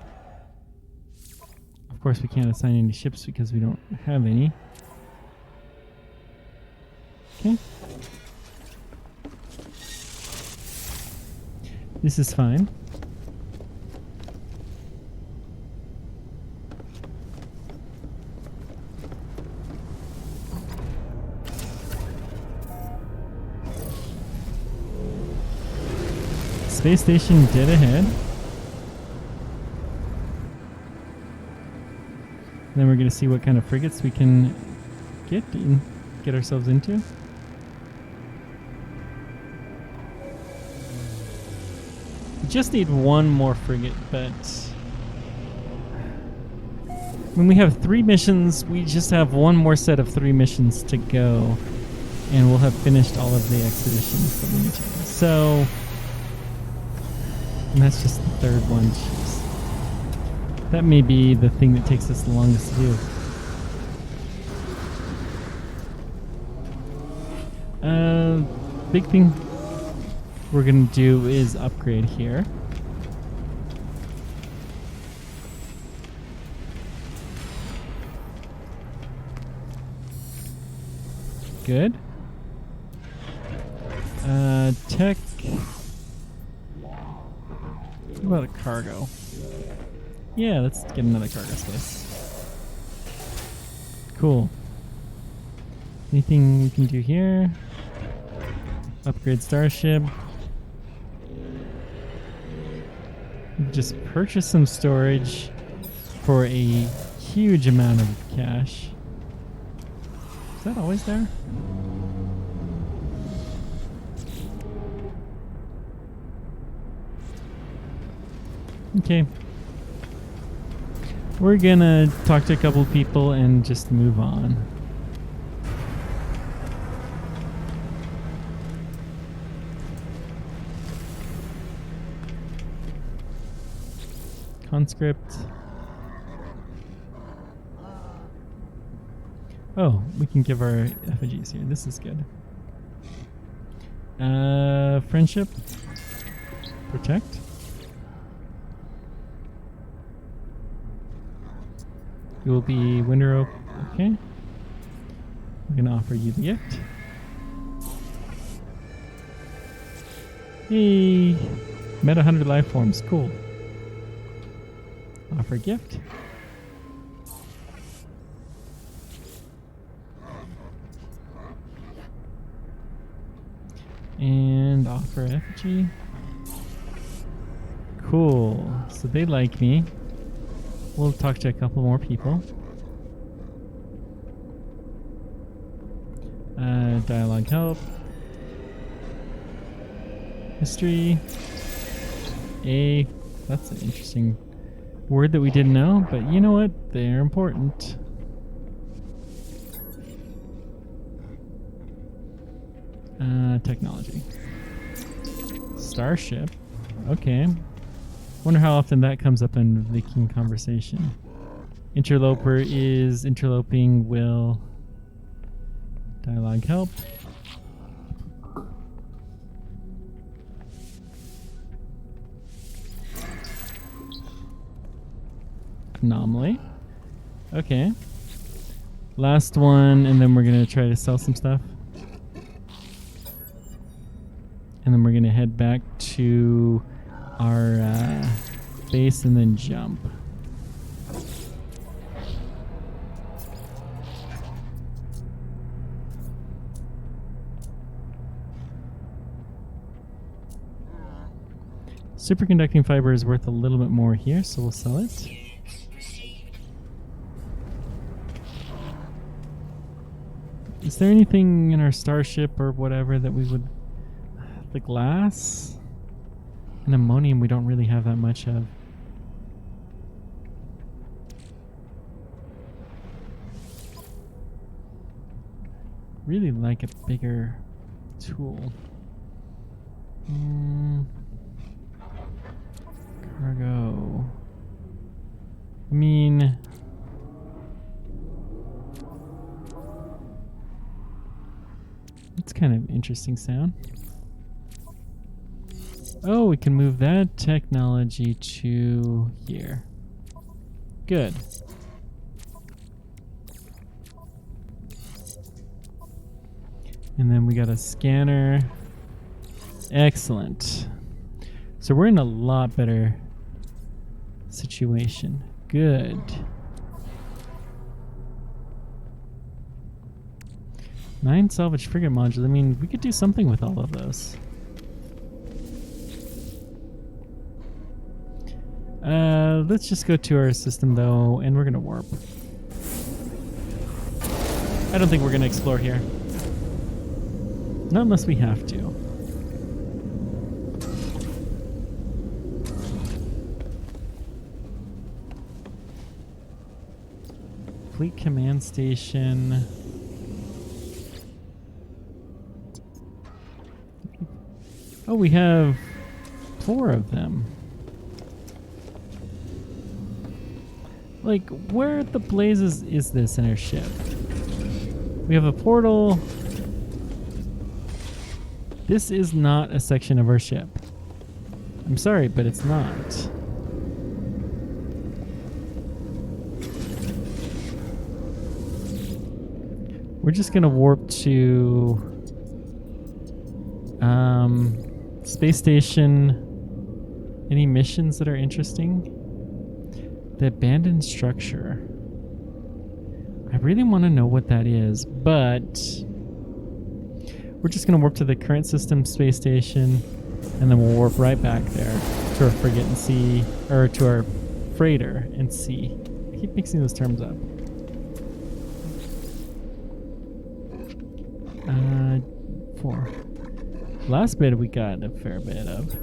[SPEAKER 1] Of course, we can't assign any ships because we don't have any. Okay. This is fine. Space station dead ahead. Then we're going to see what kind of frigates we can get ourselves into. We just need one more frigate, but when we have 3 missions, we just have one more set of 3 missions to go, and we'll have finished all of the expeditions that we need to do. So, and that's just the 3rd one. Jeez. That may be the thing that takes us the longest to do. Big thing we're gonna do is upgrade here. Good. Tech. What about a cargo? Yeah, let's get another cargo space. Cool. Anything we can do here? Upgrade starship. Just purchase some storage for a huge amount of cash. Is that always there? Okay. We're gonna talk to a couple of people and just move on. Conscript. Oh, we can give our effigies here. This is good. Friendship. Protect. You will be winner. Okay. We're gonna offer you the gift. Hey, met 100 life forms. Cool. Offer gift. And offer effigy. Cool. So they like me. We'll talk to a couple more people. Dialogue help. History. That's an interesting word that we didn't know, but you know what? They're important. Technology. Starship. Okay. Wonder how often that comes up in Viking conversation. Interloper is interloping will. Dialogue help. Anomaly. Okay. Last one, and then we're gonna try to sell some stuff. And then we're gonna head back to our base and then jump. Superconducting fiber is worth a little bit more here, so we'll sell it. Is there anything in our starship or whatever that we would... The glass? And ammonium we don't really have that much of. Really like a bigger tool. Cargo. I mean... It's kind of interesting sound. Oh, we can move that technology to here. Good. And then we got a scanner. Excellent. So we're in a lot better situation. Good. 9 salvage frigate modules. I mean, we could do something with all of those. Let's just go to our system though, and we're gonna warp. I don't think we're gonna explore here. Not unless we have to. Fleet command station. Oh, we have 4 of them. Like, where the blazes is this in our ship? We have a portal. This is not a section of our ship. I'm sorry, but it's not. We're just gonna warp to space station. Any missions that are interesting? The abandoned structure. I really want to know what that is, but we're just gonna warp to the current system space station, and then we'll warp right back there to our frigate and see, or to our freighter and see. I keep mixing those terms up. 4. Last bit we got a fair bit of.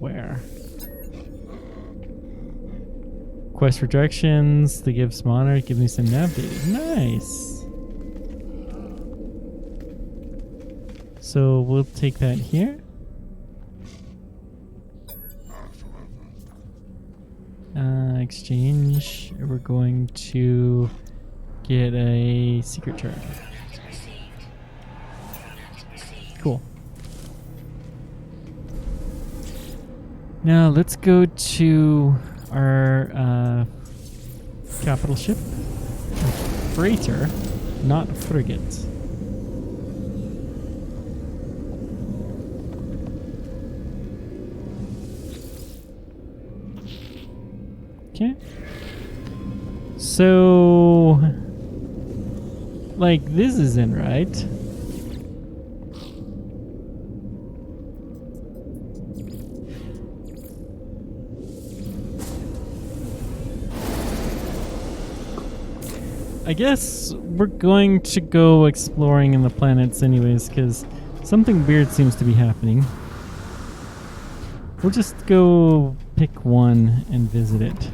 [SPEAKER 1] Where? Quest for directions. They give some honor. Give me some nav data. Nice. So we'll take that here. Exchange. We're going to get a secret chart. Cool. Now let's go to our capital ship. Freighter, not frigate. Okay. So, like, this isn't right. I guess we're going to go exploring in the planets anyways, because something weird seems to be happening. We'll just go pick one and visit it.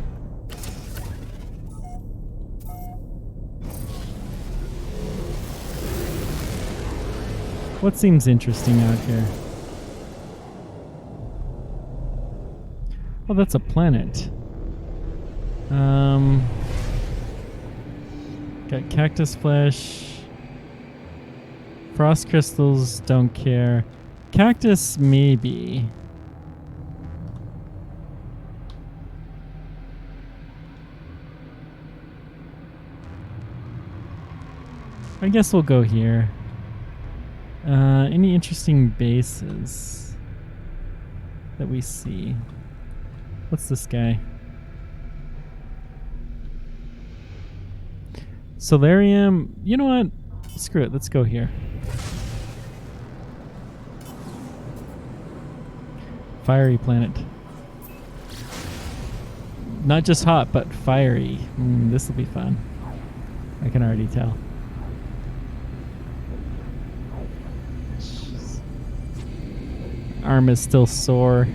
[SPEAKER 1] What seems interesting out here? Oh, that's a planet. Got cactus flesh. Frost crystals, don't care. Cactus, maybe. I guess we'll go here. Any interesting bases that we see? What's this guy? Solarium. You know what? Screw it. Let's go here. Fiery planet. Not just hot, but fiery. This will be fun. I can already tell. Arm is still sore.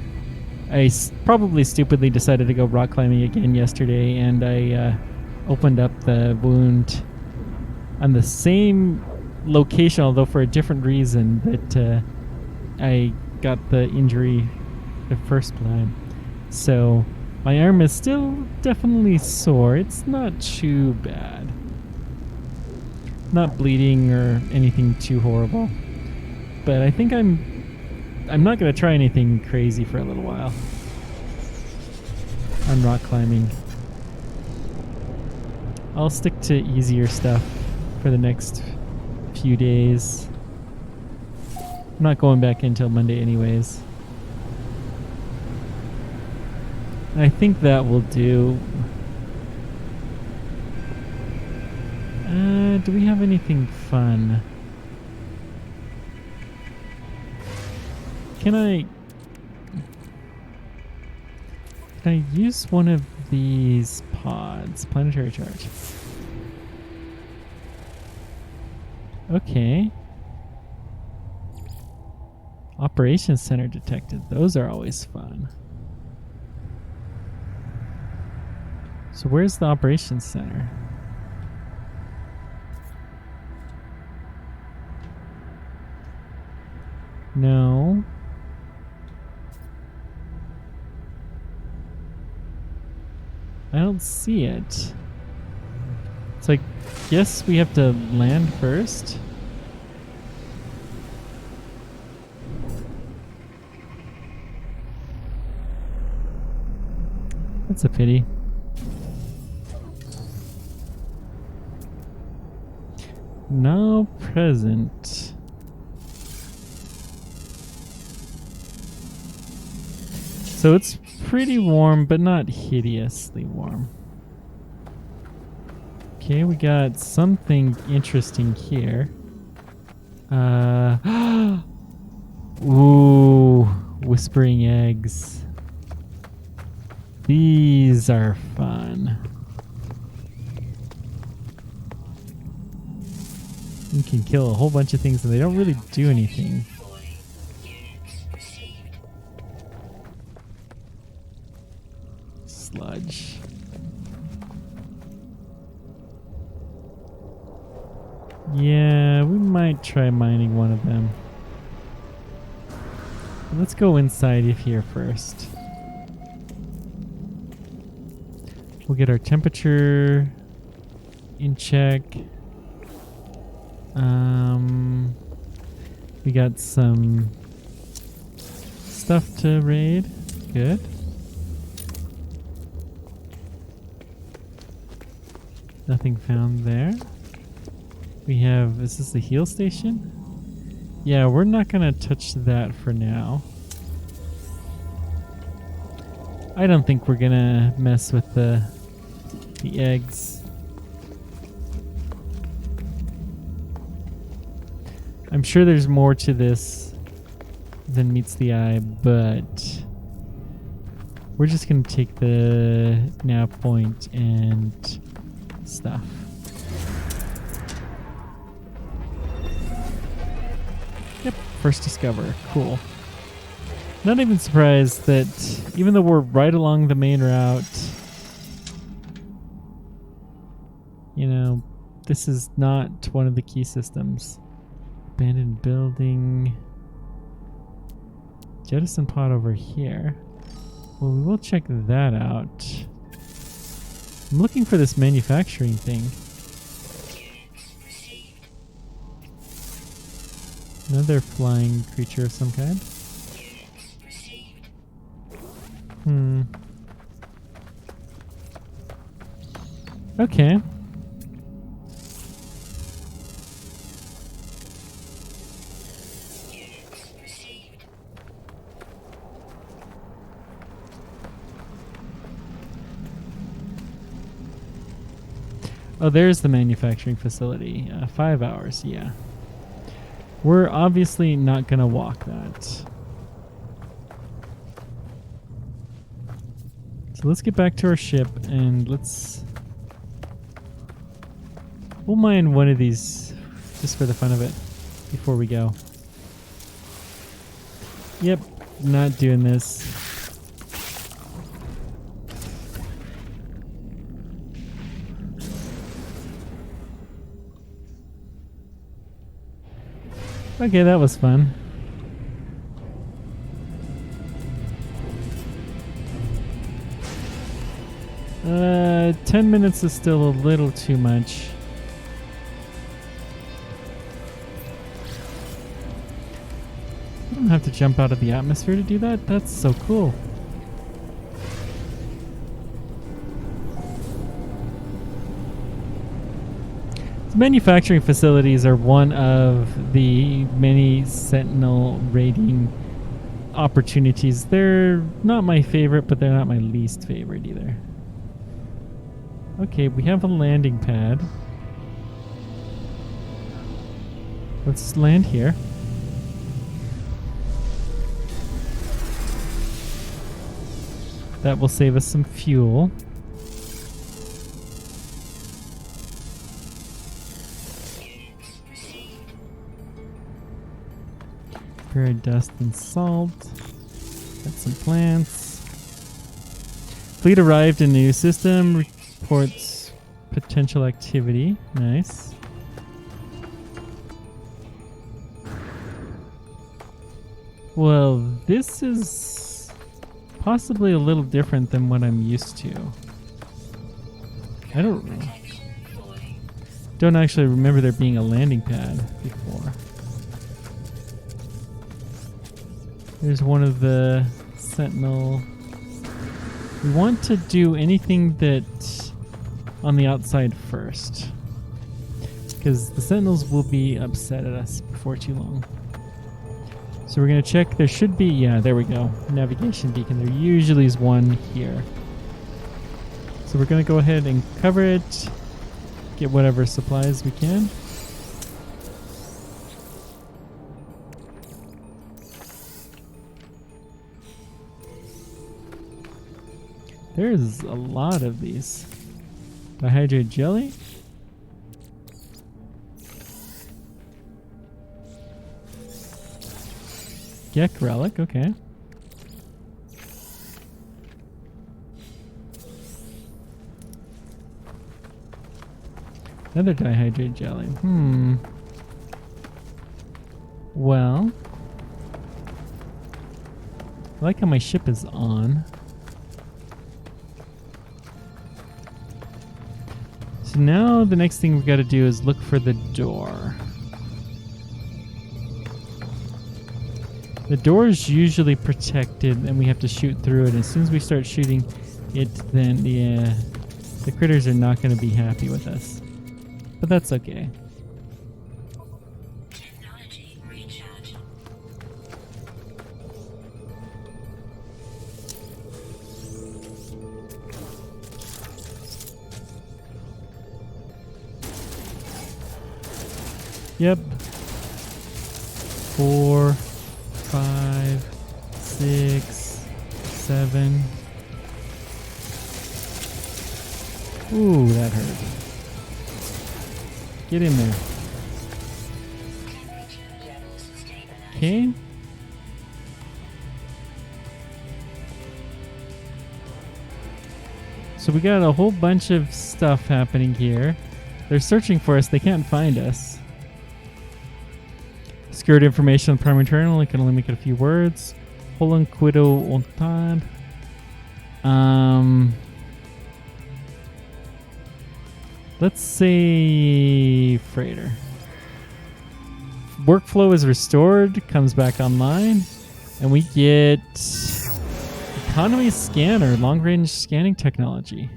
[SPEAKER 1] I probably stupidly decided to go rock climbing again yesterday, and I opened up the wound on the same location, although for a different reason, that I got the injury the first time. So my arm is still definitely sore. It's not too bad. Not bleeding or anything too horrible. But I think I'm not going to try anything crazy for a little while on rock climbing. I'll stick to easier stuff for the next few days. I'm not going back until Monday anyways. I think that will do. Do we have anything fun? Can I use one of these pods? Planetary charge. Okay. Operations center detected. Those are always fun. So where's the operations center? No. I don't see it. So I guess we have to land first. That's a pity. No present. So it's pretty warm, but not hideously warm. Okay, we got something interesting here. Ooh, whispering eggs. These are fun. You can kill a whole bunch of things and they don't really do anything. Sludge. Yeah, we might try mining one of them. But let's go inside of here first. We'll get our temperature in check. We got some stuff to raid. Good. Nothing found there. We have, is this the heal station? Yeah, we're not gonna touch that for now. I don't think we're gonna mess with the eggs. I'm sure there's more to this than meets the eye, but we're just gonna take the nav point and stuff. Yep, first discover. Cool. Not even surprised that even though we're right along the main route, you know, this is not one of the key systems. Abandoned building. Jettison pod over here. Well, we will check that out. I'm looking for this manufacturing thing. Another flying creature of some kind. Okay. Oh, there's the manufacturing facility. 5 hours, yeah. We're obviously not gonna walk that. So let's get back to our ship and we'll mine one of these just for the fun of it before we go. Yep, not doing this. Okay, that was fun. Uh, 10 minutes is still a little too much. You don't have to jump out of the atmosphere to do that. That's so cool. Manufacturing facilities are one of the many Sentinel raiding opportunities. They're not my favorite, but they're not my least favorite either. Okay, we have a landing pad. Let's land here. That will save us some fuel. Prepare dust and salt. Got some plants. Fleet arrived in new system. Reports potential activity. Nice. Well, this is possibly a little different than what I'm used to. I don't actually remember there being a landing pad before. There's one of the Sentinel. We want to do anything that on the outside first, because the Sentinels will be upset at us before too long. So we're going to check. There should be, yeah, there we go. Navigation beacon. There usually is one here. So we're going to go ahead and cover it, get whatever supplies we can. There's a lot of these. Dihydrate jelly? Gek relic, okay. Another dihydrate jelly. Well, I like how my ship is on. So now the next thing we got to do is look for the door. The door is usually protected and we have to shoot through it. As soon as we start shooting it, then the critters are not going to be happy with us. But that's okay.
[SPEAKER 2] Technology recharge.
[SPEAKER 1] Yep. 4, 5, 6, 7. Ooh, that hurt. Get in there.
[SPEAKER 2] Temperature levels stabilized.
[SPEAKER 1] Okay. So we got a whole bunch of stuff happening here. They're searching for us. They can't find us. Secured information on the primary terminal. I can only make it a few words. Holland Quido Ontad. Let's say freighter. Workflow is restored, comes back online, and we get economy scanner, long range scanning technology.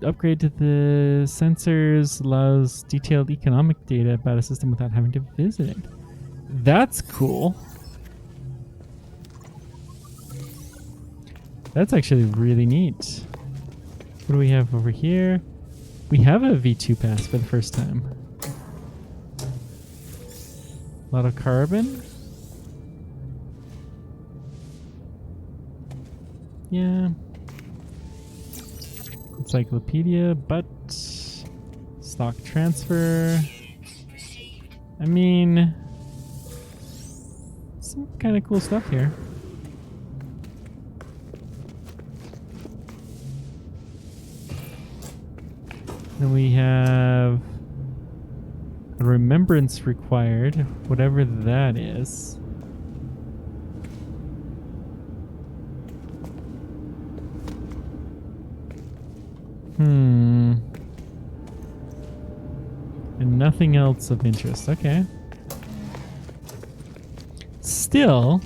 [SPEAKER 1] Upgrade to the sensors allows detailed economic data about a system without having to visit it. That's cool. That's actually really neat. What do we have over here? We have a V2 pass for the first time. A lot of carbon. Yeah. Encyclopedia, but stock transfer. I mean, some kind of cool stuff here. Then we have a remembrance required, whatever that is. And nothing else of interest. Okay. Still,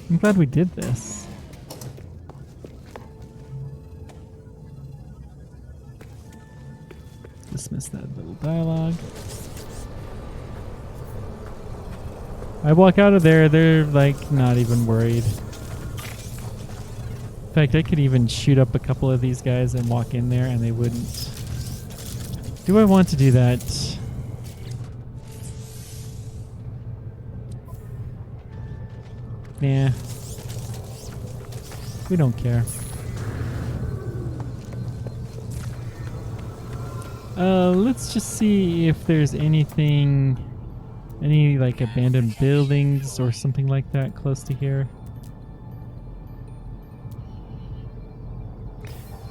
[SPEAKER 1] I'm glad we did this. Dismiss that little dialogue. I walk out of there, they're like not even worried. In fact, I could even shoot up a couple of these guys and walk in there and they wouldn't. Do I want to do that? Nah. We don't care. Let's just see if there's anything, any like abandoned buildings or something like that close to here.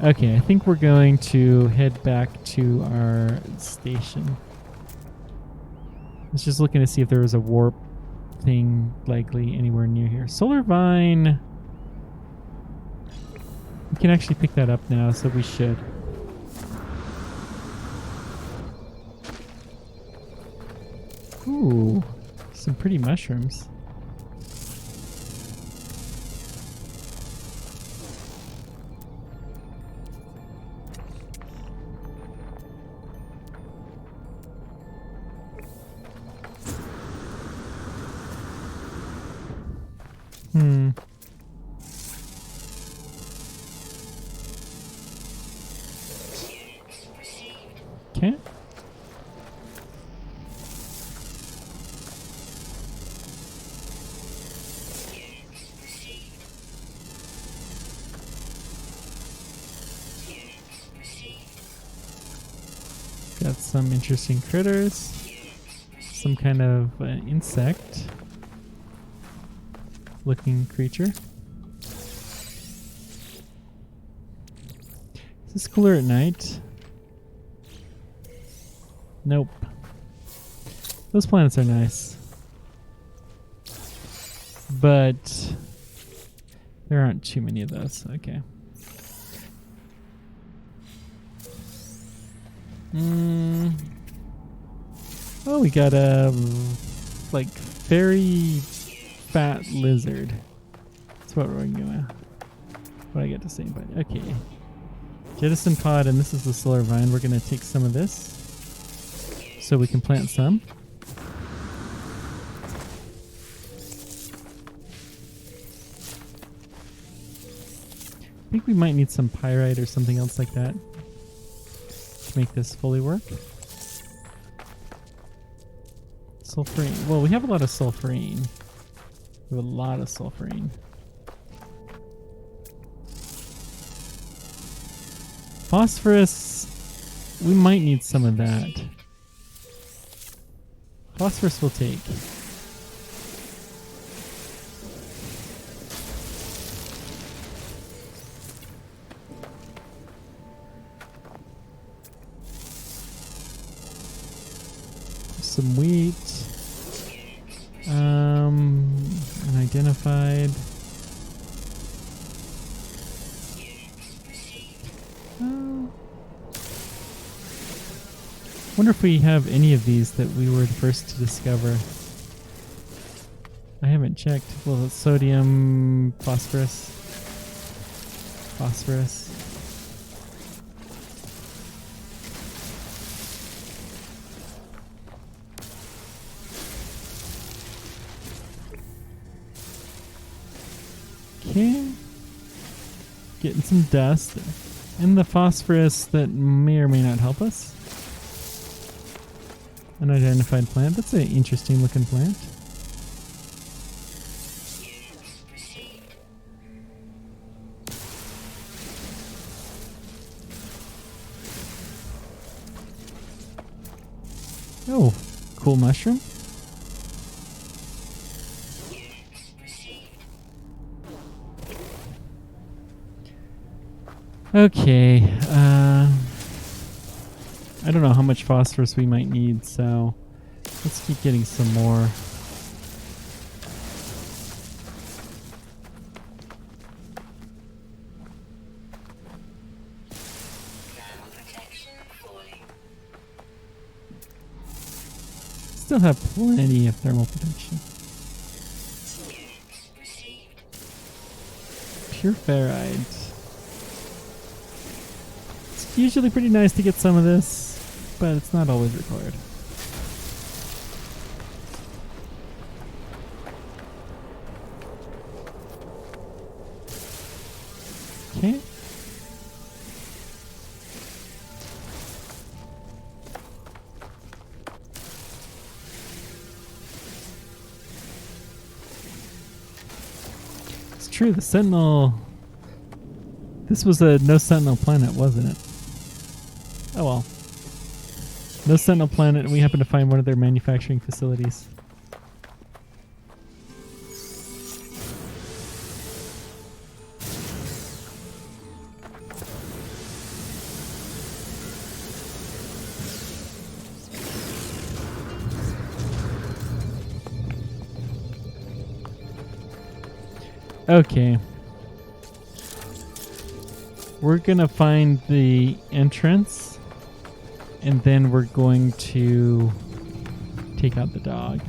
[SPEAKER 1] Okay, I think we're going to head back to our station. I was just looking to see if there was a warp thing likely anywhere near here. Solar Vine. We can actually pick that up now, so we should. Ooh, some pretty mushrooms. Okay. Got some interesting critters. Some kind of insect looking creature. Is this cooler at night? Nope. Those planets are nice. But there aren't too many of those. Okay. Oh, we got a like very fat lizard. That's what we're gonna. What I got to say about it. Okay. Jettison pod, and this is the solar vine. We're gonna take some of this so we can plant some. I think we might need some pyrite or something else like that to make this fully work. Sulfurine. Well, we have a lot of sulfurine. We have a lot of sulfurine. Phosphorus. We might need some of that. Phosphorus we'll take. Some wheat. Unidentified. Wonder if we have any of these that we were the first to discover. I haven't checked. Well, it's sodium, phosphorus. Phosphorus. Okay. Getting some dust. And the phosphorus that may or may not help us. Unidentified plant. That's an interesting looking plant. Oh, cool mushroom. Okay, I don't know how much phosphorus we might need, so let's keep getting some more. Still have plenty of thermal protection. Pure ferrite. It's usually pretty nice to get some of this, but it's not always required. Okay. It's true, the Sentinel... This was a no Sentinel planet, wasn't it? Oh well. No Sentinel planet, and we happen to find one of their manufacturing facilities. Okay. We're gonna find the entrance, and then we're going to take out the dog.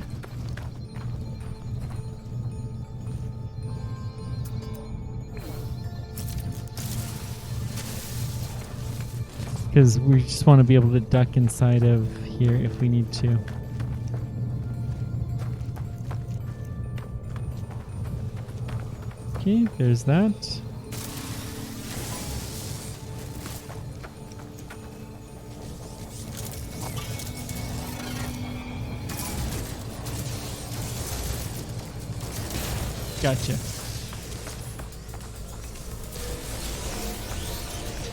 [SPEAKER 1] Because we just want to be able to duck inside of here if we need to. Okay, there's that. Gotcha.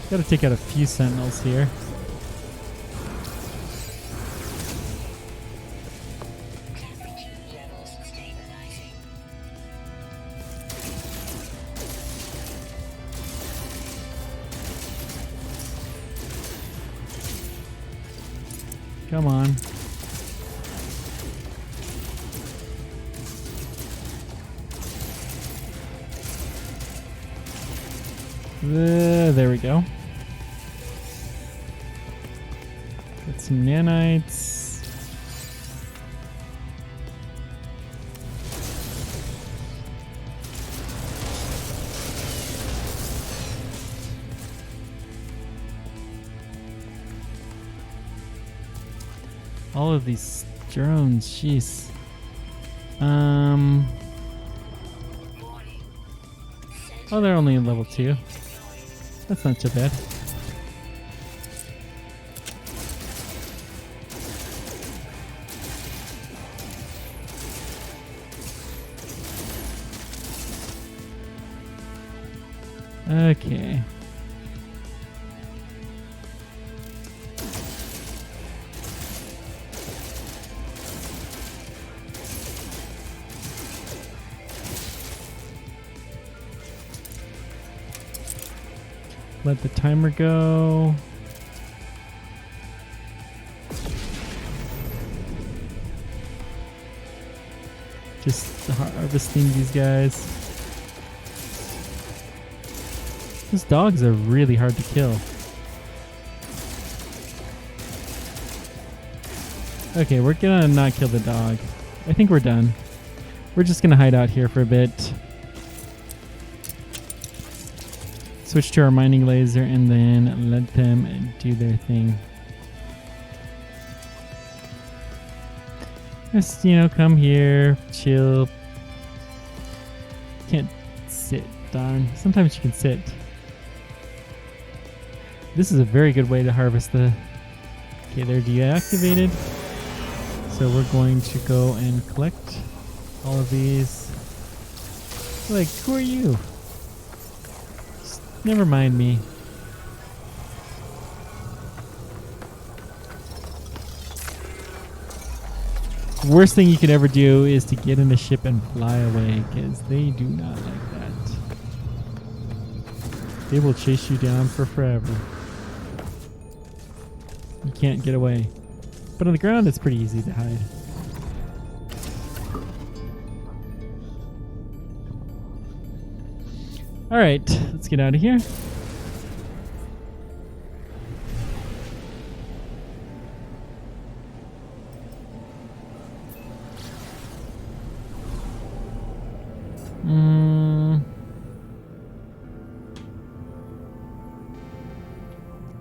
[SPEAKER 1] Gotta take out a few sentinels here. Come on. There we go. Got some nanites. all of these drones. Jeez. Oh, they're only in level 2. That's not too bad. Okay. Let the timer go. Just harvesting these guys. Those dogs are really hard to kill. Okay, we're gonna not kill the dog. I think we're done. We're just gonna hide out here for a bit. Switch to our mining laser and then let them do their thing. Just, come here, chill. Can't sit, darn. Sometimes you can sit. This is a very good way to harvest the... Okay, they're deactivated. So we're going to go and collect all of these. Like, who are you? Just never mind me. Worst thing you could ever do is to get in a ship and fly away, because they do not like that. They will chase you down for forever. You can't get away. But on the ground, it's pretty easy to hide. Alright, let's get out of here.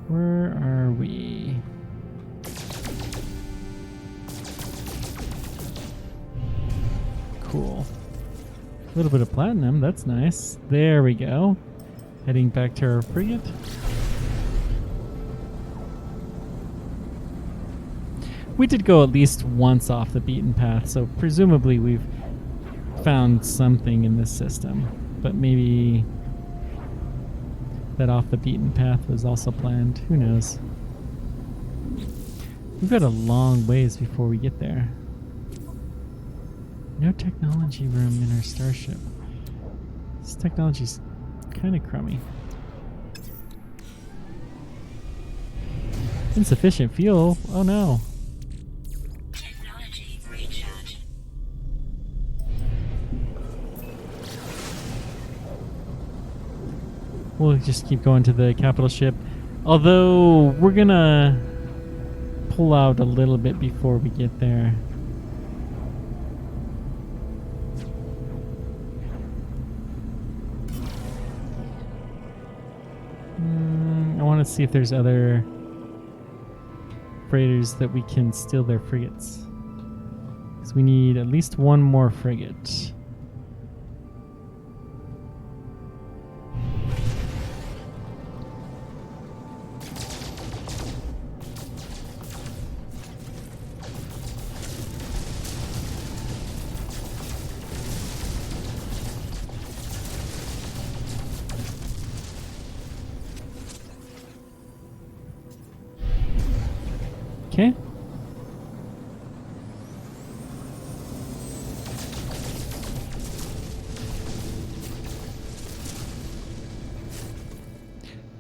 [SPEAKER 1] Where are we? Cool. A little bit of platinum, that's nice. There we go. Heading back to our frigate. We did go at least once off the beaten path, so presumably we've found something in this system. But maybe that off the beaten path was also planned. Who knows? We've got a long ways before we get there. No technology room in our starship. This technology's kind of crummy. Insufficient fuel? Oh no.
[SPEAKER 2] Technology recharge.
[SPEAKER 1] We'll just keep going to the capital ship. Although, we're gonna pull out a little bit before we get there. I want to see if there's other freighters that we can steal their frigates. Because we need at least one more frigate. Okay.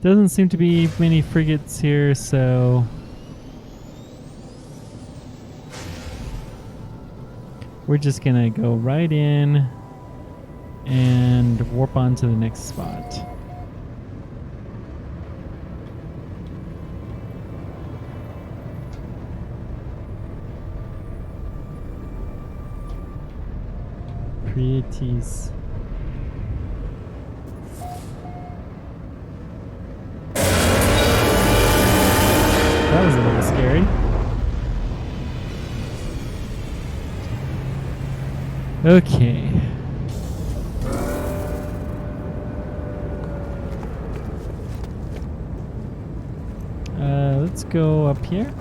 [SPEAKER 1] Doesn't seem to be many frigates here, so we're just gonna go right in and warp on to the next spot. Frigates. That was a little scary. Okay. Let's go up here.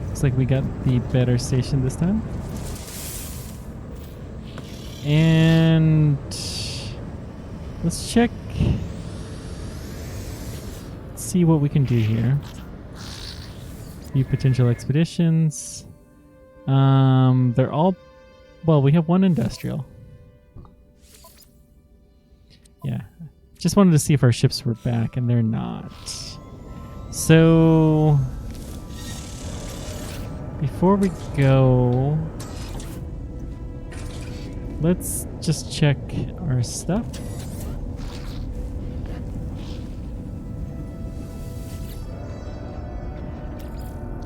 [SPEAKER 1] Looks like we got the better station this time. And let's check. See what we can do here. Few potential expeditions. They're all, well, we have one industrial. Yeah. Just wanted to see if our ships were back, and they're not. So before we go, let's just check our stuff.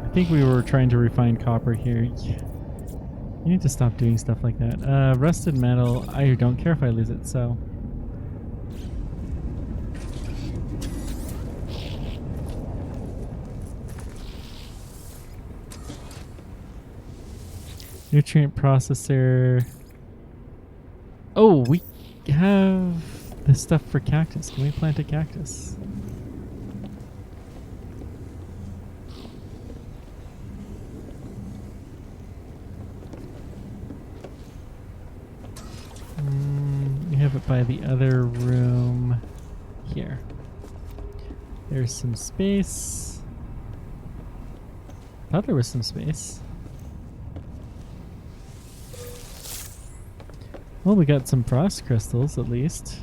[SPEAKER 1] I think we were trying to refine copper here. You need to stop doing stuff like that. Rusted metal, I don't care if I lose it, so. Nutrient processor. Oh, we have the stuff for cactus. Can we plant a cactus? We have it by the other room here. There's some space. Thought there was some space. Well, we got some frost crystals at least.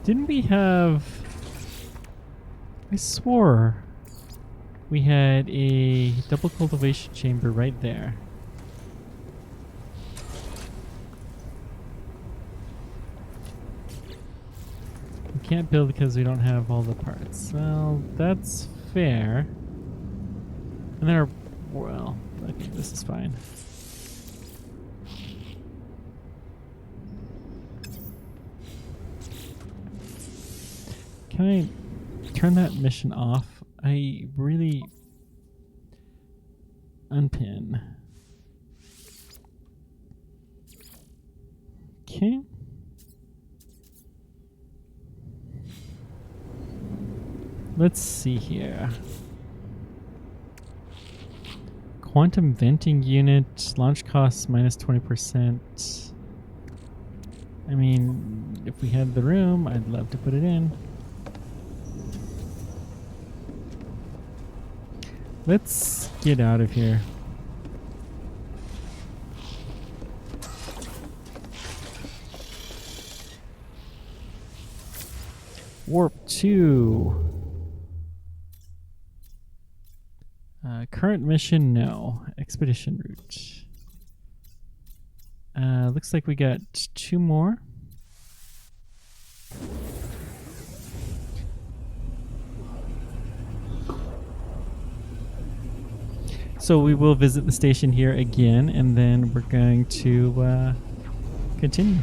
[SPEAKER 1] Didn't we have... I swore we had a double cultivation chamber right there. We can't build because we don't have all the parts. Well, that's fair. And then our, well, I think this is fine. Can I turn that mission off? I really unpin. Okay. Let's see here. Quantum venting unit, launch costs minus 20%. I mean, if we had the room, I'd love to put it in. Let's get out of here. Warp 2. Current mission, no. Expedition route. Looks like we got 2 more. So we will visit the station here again, and then we're going to continue.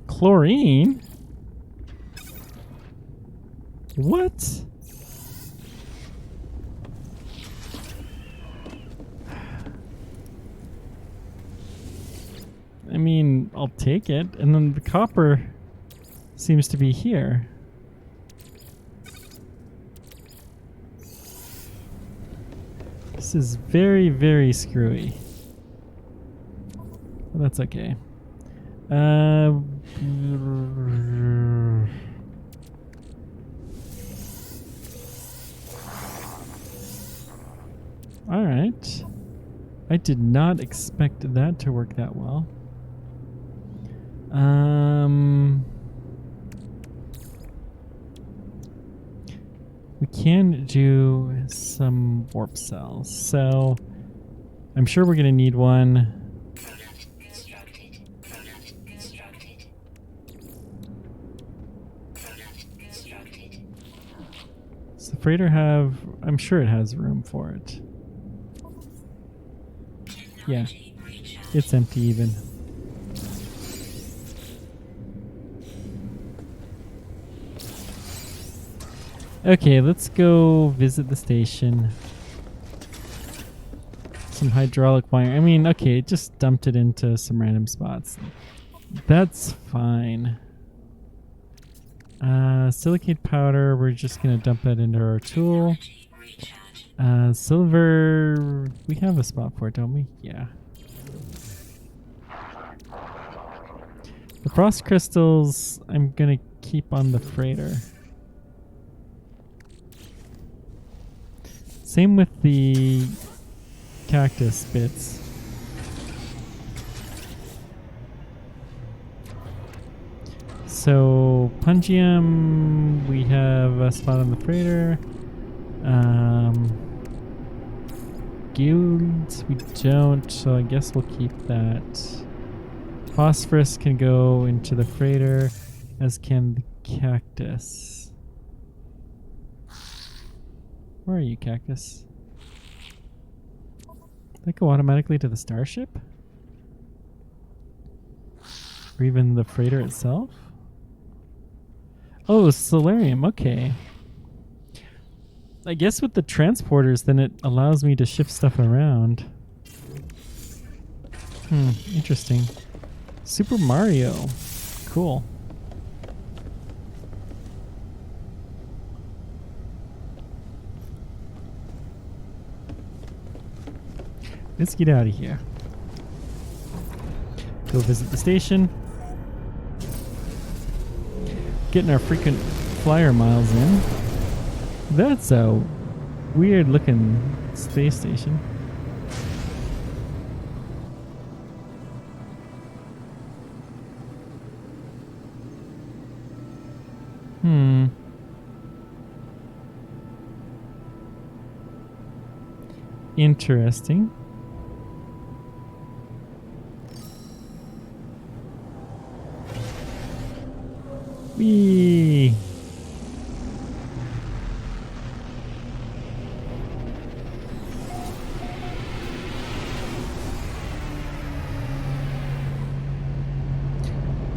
[SPEAKER 1] Chlorine? What? I mean, I'll take it. And then the copper seems to be here. This is very, very screwy. But that's okay. Alright. I did not expect that to work that well. We can do some warp cells, so I'm sure we're going to need one.
[SPEAKER 2] Product constructed. Product constructed. Product constructed.
[SPEAKER 1] freighter have... I'm sure it has room for it. Yeah. It's empty even. Okay, let's go visit the station. Some hydraulic wire. I mean, okay, it just dumped it into some random spots. That's fine. Silicate powder, we're just gonna dump that into our tool. Silver, we have a spot for it, don't we? Yeah. The frost crystals, I'm gonna keep on the freighter. Same with the cactus bits. So, Pungium, we have a spot on the freighter. Guilds, we don't, so I guess we'll keep that. Phosphorus can go into the freighter, as can the cactus. Where are you, cactus? Did that go automatically to the starship? Or even the freighter itself? Oh, Solarium, okay. I guess with the transporters, then it allows me to shift stuff around. Interesting. Super Mario. Cool. Let's get out of here. Go visit the station. Getting our frequent flyer miles in. That's a weird looking space station. Interesting. Whee!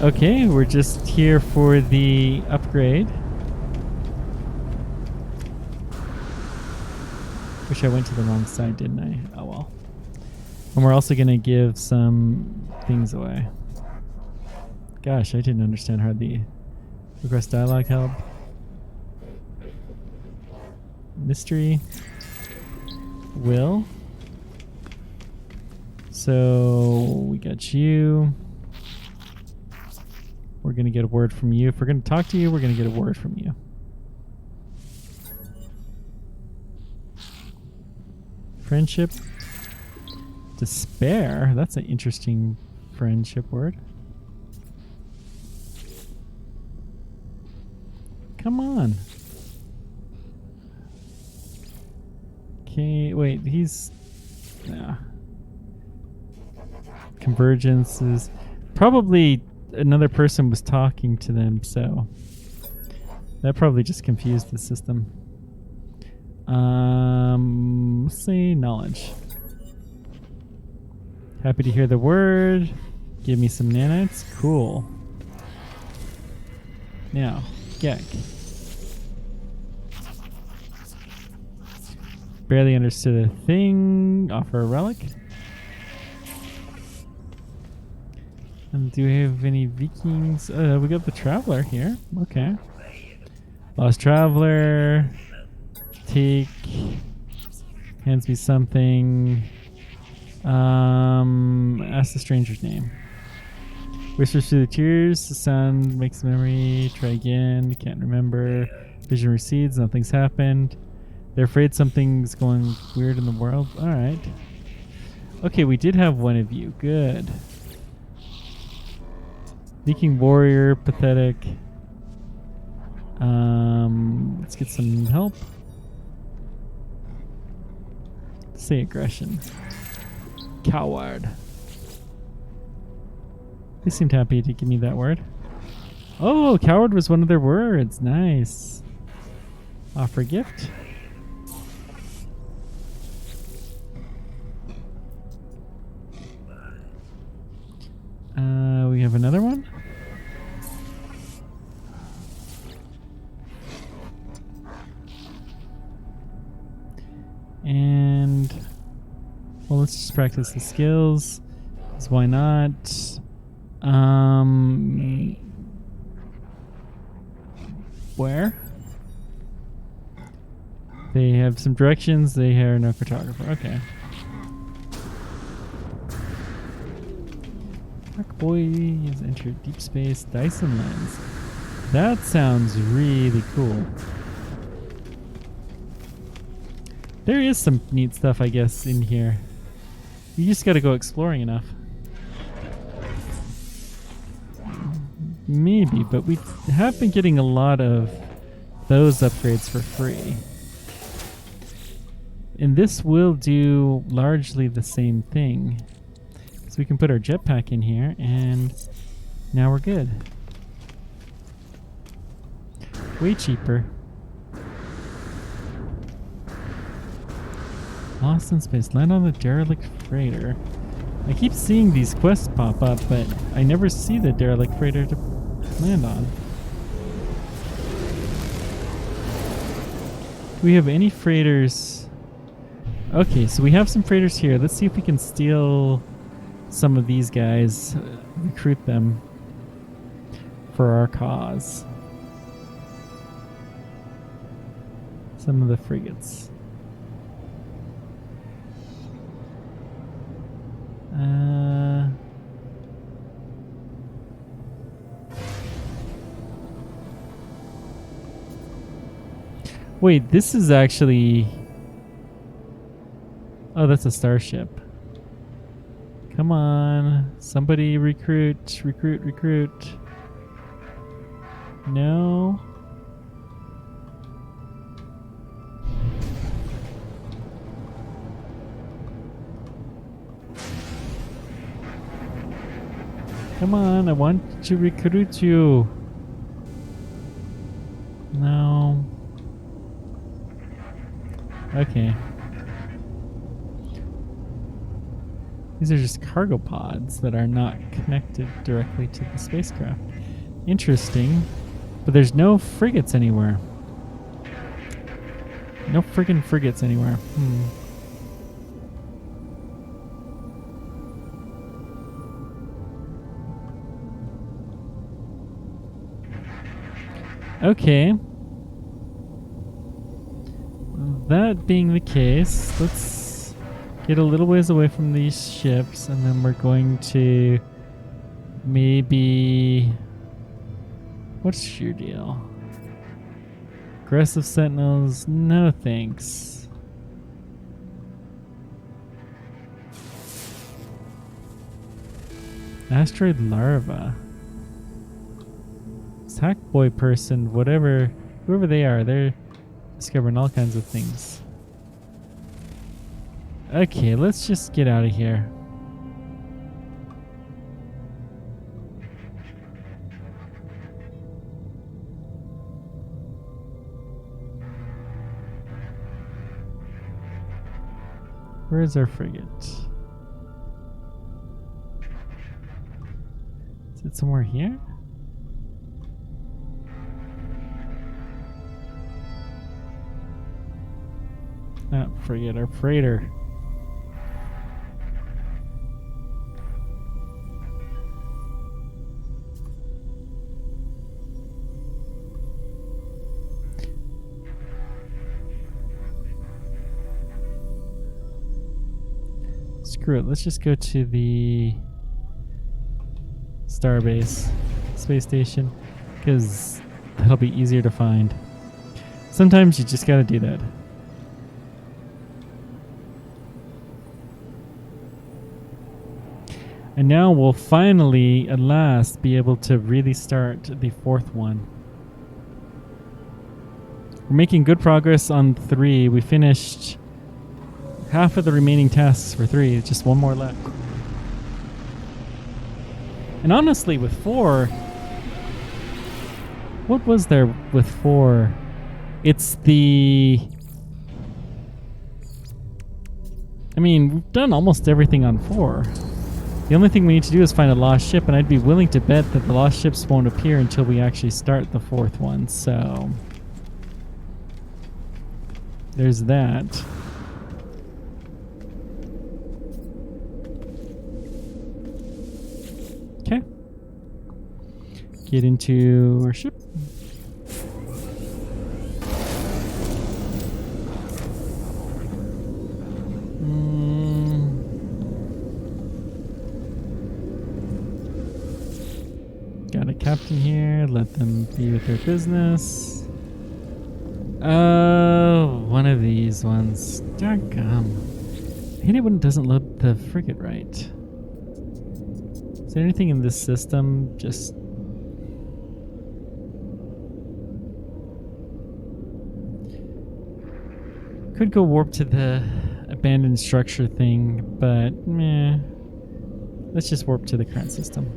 [SPEAKER 1] Okay, we're just here for the upgrade. Wish I went to the wrong side, didn't I? Oh well. And we're also gonna give some things away. Gosh, I didn't understand how the request dialogue help. Mystery. Will. So we got you. We're gonna get a word from you. If we're gonna talk to you, we're gonna get a word from you. Friendship. Despair. That's an interesting friendship word. Come on. Okay, wait, he's... Nah. Convergence is... Probably another person was talking to them, so... That probably just confused the system. Let's say knowledge. Happy to hear the word. Give me some nanites. Cool. Now, Gek. Barely understood a thing. Offer a relic. And do we have any Vikings? We got the Traveler here. Okay. Lost Traveler. Take. Hands me something. Ask the stranger's name. Whispers through the tears. The sound makes memory. Try again. Can't remember. Vision recedes. Nothing's happened. They're afraid something's going weird in the world. Alright. Okay, we did have one of you. Good. Viking warrior. Pathetic. Let's get some help. Say aggression. Coward. They seemed happy to give me that word. Oh, coward was one of their words. Nice. Offer gift. We have another one. And well, let's just practice the skills. 'Cause why not? Where? They have some directions. They are no cartographer. Okay. Dark Boy has entered deep space. Dyson lens. That sounds really cool. There is some neat stuff, I guess, in here. You just gotta go exploring enough. Maybe, but we have been getting a lot of those upgrades for free. And this will do largely the same thing. So we can put our jetpack in here, and now we're good. Way cheaper. Lost in space. Land on the derelict freighter. I keep seeing these quests pop up, but I never see the derelict freighter to land on. Do we have any freighters? Okay, so we have some freighters here. Let's see if we can steal some of these guys, recruit them for our cause. Some of the frigates. Wait, this is actually... Oh, that's a starship. Come on. Somebody recruit. No. Come on, I want to recruit you. No. Okay. These are just cargo pods that are not connected directly to the spacecraft. Interesting. But there's no frigates anywhere. No friggin' frigates anywhere. Okay. That being the case, let's get a little ways away from these ships, and then we're going to maybe... What's your deal? Aggressive sentinels? No thanks. Asteroid larva. Sack boy person, whatever, whoever they are, they're discovering all kinds of things. Okay, let's just get out of here. Where's our frigate? Is it somewhere here? Not frigate, our freighter. Screw it, let's just go to the Starbase space station, because that'll be easier to find. Sometimes you just gotta do that. And now we'll finally, at last, be able to really start the fourth one. We're making good progress on 3. We finished half of the remaining tasks for 3. Just one more left. And honestly, with 4... What was there with 4? It's the... I mean, we've done almost everything on 4. The only thing we need to do is find a lost ship, and I'd be willing to bet that the lost ships won't appear until we actually start the 4th one, so... there's that. Okay. Get into our ship. Got a captain here. Let them be with their business. Oh, one of these ones. Dargum. I hate it when it doesn't load the frigate right. Is there anything in this system just... could go warp to the abandoned structure thing, but meh. Let's just warp to the current system.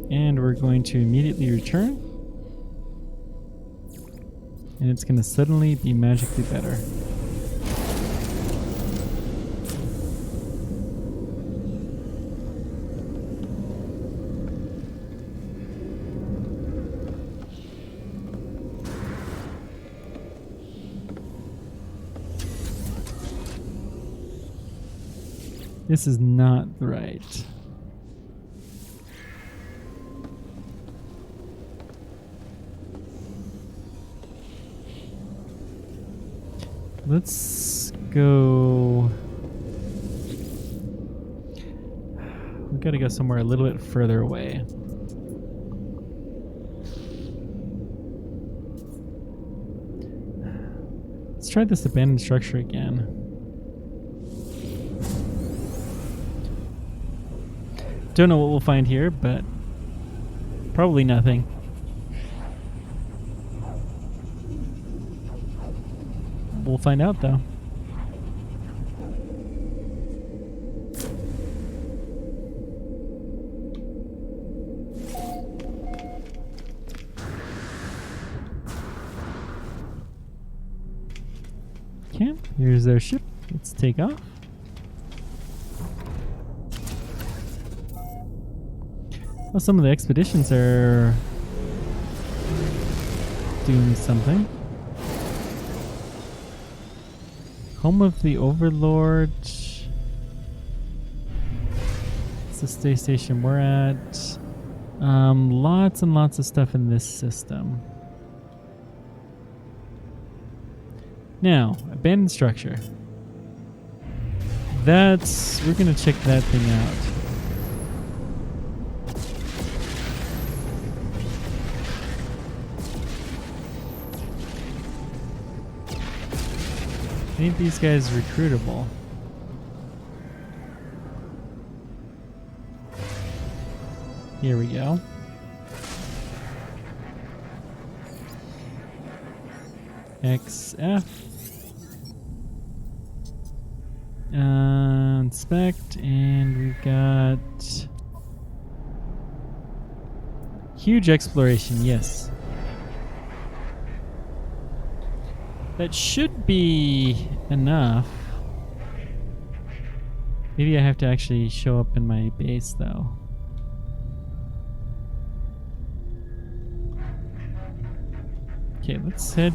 [SPEAKER 1] And we're going to immediately return. And it's going to suddenly be magically better. This is not right. Let's go... we gotta go somewhere a little bit further away. Let's try this abandoned structure again. Don't know what we'll find here, but probably nothing. We'll find out, though. Okay, here's our ship. Let's take off. Well, some of the expeditions are doing something. Home of the Overlord. It's the space station we're at. Lots and lots of stuff in this system. Now, abandoned structure. We're gonna check that thing out. I think these guys recruitable. Here we go. XF. Inspect, and we've got huge exploration, yes. That should be enough. Maybe I have to actually show up in my base, though. Okay, let's head.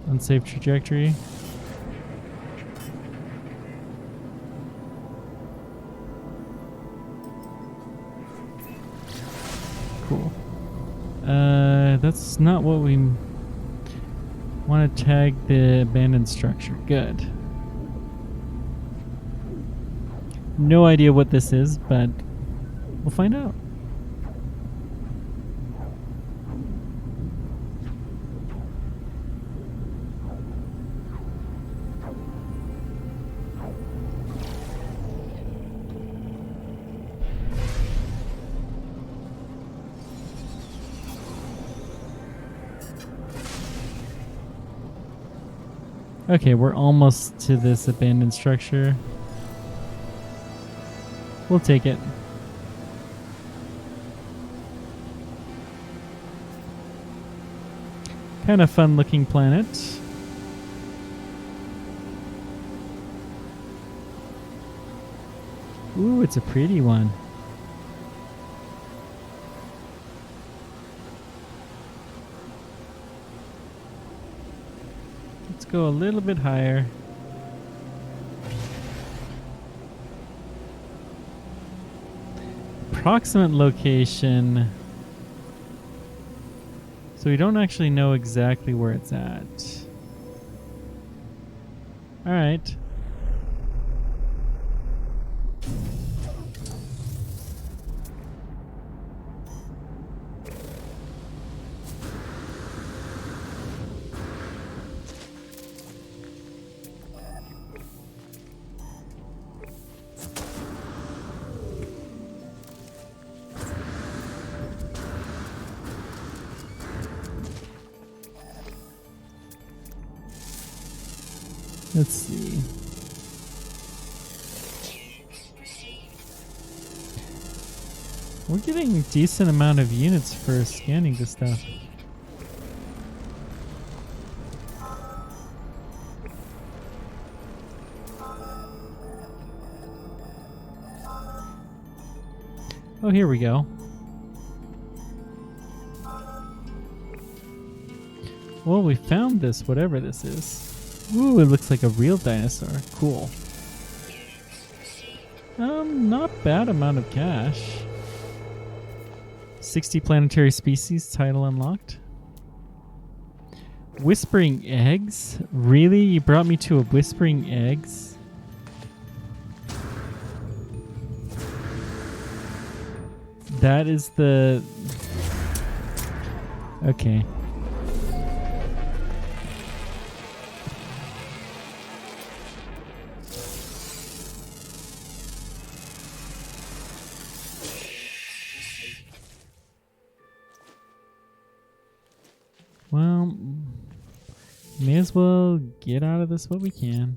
[SPEAKER 1] Unsafe trajectory. Cool. That's not what we want to tag the abandoned structure. Good. No idea what this is, but we'll find out. Okay, we're almost to this abandoned structure. We'll take it. Kind of fun looking planet. Ooh, it's a pretty one. Let's go a little bit higher. Approximate location. So we don't actually know exactly where it's at. All right. Let's see. We're getting a decent amount of units for scanning this stuff. Oh, here we go. Well, we found this, whatever this is. Ooh, it looks like a real dinosaur. Cool. Not bad amount of cash. 60 planetary species, title unlocked. Whispering eggs? Really? You brought me to a whispering eggs? That is the... Okay. Well, may as well get out of this what we can.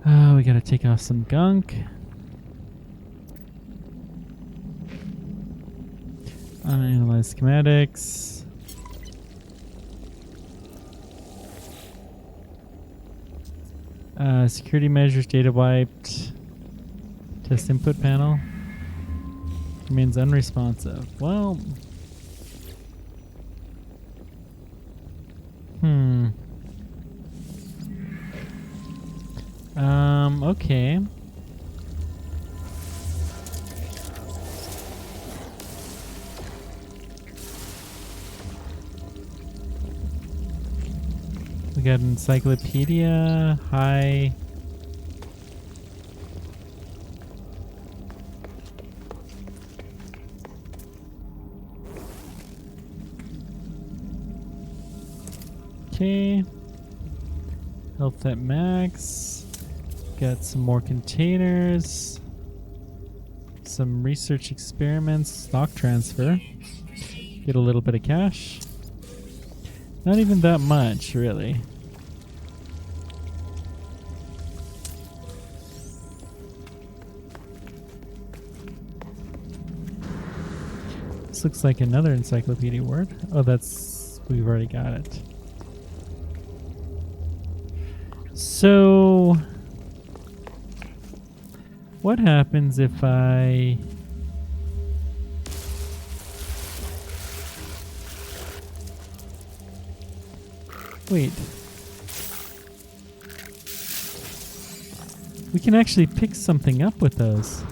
[SPEAKER 1] Oh, we gotta take off some gunk. Analyze schematics. Security measures data wiped. Test input panel. Remains unresponsive. Well. Okay. We got encyclopedia. Hi. Okay. Health at max. Got some more containers. Some research experiments. Stock transfer. Get a little bit of cash. Not even that much, really. This looks like another encyclopedia word. Oh, we've already got it. So, what happens if I... Wait. We can actually pick something up with those.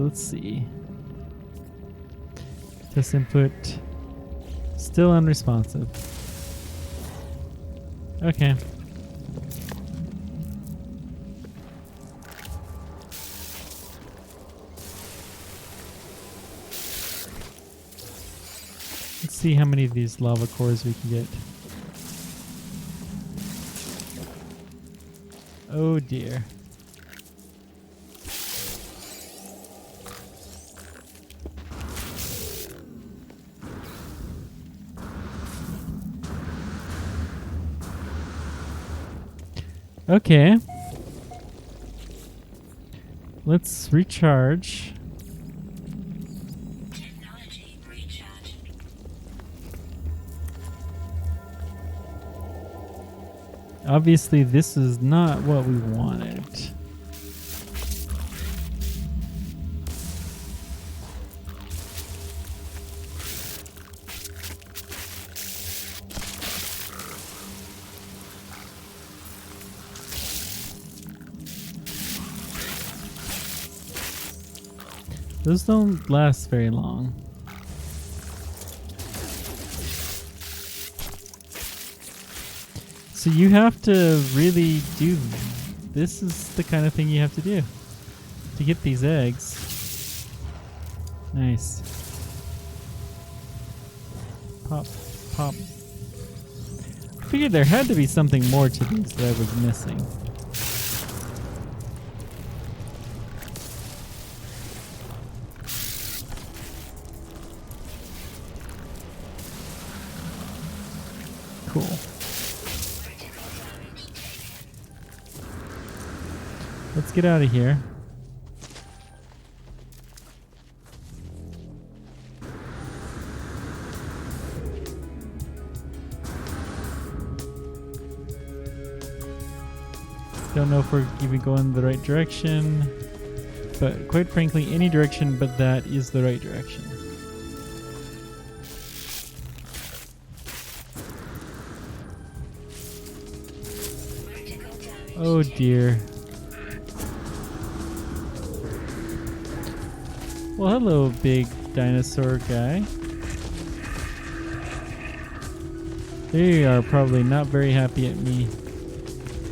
[SPEAKER 1] Let's see. Test input. Still unresponsive. Okay. see how many of these lava cores we can get. Oh dear. Okay. Let's recharge.
[SPEAKER 2] Technology recharge.
[SPEAKER 1] Obviously, this is not what we wanted. Those don't last very long. So you have to really do... This is the kind of thing you have to do to get these eggs. Nice. Pop, pop. I figured there had to be something more to these that I was missing. Cool.
[SPEAKER 2] Critical damage taken.
[SPEAKER 1] Let's get out of here. Don't know if we're even going the right direction, but quite frankly, any direction but that is the right direction.
[SPEAKER 2] Critical damage.
[SPEAKER 1] Oh dear. Well, hello, big dinosaur guy. They are probably not very happy at me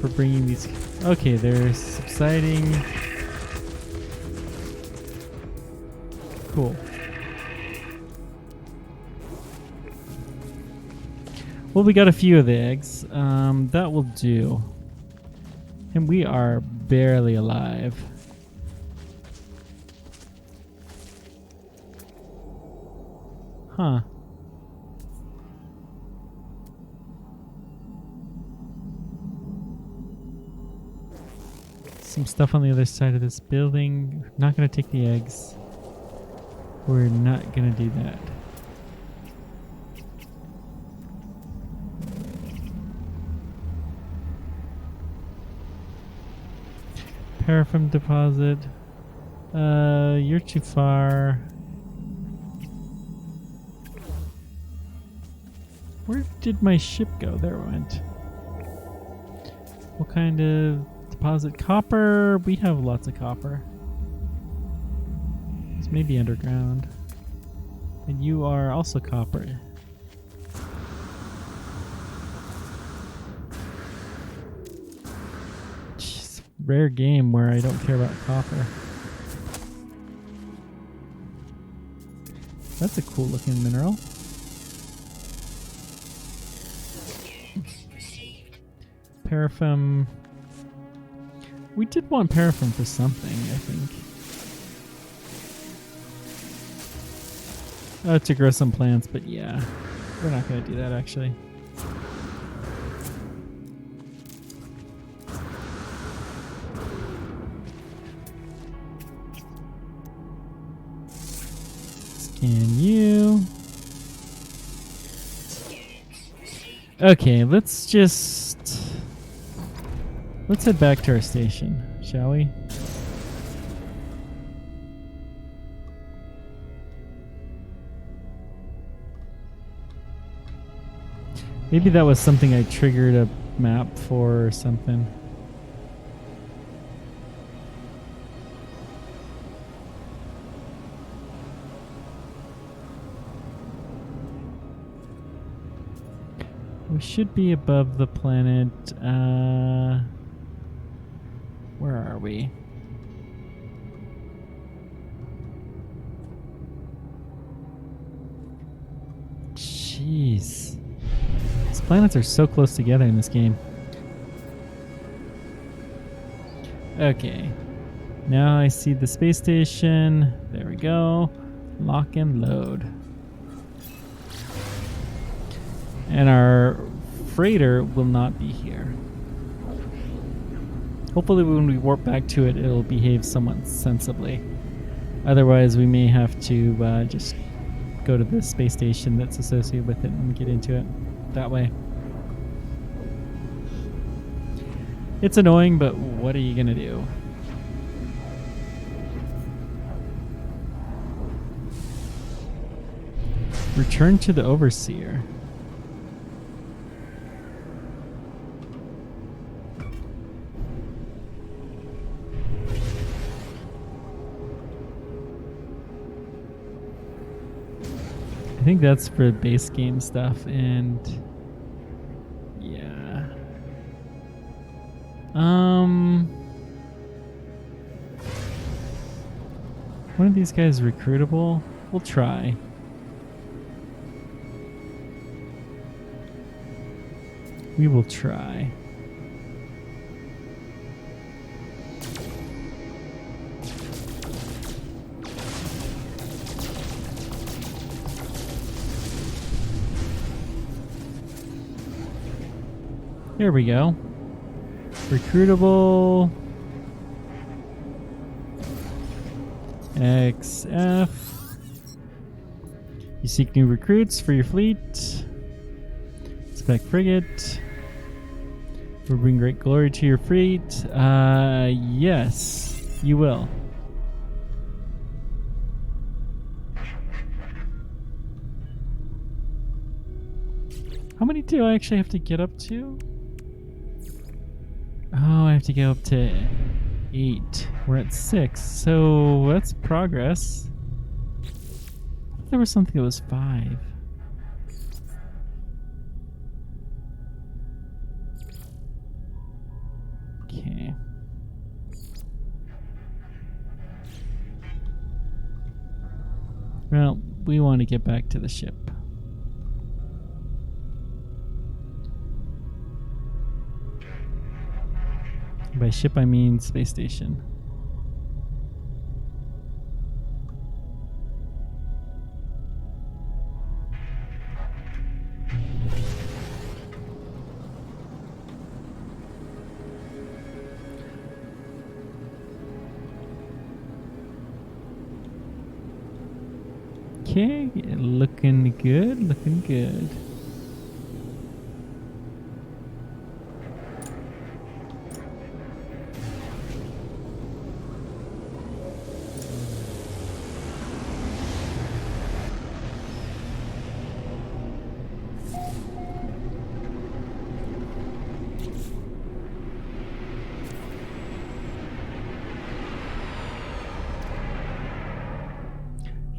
[SPEAKER 1] for bringing these. Okay, they're subsiding. Cool. Well, we got a few of the eggs. That will do. And we are barely alive. Huh. Some stuff on the other side of this building. Not gonna take the eggs. We're not gonna do that. Paraffin deposit. You're too far. Where did my ship go? There it went. What kind of deposit? Copper. We have lots of copper. It's maybe underground. And you are also copper. Jeez, rare game where I don't care about copper. That's a cool looking mineral.
[SPEAKER 2] Received.
[SPEAKER 1] Paraffin. We did want paraffin for something, I think. Oh, to grow some plants, but yeah. We're not going to do that, actually. Scan you. Okay, let's head back to our station, shall we? Maybe that was something I triggered a map for or something. We should be above the planet. Where are we? Jeez. These planets are so close together in this game. Okay. Now I see the space station. There we go. Lock and load. And our freighter will not be here. Hopefully when we warp back to it, it'll behave somewhat sensibly. Otherwise, we may have to just go to the space station that's associated with it and get into it that way. It's annoying, but what are you going to do? Return to the Overseer. I think that's for base game stuff, and yeah. One of these guys recruitable? We'll try. We will try. There we go. Recruitable. XF. You seek new recruits for your fleet. Spec frigate. Will bring great glory to your fleet. Yes, you will. How many do I actually have to get up to? Oh, I have to go up to 8. We're at 6, so that's progress. I thought there was something that was 5. Okay. Well, we want to get back to the ship. By ship, I mean space station. Okay, looking good, looking good.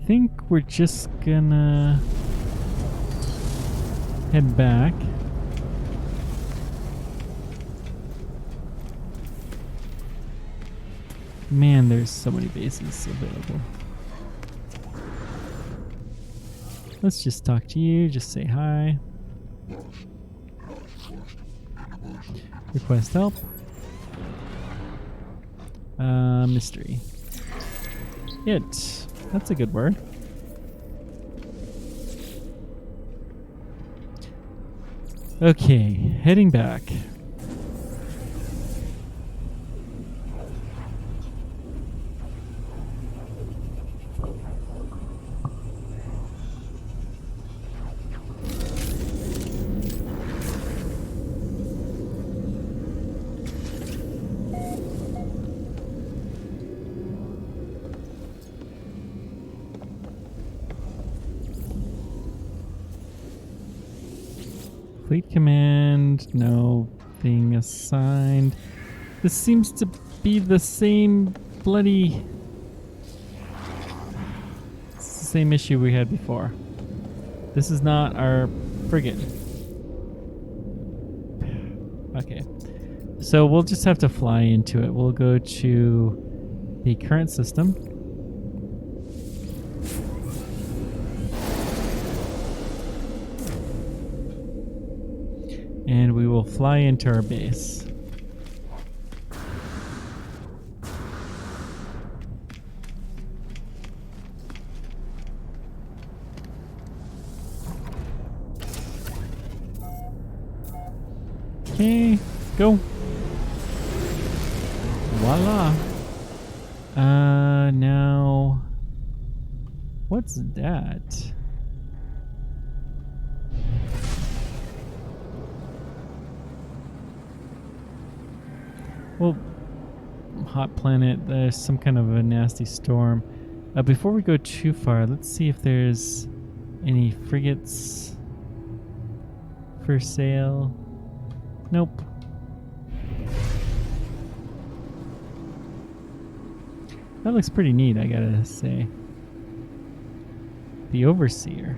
[SPEAKER 1] I think we're just gonna head back. Man, there's so many bases available. Let's just talk to you, just say hi. Request help. Mystery. It. That's a good word. Okay, heading back. Fleet command, no thing assigned. This seems to be the same bloody... It's the same issue we had before. This is not our frigate. Okay. So we'll just have to fly into it. We'll go to the current system. and we will fly into our base. Okay, go. Voila. Now, what's that? Well, hot planet, there's some kind of a nasty storm. Before we go too far, let's see if there's any frigates for sale. Nope. That looks pretty neat, I gotta say. The Overseer.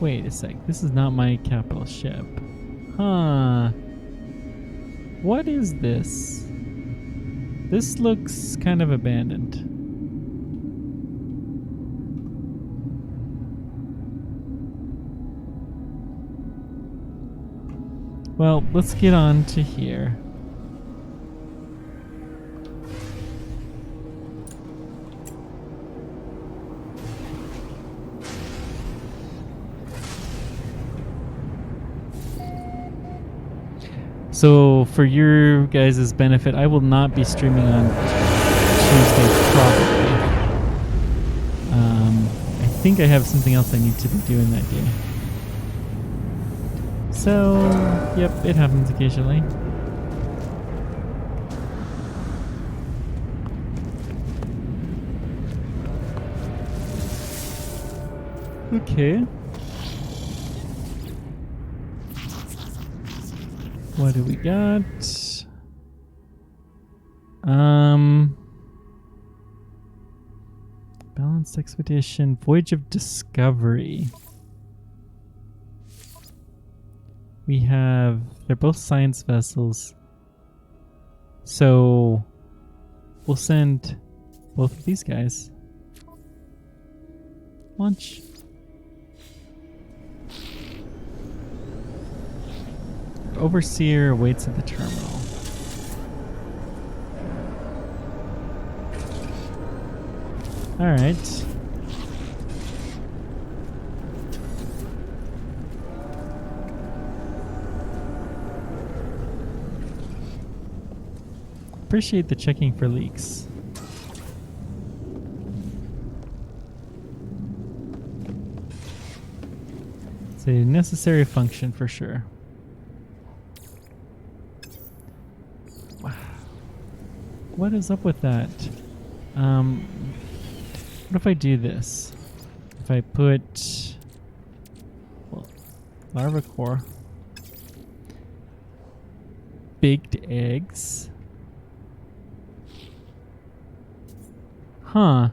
[SPEAKER 1] Wait a sec, this is not my capital ship. Huh. What is this? This looks kind of abandoned. Well, let's get on to here. So, for your guys' benefit, I will not be streaming on Tuesday, probably. I think I have something else I need to be doing that day. So, yep, it happens occasionally. Okay. What do we got? Balanced Expedition, Voyage of Discovery. We have, they're both science vessels. So we'll send both of these guys. Launch. Overseer waits at the terminal. All right. Appreciate the checking for leaks. It's a necessary function for sure. Wow. What is up with that? What if I do this? If I put, well, larva core, baked eggs. Huh.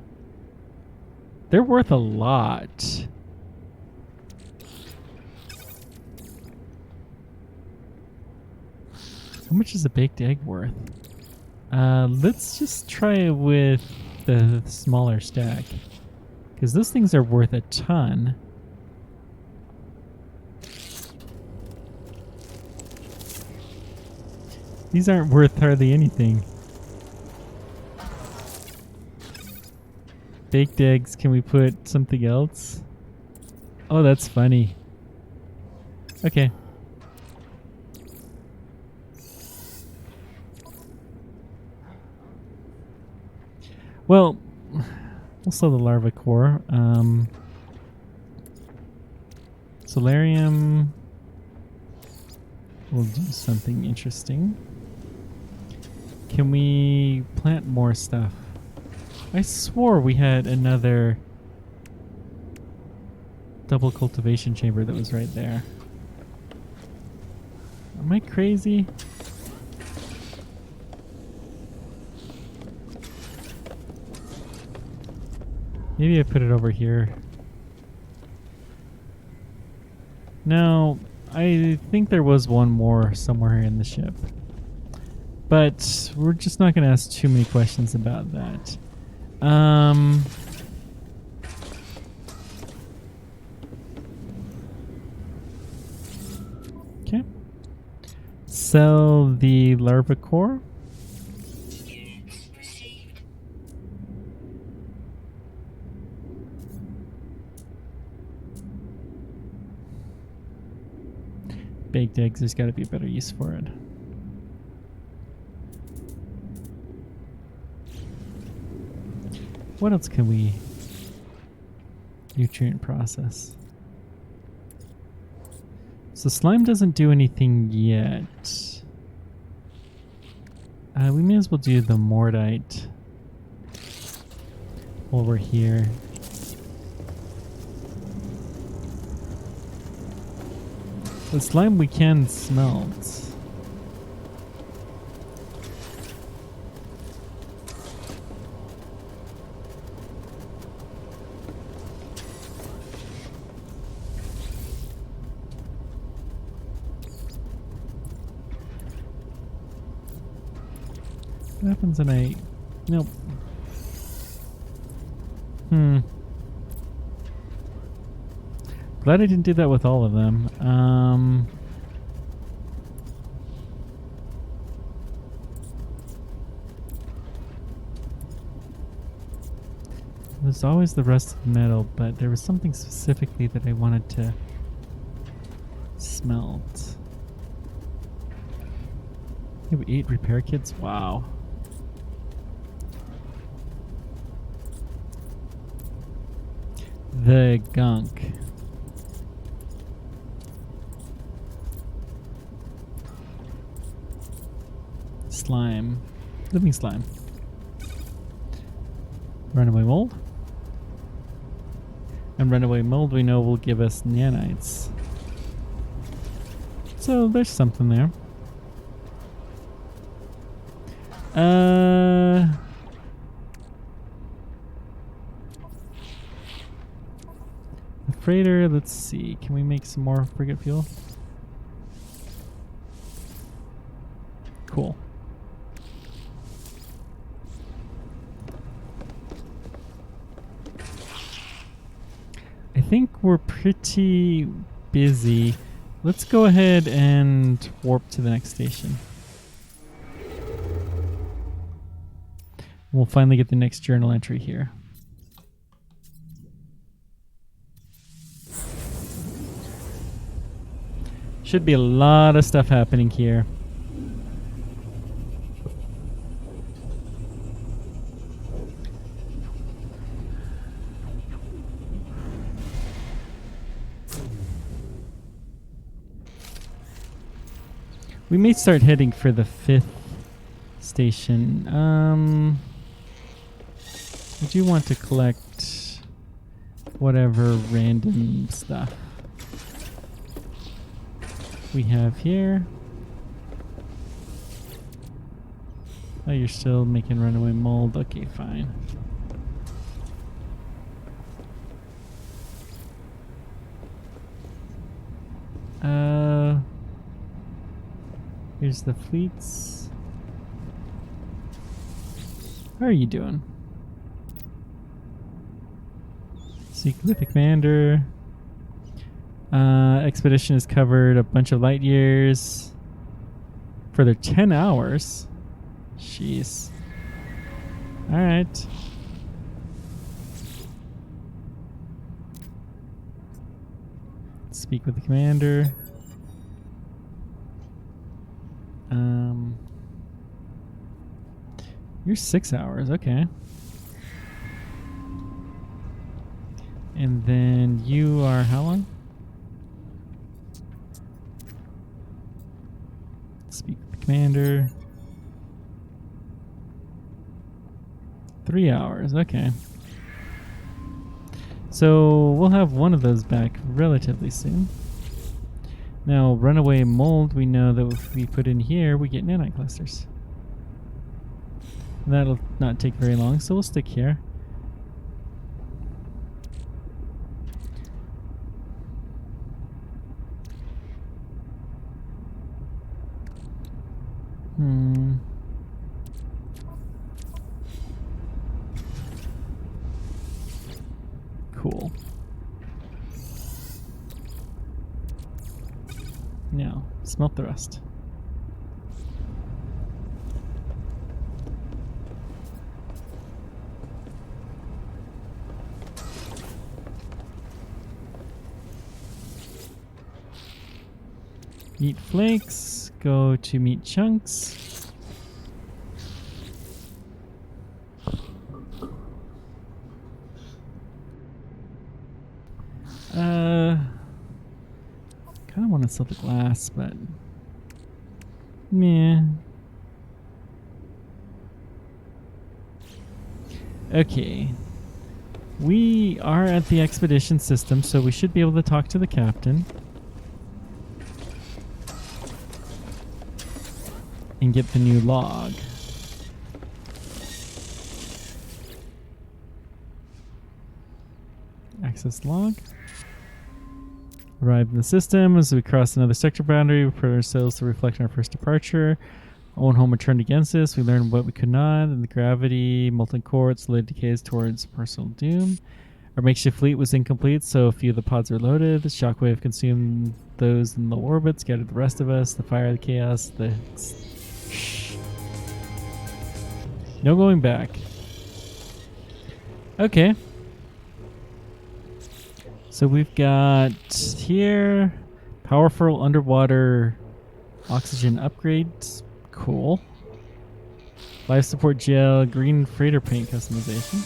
[SPEAKER 1] They're worth a lot. How much is a baked egg worth? Let's just try it with the smaller stack, because those things are worth a ton. These aren't worth hardly anything. Baked eggs, can we put something else? Oh, that's funny. Okay. Well, we'll sell the larva core. Solarium. We'll do something interesting. Can we plant more stuff? I swore we had another double cultivation chamber that was right there. Am I crazy? Maybe I put it over here. No, I think there was one more somewhere in the ship. But we're just not going to ask too many questions about that. Okay. Sell the larva core.
[SPEAKER 2] Units received.
[SPEAKER 1] Baked eggs, there's got to be a better use for it. What else can we nutrient process? So slime doesn't do anything yet. We may as well do the mordite while we're here. The slime we can smelt. What happens when I... Nope. Glad I didn't do that with all of them. There's always the rusted metal, but there was something specifically that I wanted to smelt. You have 8 repair kits? Wow. The gunk. Slime. Living slime. Runaway mold. And runaway mold we know will give us nanites. So there's something there. The freighter, let's see. Can we make some more frigate fuel? Cool. I think we're pretty busy. Let's go ahead and warp to the next station. We'll finally get the next journal entry here. Should be a lot of stuff happening here. We may start heading for the 5th station. I do want to collect whatever random stuff we have here. Oh, you're still making runaway mold. Okay, fine. Here's the fleets. How are you doing? Seek with the commander. Expedition has covered a bunch of light years. Further 10 hours. Jeez. Alright. Speak with the commander. You're 6 hours, okay. And then you are how long? Speak with the commander. 3 hours, okay. So we'll have one of those back relatively soon. Now, runaway mold, we know that if we put in here, we get nanite clusters. That'll not take very long, so we'll stick here. Cool. Now, smelt the rest. Meat flakes, go to meat chunks. Kind of want to sell the glass, but meh. Okay. We are at the expedition system, so we should be able to talk to the captain. And get the new log. Access log. Arrived in the system as we crossed another sector boundary. We put ourselves to reflect on our first departure. Our own home had turned against us. We learned what we could not, and the gravity, molten core, slowly decays towards personal doom. Our makeshift fleet was incomplete, so a few of the pods were loaded. The shockwave consumed those in low orbit, scattered the rest of us. The fire, the chaos, the... No going back. Okay. So we've got here powerful underwater oxygen upgrades. Cool. Life support gel, green freighter paint customization.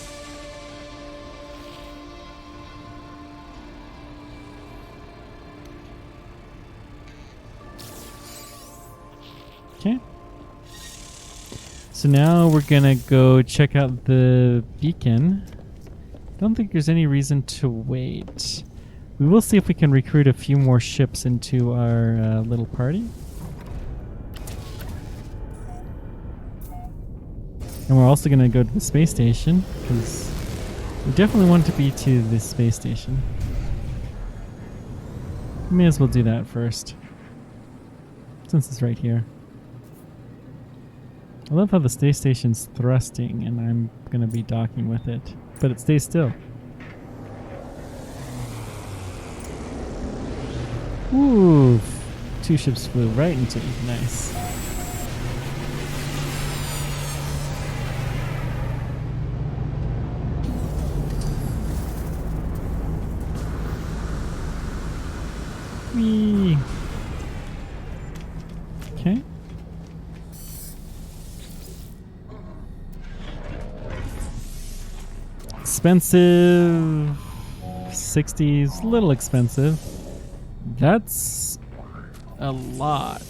[SPEAKER 1] Okay. So now we're gonna go check out the beacon. Don't think there's any reason to wait. We will see if we can recruit a few more ships into our little party. And we're also gonna go to the space station, because we definitely want to be to the space station. May as well do that first, since it's right here. I love how the space station's thrusting and I'm gonna be docking with it, but it stays still. Ooh, 2 ships flew right into it. Nice. Whee. Okay. Expensive. 60s, little expensive. That's a lot.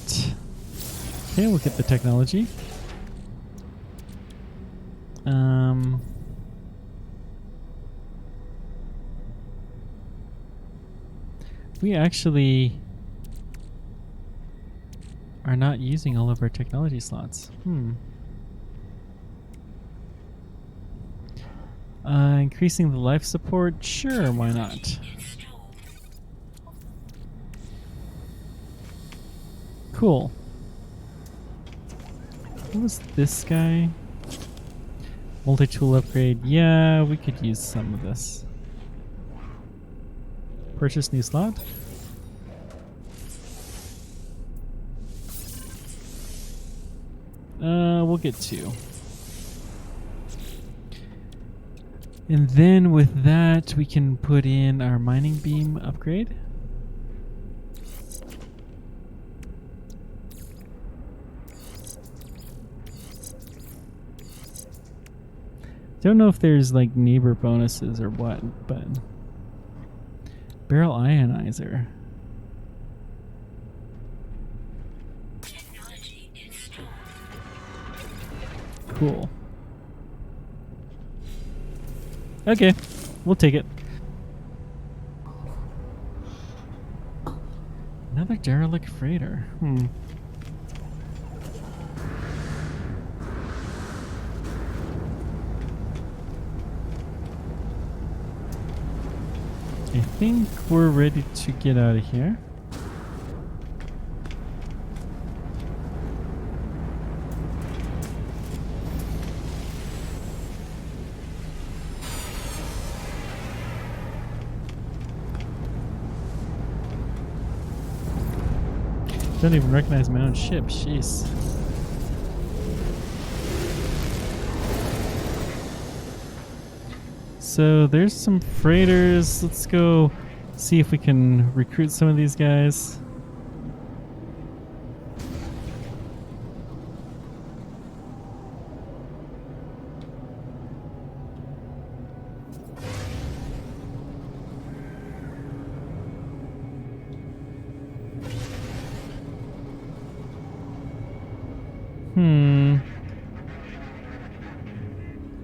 [SPEAKER 1] Okay, we'll get the technology. We actually are not using all of our technology slots. Increasing the life support? Sure, why not? Cool. What was this guy? Multi-tool upgrade. Yeah, we could use some of this. Purchase new slot. We'll get 2. And then with that, we can put in our mining beam upgrade. Don't know if there's like neighbor bonuses or what, but barrel ionizer.
[SPEAKER 2] Technology installed.
[SPEAKER 1] Cool. Okay, we'll take it. Another derelict freighter. I think we're ready to get out of here. Don't even recognize my own ship. Jeez. So there's some freighters. Let's go see if we can recruit some of these guys.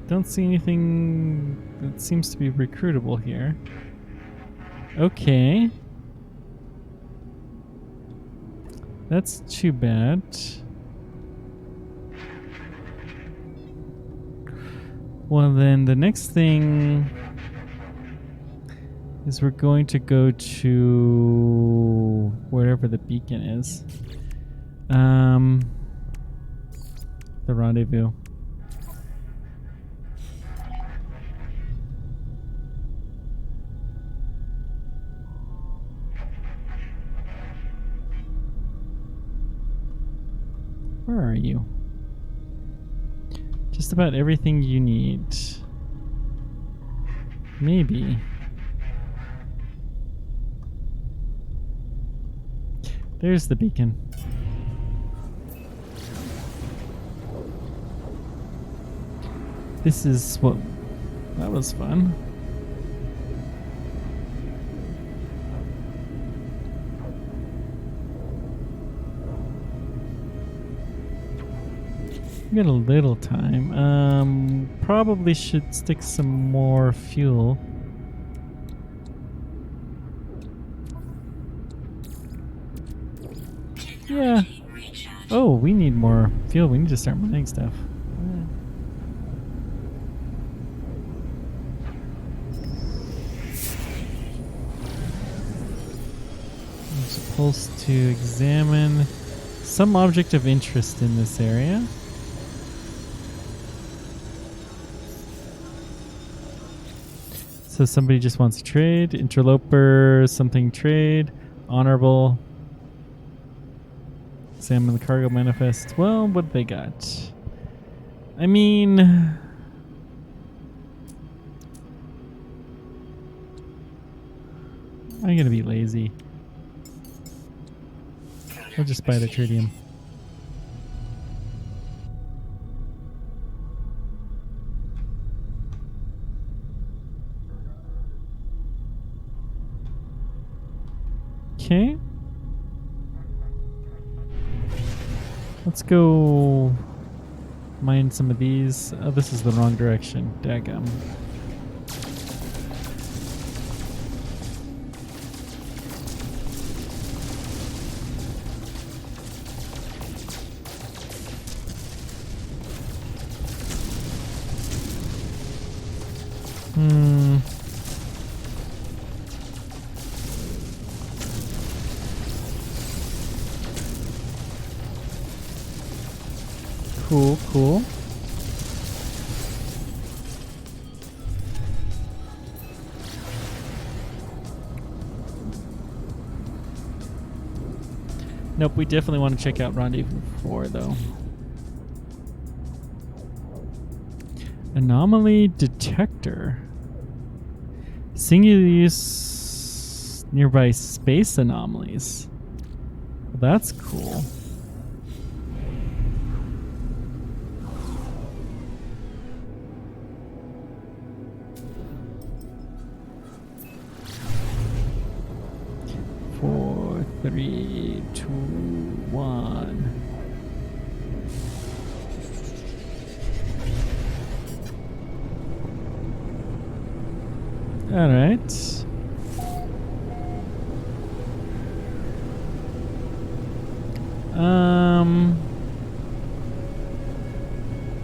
[SPEAKER 1] Don't see anything that seems to be recruitable here. Okay. That's too bad. Well, then the next thing is we're going to go to wherever the beacon is. The rendezvous. Where are you? Just about everything you need. Maybe. There's the beacon. This is what... That was fun. We got a little time. Probably should stick some more fuel. Yeah. Oh, we need more fuel. We need to start mining stuff. I'm supposed to examine some object of interest in this area. So somebody just wants to trade. Interloper, something trade. Honorable. Examine the cargo manifest. Well, what they got? I mean... I'm gonna be lazy. I'll just buy the tritium. Okay. Let's go mine some of these. Oh, this is the wrong direction. Daggum. Cool, cool. Nope, we definitely want to check out Rendezvous 4, though. Anomaly detector. Singular use nearby space anomalies. Well, that's cool. Four, three, two, one. All right.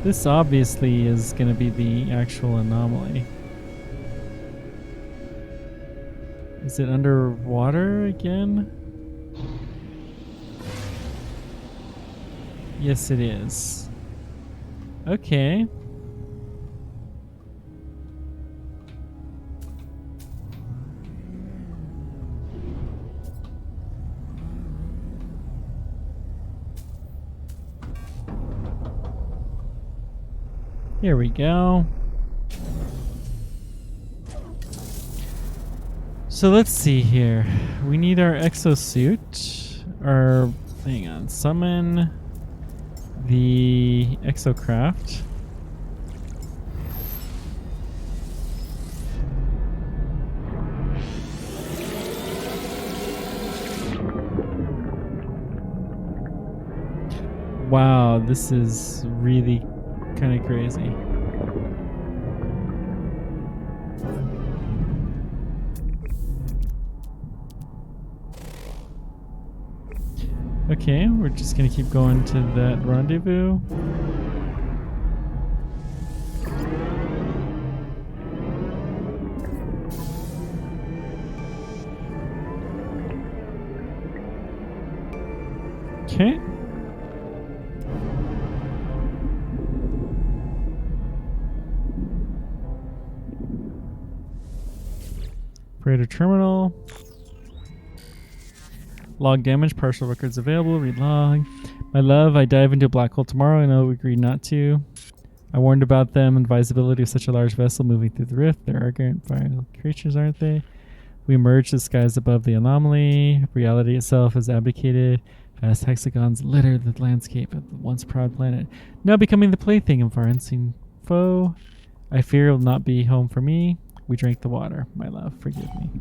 [SPEAKER 1] This obviously is going to be the actual anomaly. Is it underwater again? Yes, it is. Okay. Here we go. So let's see here. We need our exosuit. Or, hang on. Summon the exocraft. Wow, this is really kind of crazy. Okay, we're just gonna keep going to that rendezvous. Okay. Freighter terminal. Log damage, partial records available, read log. My love, I dive into a black hole tomorrow. I know we agreed not to. I warned about them and advisability of such a large vessel moving through the rift. They're arrogant, vital creatures, aren't they? We emerge the skies above the anomaly. Reality itself is abdicated. Vast hexagons litter the landscape of the once proud planet, now becoming the plaything of our unseen foe. I fear it will not be home for me. We drank the water. My love, forgive me.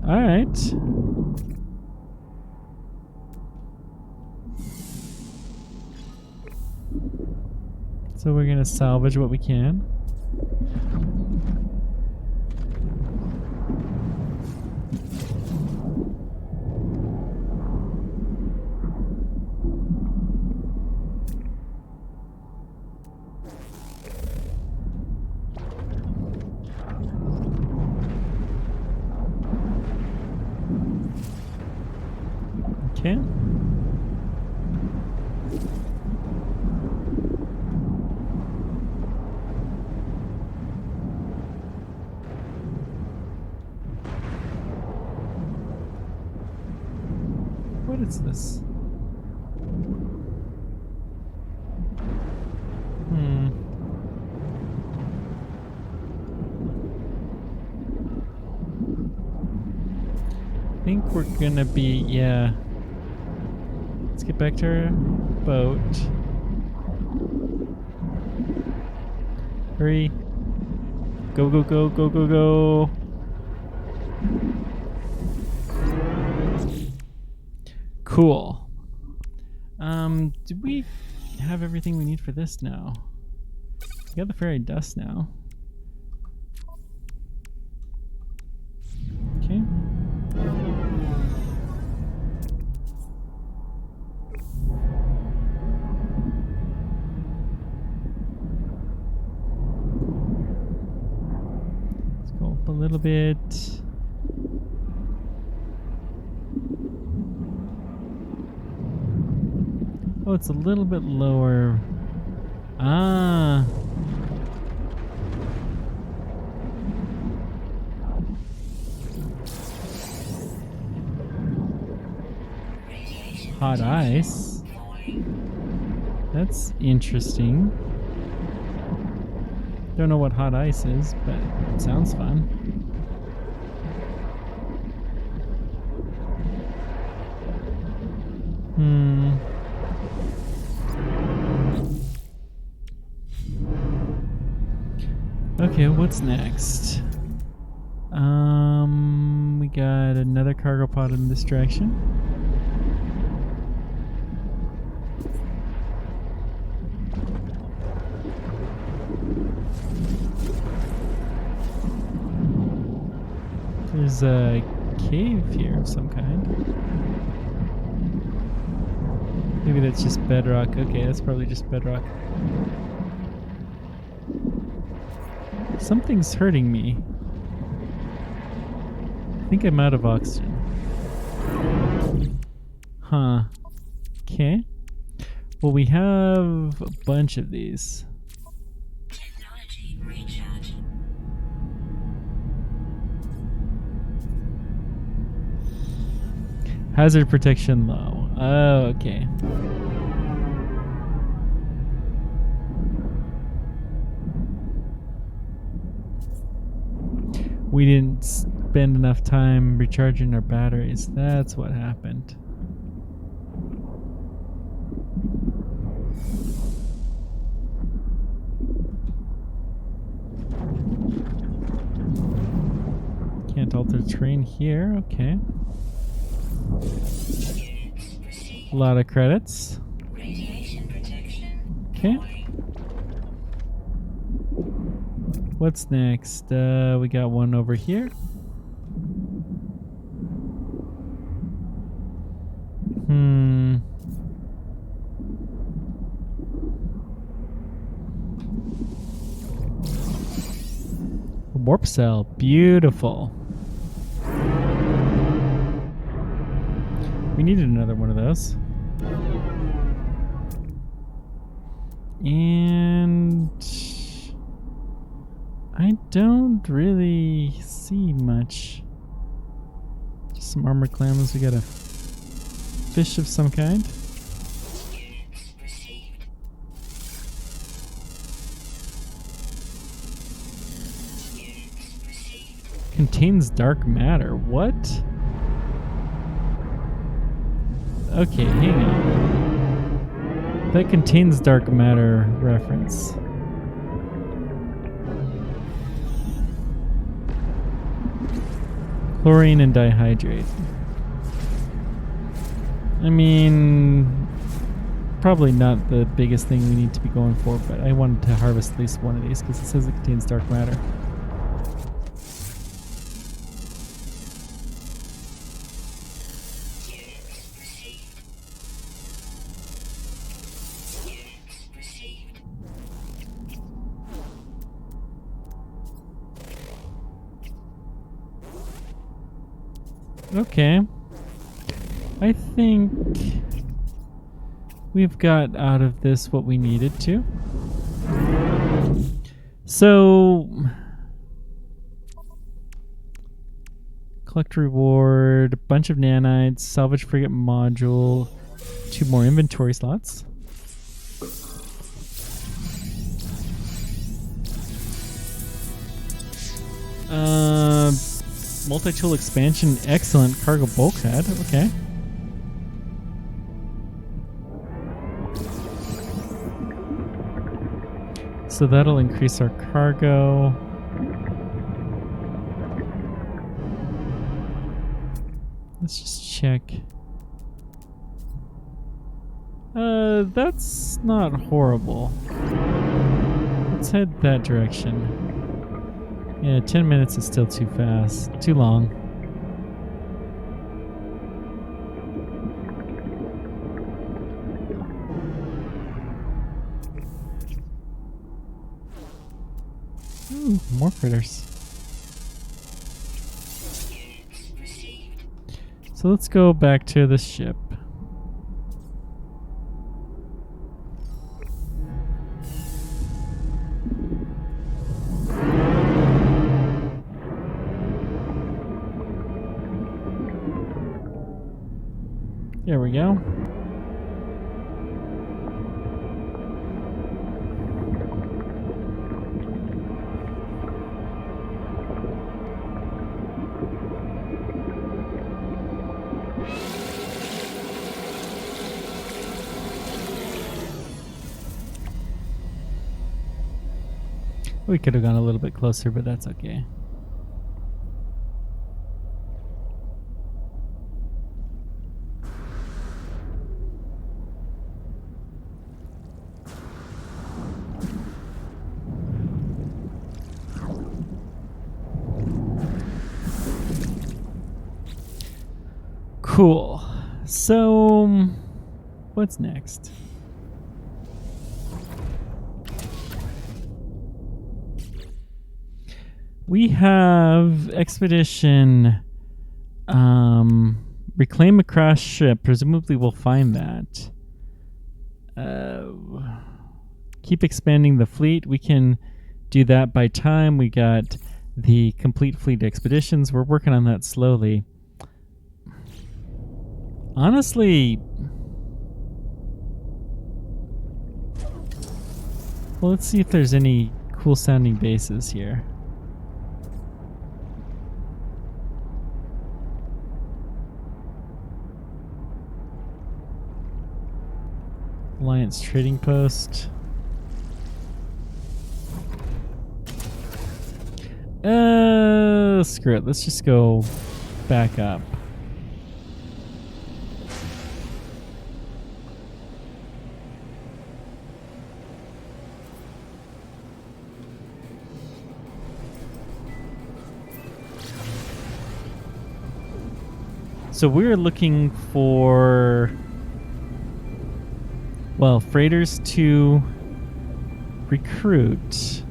[SPEAKER 1] All right. So we're gonna salvage what we can. Okay. What is this? I think we're gonna be, yeah. Let's get back to our boat. Hurry. Go, go, go, go, go, go. Cool. Do we have everything we need for this now? We got the fairy dust now. Okay. Let's go up a little bit. Oh, it's a little bit lower. Ah. Hot ice. That's interesting. Don't know what hot ice is, but it sounds fun. Okay, what's next? We got another cargo pod in this direction. There's a cave here of some kind. Maybe that's just bedrock. Okay, that's probably just bedrock. Something's hurting me. I think I'm out of oxygen. Huh. Okay. Well, we have a bunch of these.
[SPEAKER 2] Technology recharge.
[SPEAKER 1] Hazard protection low. Oh, okay. We didn't spend enough time recharging our batteries. That's what happened. Can't alter terrain here. Okay. A lot of credits.
[SPEAKER 2] Radiation protection.
[SPEAKER 1] Okay.
[SPEAKER 2] Warning.
[SPEAKER 1] What's next? We got one over here. Warp cell. Beautiful. We needed another one of those. And I don't really see much. Just some armor clams. We got a fish of some kind.
[SPEAKER 2] Units received. Units received.
[SPEAKER 1] Contains dark matter. What? Okay, hang on. That contains dark matter reference. Chlorine and dihydrate. I mean, probably not the biggest thing we need to be going for, but I wanted to harvest at least one of these because it says it contains dark matter.
[SPEAKER 2] Units received. Units received.
[SPEAKER 1] Okay. I think we've got out of this what we needed to. So, collect reward, a bunch of nanites, salvage frigate module, 2 more inventory slots. Multi-tool expansion, excellent cargo bulkhead. Okay. So that'll increase our cargo. Let's just check. That's not horrible. Let's head that direction. Yeah, 10 minutes is still too fast. Too long. Ooh, more critters.
[SPEAKER 2] Units received.
[SPEAKER 1] So let's go back to the ship. There we go. We could have gone a little bit closer, but that's okay. Cool. So, what's next? We have Expedition, reclaim a crashed ship. Presumably we'll find that. Keep expanding the fleet. We can do that by time. We got the complete fleet expeditions. We're working on that slowly. Honestly, well, let's see if there's any cool sounding bases here. Alliance trading post. Screw it. Let's just go back up. So we're looking for, well, freighters to recruit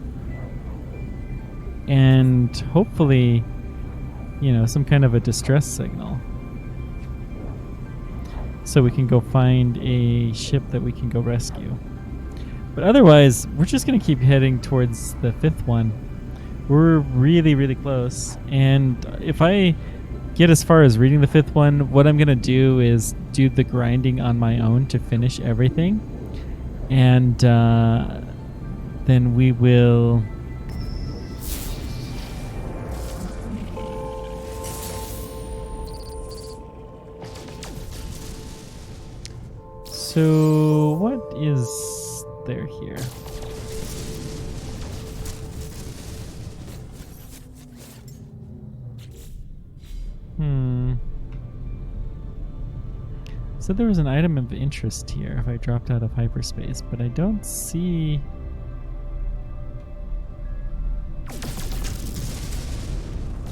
[SPEAKER 1] and hopefully, you know, some kind of a distress signal. So we can go find a ship that we can go rescue. But otherwise, we're just going to keep heading towards the 5th one. We're really, really close. And if I get as far as reading the 5th one, what I'm going to do is do the grinding on my own to finish everything. And then we will... So what is there here? So there was an item of interest here if I dropped out of hyperspace, but I don't see...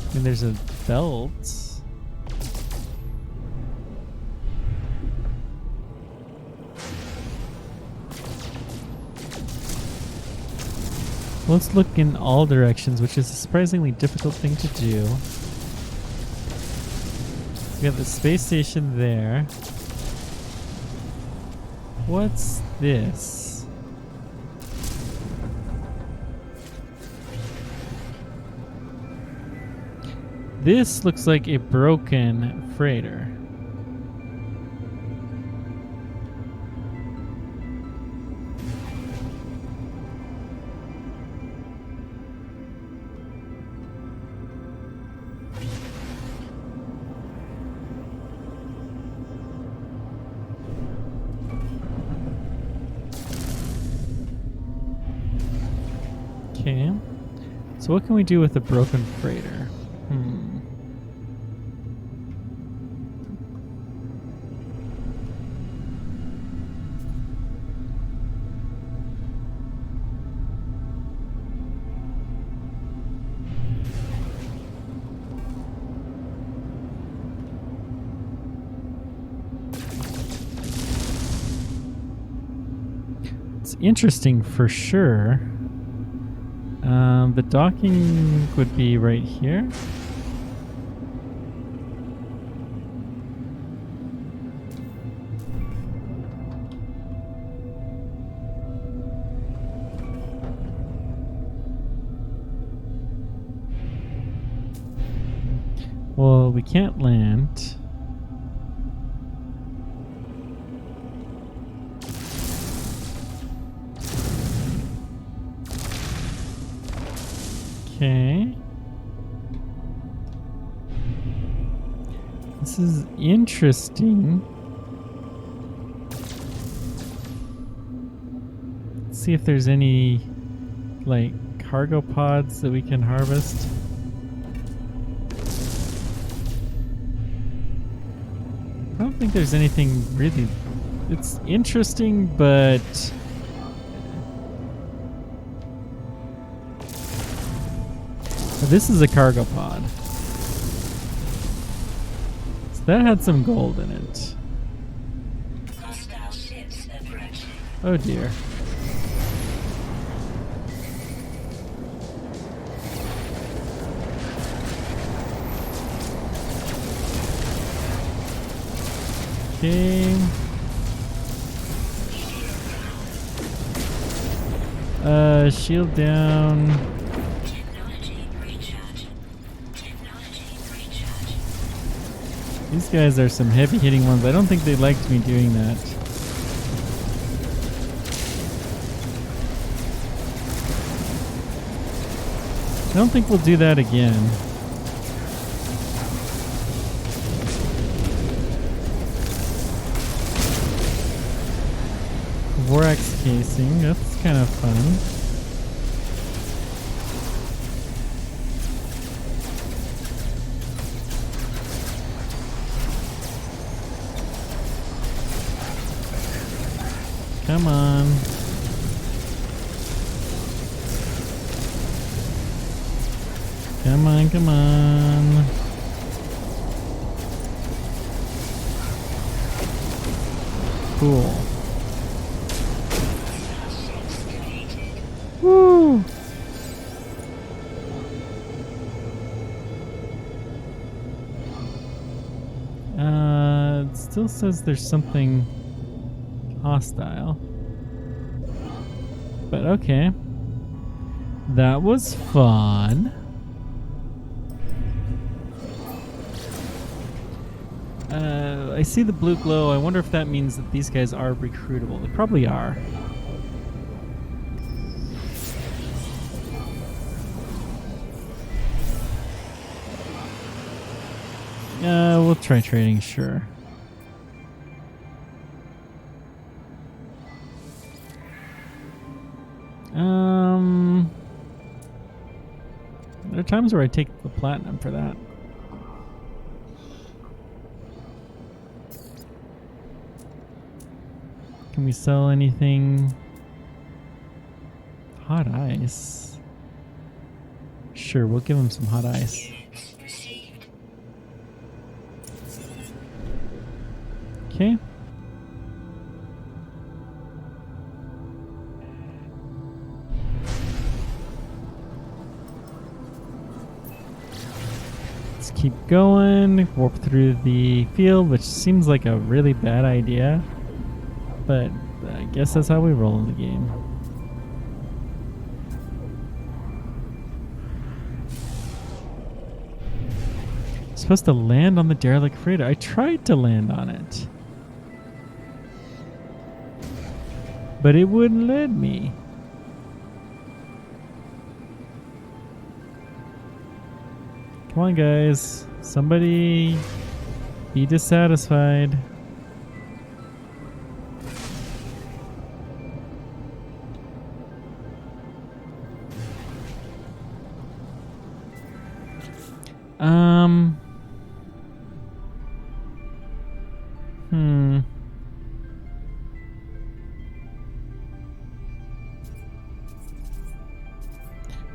[SPEAKER 1] I mean, there's a belt. Let's look in all directions, which is a surprisingly difficult thing to do. We have the space station there. What's this? This looks like a broken freighter. Okay, so what can we do with a broken freighter? It's interesting for sure. The docking would be right here. Well, we can't land. Okay. This is interesting. Let's see if there's any, like, cargo pods that we can harvest. I don't think there's anything really... It's interesting, but... This is a cargo pod. So that had some gold in it.
[SPEAKER 2] Hostile ships approaching.
[SPEAKER 1] Oh dear. Okay. Shield down. These guys are some heavy hitting ones. I don't think they liked me doing that. I don't think we'll do that again. Vorax casing. That's kind of fun. Come on. Come on, come on. Cool. Woo! It still says there's something hostile. But okay. That was fun. I see the blue glow. I wonder if that means that these guys are recruitable. They probably are. We'll try trading, sure. There are times where I take the platinum for that. Can we sell anything? Hot ice. Sure, we'll give him some hot ice. Okay. Let's keep going. Warp through the field, which seems like a really bad idea. But I guess that's how we roll in the game. Supposed to land on the derelict freighter. I tried to land on it, but it wouldn't let me. Come on, guys. Somebody be dissatisfied.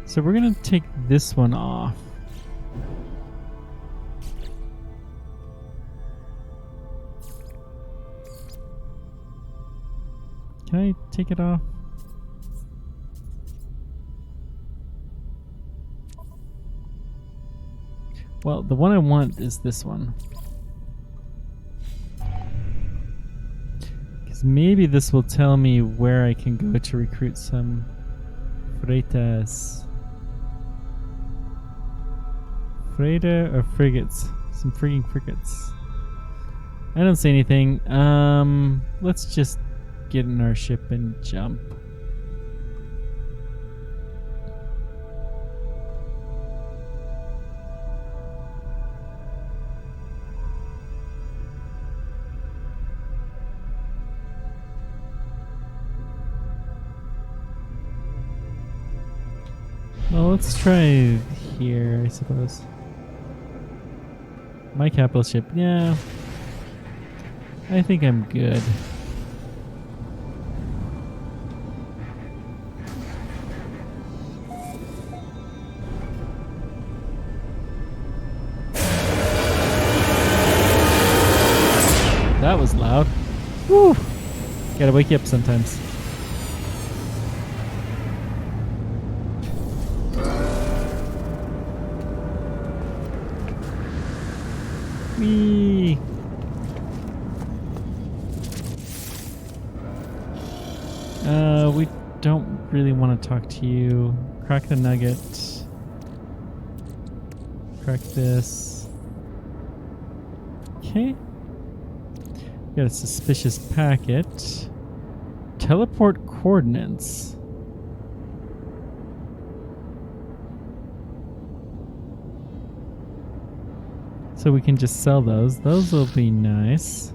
[SPEAKER 1] So we're gonna take this one off. Can I take it off? Well, the one I want is this one. Because maybe this will tell me where I can go to recruit some Frigates. Freighter or frigates? Some frigging frigates. I don't see anything. Let's just get in our ship and jump. Well, let's try here, I suppose. My capital ship, yeah. I think I'm good. That was loud. Woo! Gotta wake you up sometimes. Whee! We don't really want to talk to you. Crack the nugget. Crack this. Okay. Got a suspicious packet. Teleport coordinates. So we can just sell those. Those will be nice.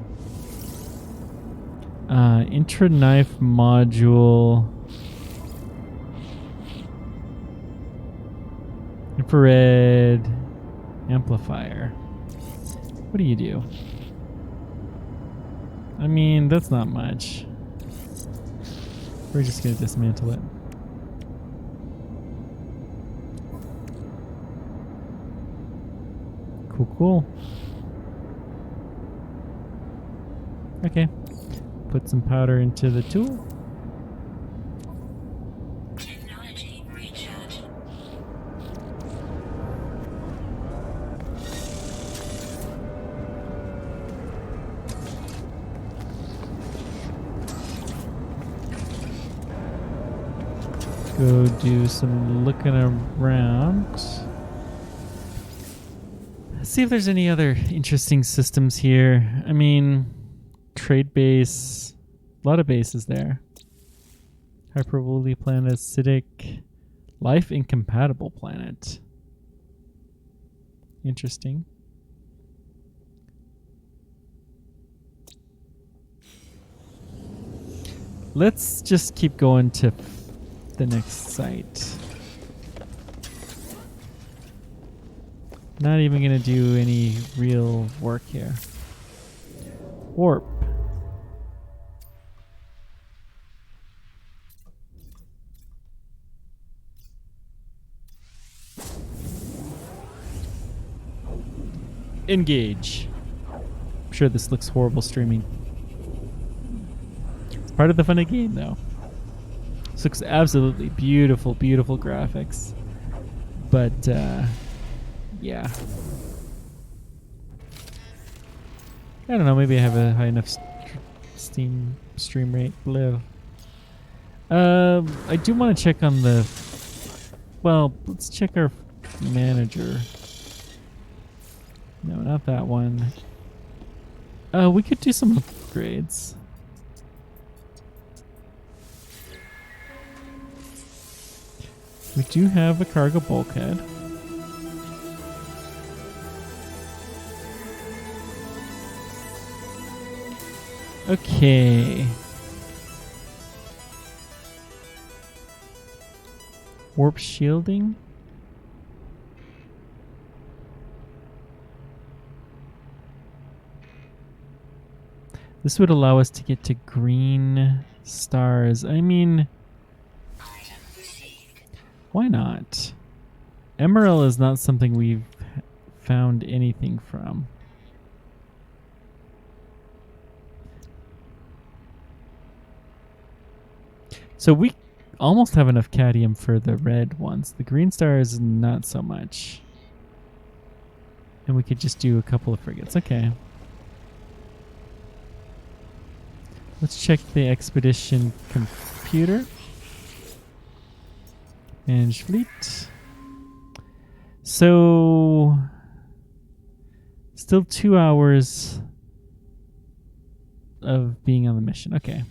[SPEAKER 1] Intra-knife module. Infrared amplifier. What do you do? I mean, that's not much. We're just gonna dismantle it. Cool. Okay. Put some powder into the tool.
[SPEAKER 2] Technology recharge.
[SPEAKER 1] Go do some looking around. See if there's any other interesting systems here. I mean, trade base, a lot of bases there. Hyperbole planet, acidic, life incompatible planet. Interesting. Let's just keep going to the next site. Not even gonna do any real work here. Warp. Engage. I'm sure this looks horrible streaming. It's part of the fun of the game, though. This looks absolutely beautiful, beautiful graphics. But, yeah. I don't know, maybe I have a high enough Steam stream rate. Live. I do want to check on the... Well, let's check our manager. No, not that one. We could do some upgrades. We do have a cargo bulkhead. Okay. Warp shielding. This would allow us to get to green stars. I mean, why not? Emerald is not something we've found anything from. So we almost have enough cadmium for the red ones. The green stars, not so much. And we could just do a couple of frigates. Okay. Let's check the expedition computer. Manage fleet. So, still 2 hours of being on the mission. Okay.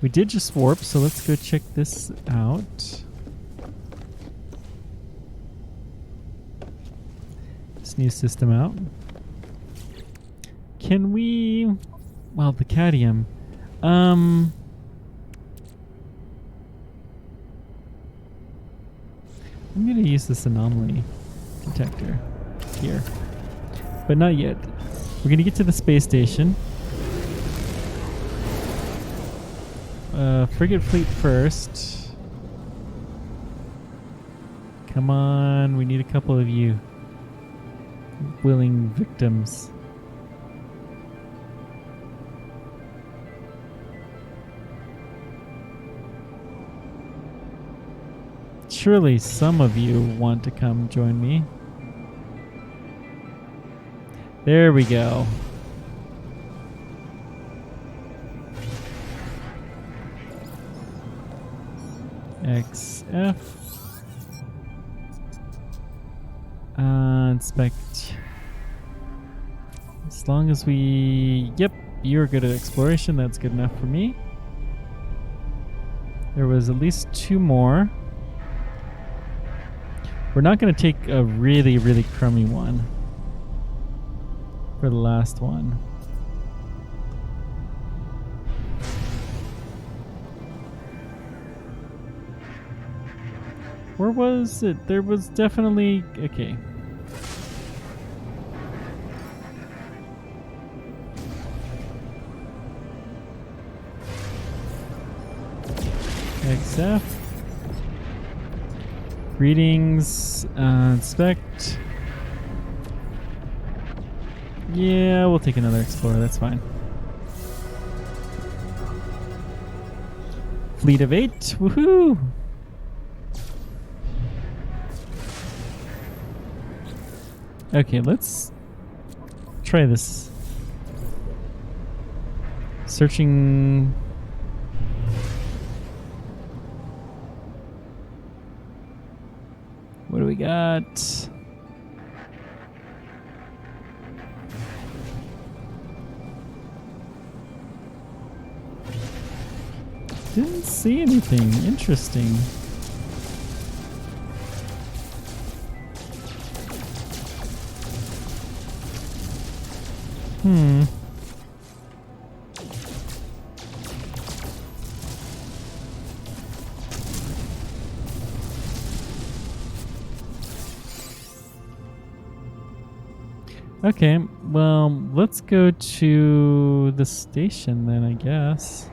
[SPEAKER 1] We did just warp, so let's go check this out. This new system out. Can we... Well, the cadmium. I'm going to use this anomaly detector here. But not yet. We're going to get to the space station. Frigate fleet first. Come on, we need a couple of you willing victims. Surely some of you want to come join me. There we go. XF. Inspect. As long as we... Yep, you're good at exploration. That's good enough for me. There was at least 2 more. We're not going to take a really, really crummy one. for the last one. Where was it? There was definitely... Okay. XF. Greetings. Inspect. Yeah, we'll take another explorer. That's fine. Fleet of 8. Woohoo! Okay, let's try this. Searching. What do we got? Didn't see anything interesting. Okay, well, let's go to the station then, I guess.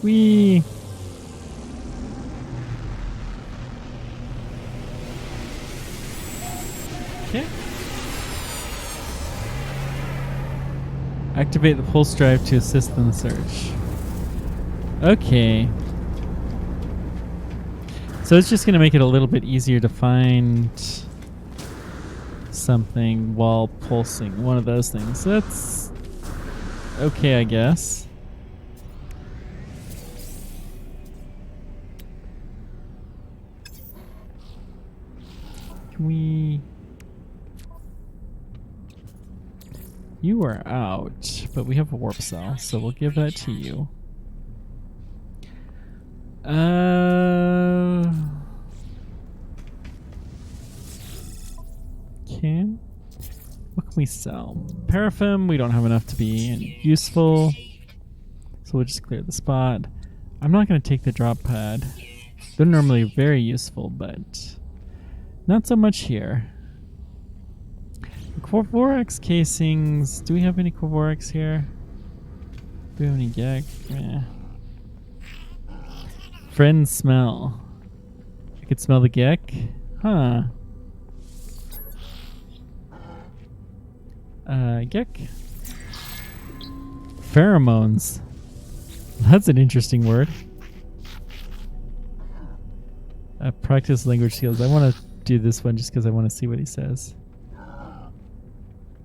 [SPEAKER 1] Whee! Okay. Activate the pulse drive to assist in the search. Okay. So it's just going to make it a little bit easier to find something while pulsing. One of those things. That's okay, I guess. Can we... You are out, but we have a warp cell, so we'll give that to you. Okay. What can we sell? Paraffin, we don't have enough to be useful, so we'll just clear the spot. I'm not going to take the drop pad. They're normally very useful, but not so much here. Corvorax casings. Do we have any Corvorax here? Do we have any Gek? Yeah. Friend smell. I could smell the Gek. Huh. Gek. Pheromones. That's an interesting word. Practice language skills. I want to do this one just because I want to see what he says.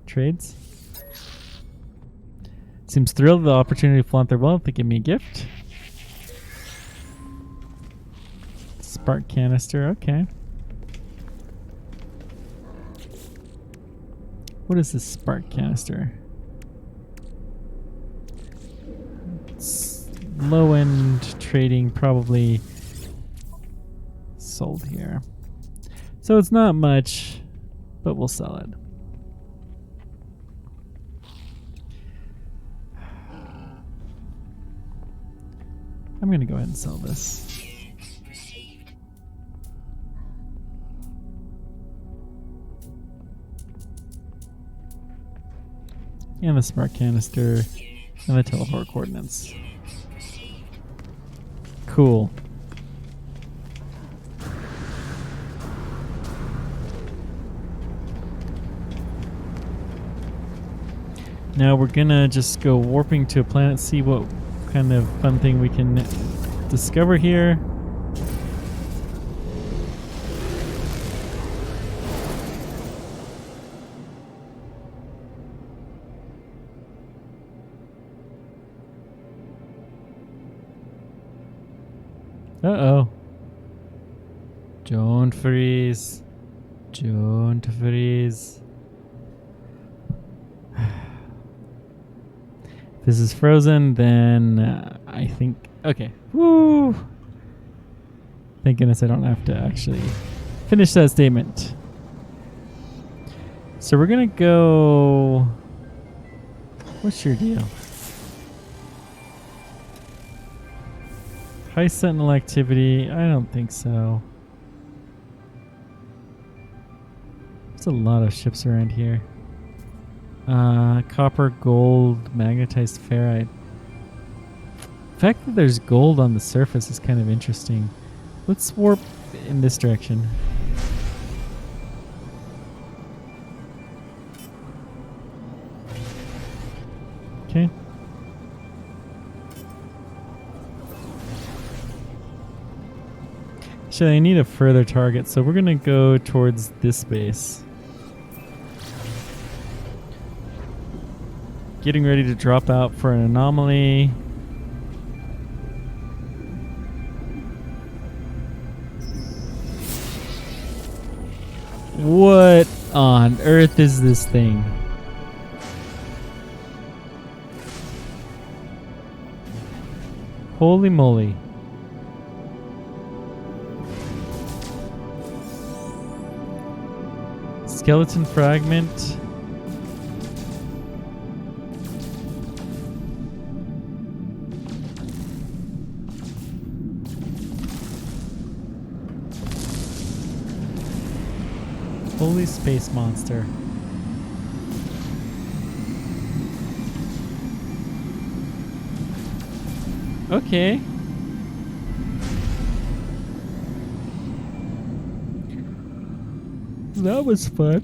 [SPEAKER 1] Trades. Seems thrilled with the opportunity to flaunt their wealth. They give me a gift. Spark canister. Okay. What is this spark canister? It's low-end trading, probably sold here. So it's not much, but we'll sell it. I'm going to go ahead and sell this. And the spark canister and the teleport coordinates. Cool. Now we're gonna just go warping to a planet, see what kind of fun thing we can discover here. Uh-oh. Don't freeze. Don't freeze. If this is frozen, then I think... Okay. Woo! Thank goodness I don't have to actually finish that statement. So we're going to go... What's your deal? High sentinel activity? I don't think so. There's a lot of ships around here. Copper, gold, magnetized ferrite. The fact that there's gold on the surface is kind of interesting. Let's warp in this direction. Okay. Actually, I need a further target, so we're gonna go towards this base. Getting ready to drop out for an anomaly. What on earth is this thing? Holy moly. Skeleton fragment. Holy space monster. Okay. That was fun.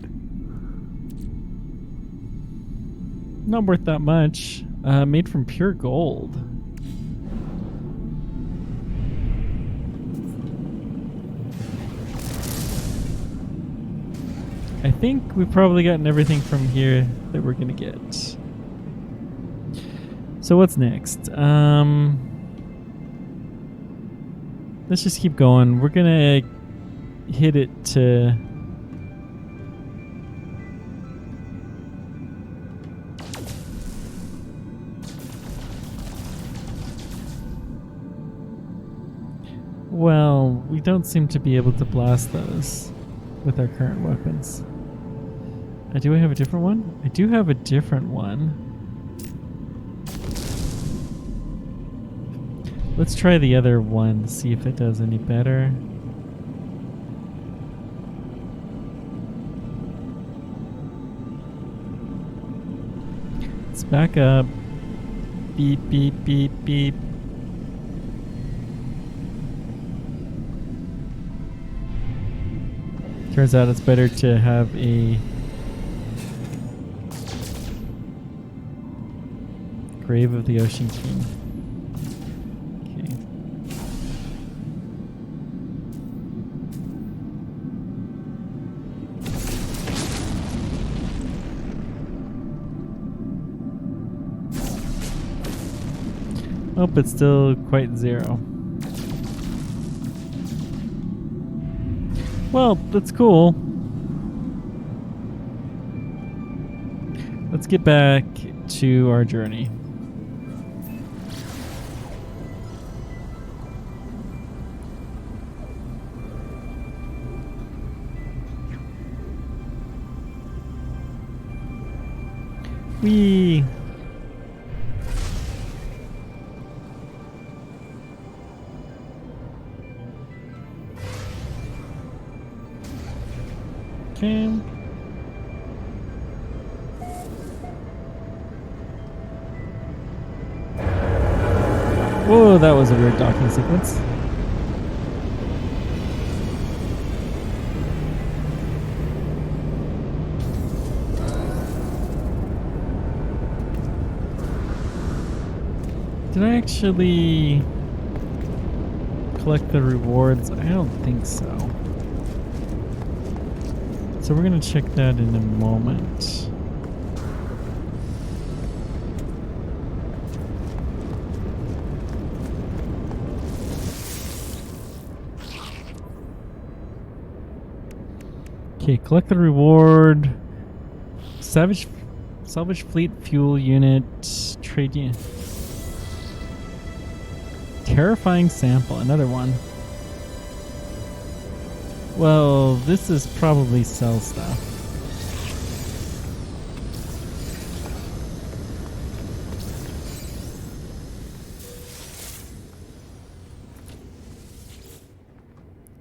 [SPEAKER 1] Not worth that much. Made from pure gold. I think we've probably gotten everything from here that we're gonna get. So what's next? Let's just keep going. We're gonna hit it to... Well, we don't seem to be able to blast those with our current weapons. Do I have a different one? I do have a different one. Let's try the other one, see if it does any better. Let's back up. Beep, beep, beep, beep. Turns out it's better to have a Grave of the Ocean King. Okay. Oh, it's still quite zero. Well, that's cool. Let's get back to our journey. Whee! Okay. Whoa, that was a weird docking sequence. Did I actually collect the rewards? I don't think so. So we're going to check that in a moment. Okay, collect the reward. Salvage fleet fuel unit. Trade unit. Terrifying sample. Another one. Well, this is probably sell stuff.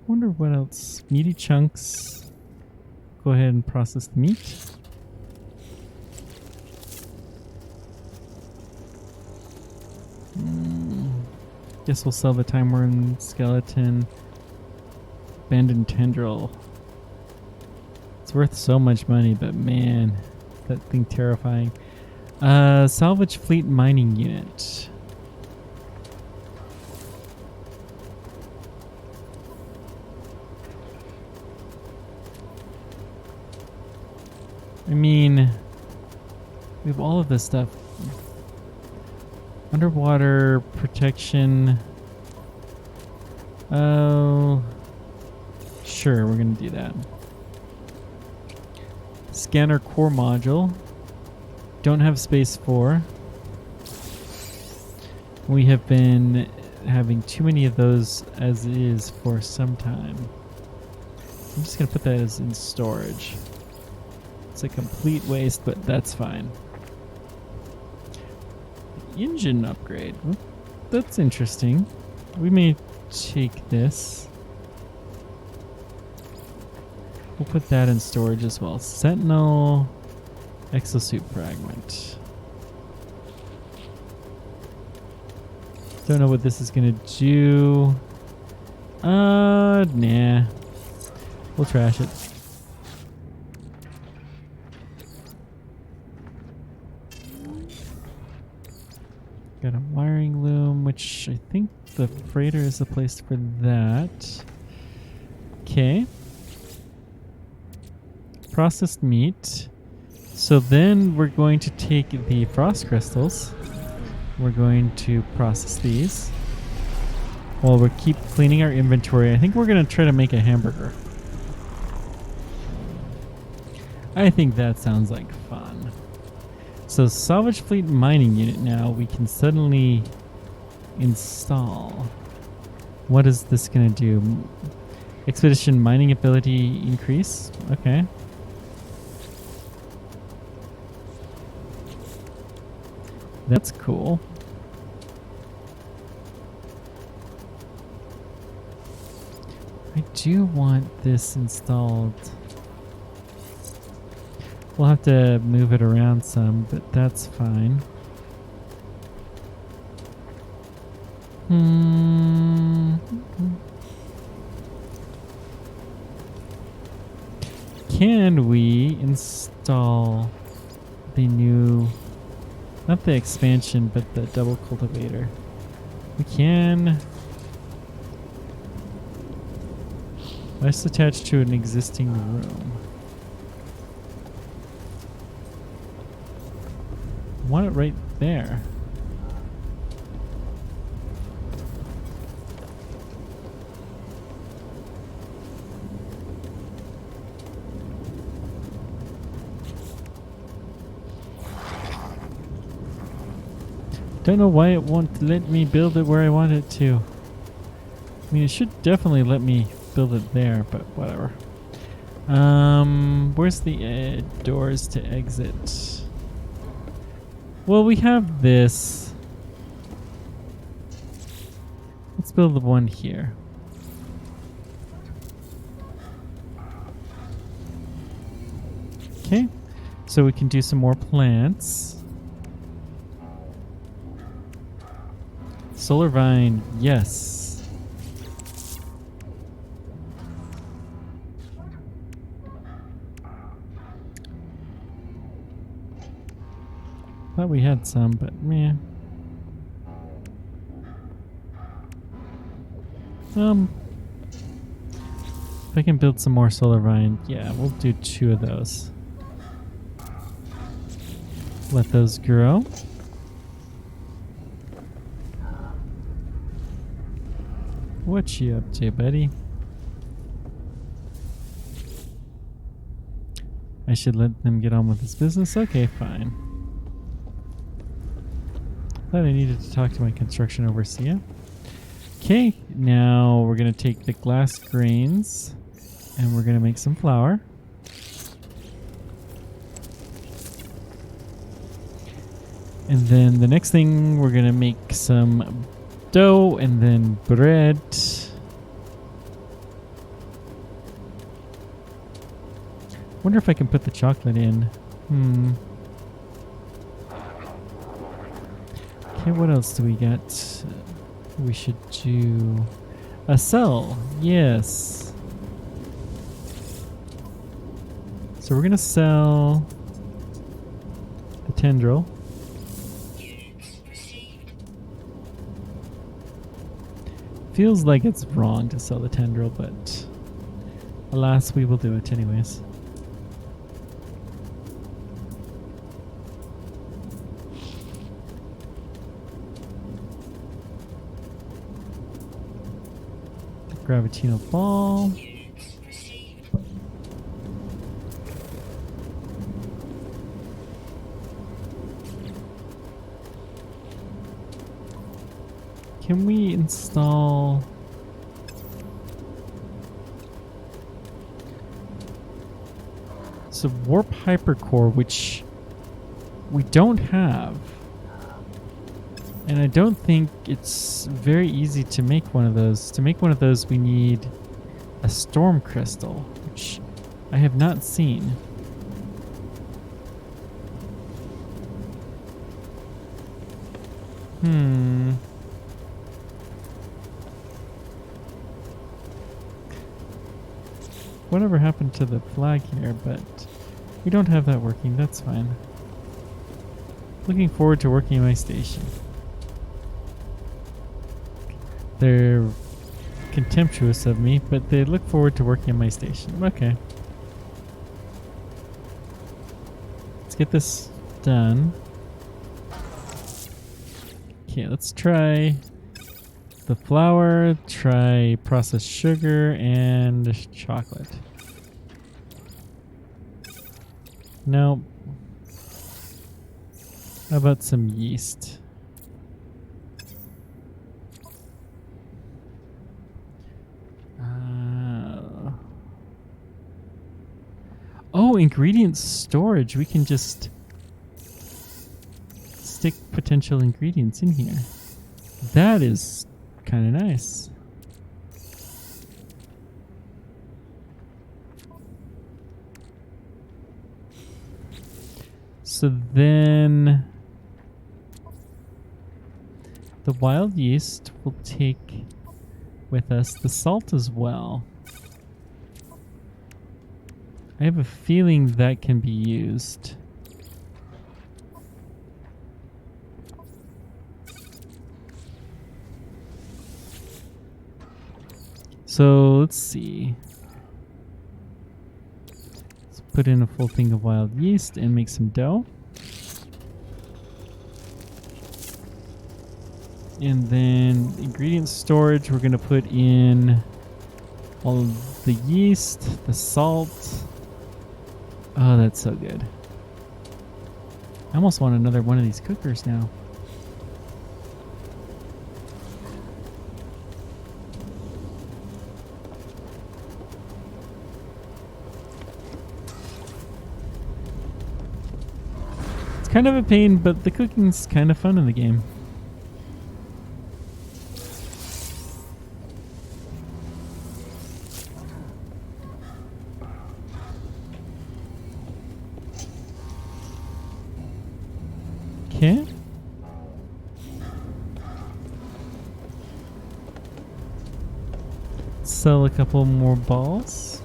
[SPEAKER 1] Wonder what else. Meaty chunks. Go ahead and process the meat. Guess we'll sell the time worn skeleton. Abandoned tendril. It's worth so much money, but man, that thing terrifying. Salvage fleet mining unit. I mean, we have all of this stuff. Underwater protection. Oh, sure, we're gonna do that. Scanner core module. Don't have space for. We have been having too many of those as is for some time. I'm just gonna put that as in storage. It's a complete waste, but that's fine. Engine upgrade. That's interesting. We may take this. We'll put that in storage as well. Sentinel exosuit fragment. Don't know what this is gonna do. Nah. We'll trash it. Got a wiring loom, which I think the freighter is the place for that. Okay. Processed meat. So then we're going to take the frost crystals. We're going to process these. While we keep cleaning our inventory, I think we're going to try to make a hamburger. I think that sounds like fun. So salvage fleet mining unit now we can suddenly install. What is this going to do? Expedition mining ability increase? Okay. That's cool. I do want this installed. We'll have to move it around some, but that's fine. Can we install the new, not the expansion, but the double cultivator? We can. Let's attach to an existing room. I want it right there. Don't know why it won't let me build it where I want it to. I mean, it should definitely let me build it there, but whatever. Where's the doors to exit? Well, we have this. Let's build the one here. Okay, so we can do some more plants. Solar vine, yes. Thought we had some, but man. If I can build some more solar vine, yeah, we'll do 2 of those. Let those grow. What you up to, buddy? I should let them get on with this business. Okay, fine. Thought I needed to talk to my construction overseer. Okay, now we're going to take the glass grains and we're going to make some flour. And then the next thing, we're going to make some dough and then bread. Wonder if I can put the chocolate in. Okay, what else do we got? We should do a cell. Yes. So we're going to sell the tendril. Feels like it's wrong to sell the tendril, but alas, we will do it anyways. Gravitino ball. Can we install... So warp hypercore, which we don't have. And I don't think it's very easy to make one of those. To make one of those, we need a storm crystal, which I have not seen. Whatever happened to the flag here, but we don't have that working. That's fine. Looking forward to working my station. They're contemptuous of me, but they look forward to working on my station. Okay. Let's get this done. Okay, let's try the flour, try processed sugar, and chocolate. Nope. How about some yeast? Oh, ingredient storage. We can just stick potential ingredients in here. That is kind of nice. So then the wild yeast will take with us the salt as well. I have a feeling that can be used. So let's see. Let's put in a full thing of wild yeast and make some dough. And then ingredient storage, we're going to put in all of the yeast, the salt. Oh, that's so good. I almost want another one of these cookers now. It's kind of a pain, but the cooking's kind of fun in the game. Okay. Sell a couple more balls.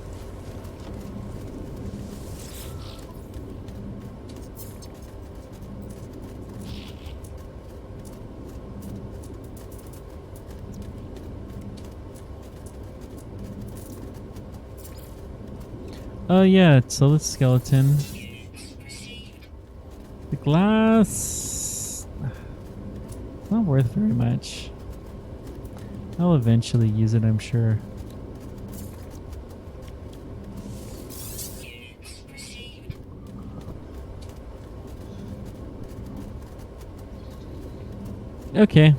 [SPEAKER 1] Oh yeah, sell the skeleton. The glass, not worth very much. I'll eventually use it, I'm sure. Okay.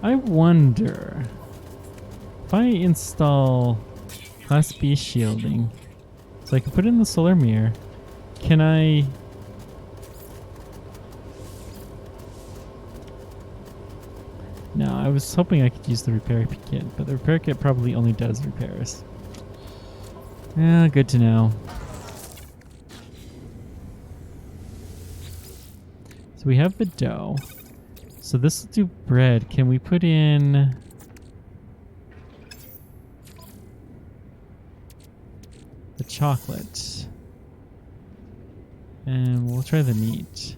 [SPEAKER 1] I wonder if I install Class B shielding, so I can put in the solar mirror, can I... No, I was hoping I could use the repair kit, but the repair kit probably only does repairs. Yeah, good to know. So we have the dough. So this will do bread. Can we put in... the chocolate? And we'll try the meat.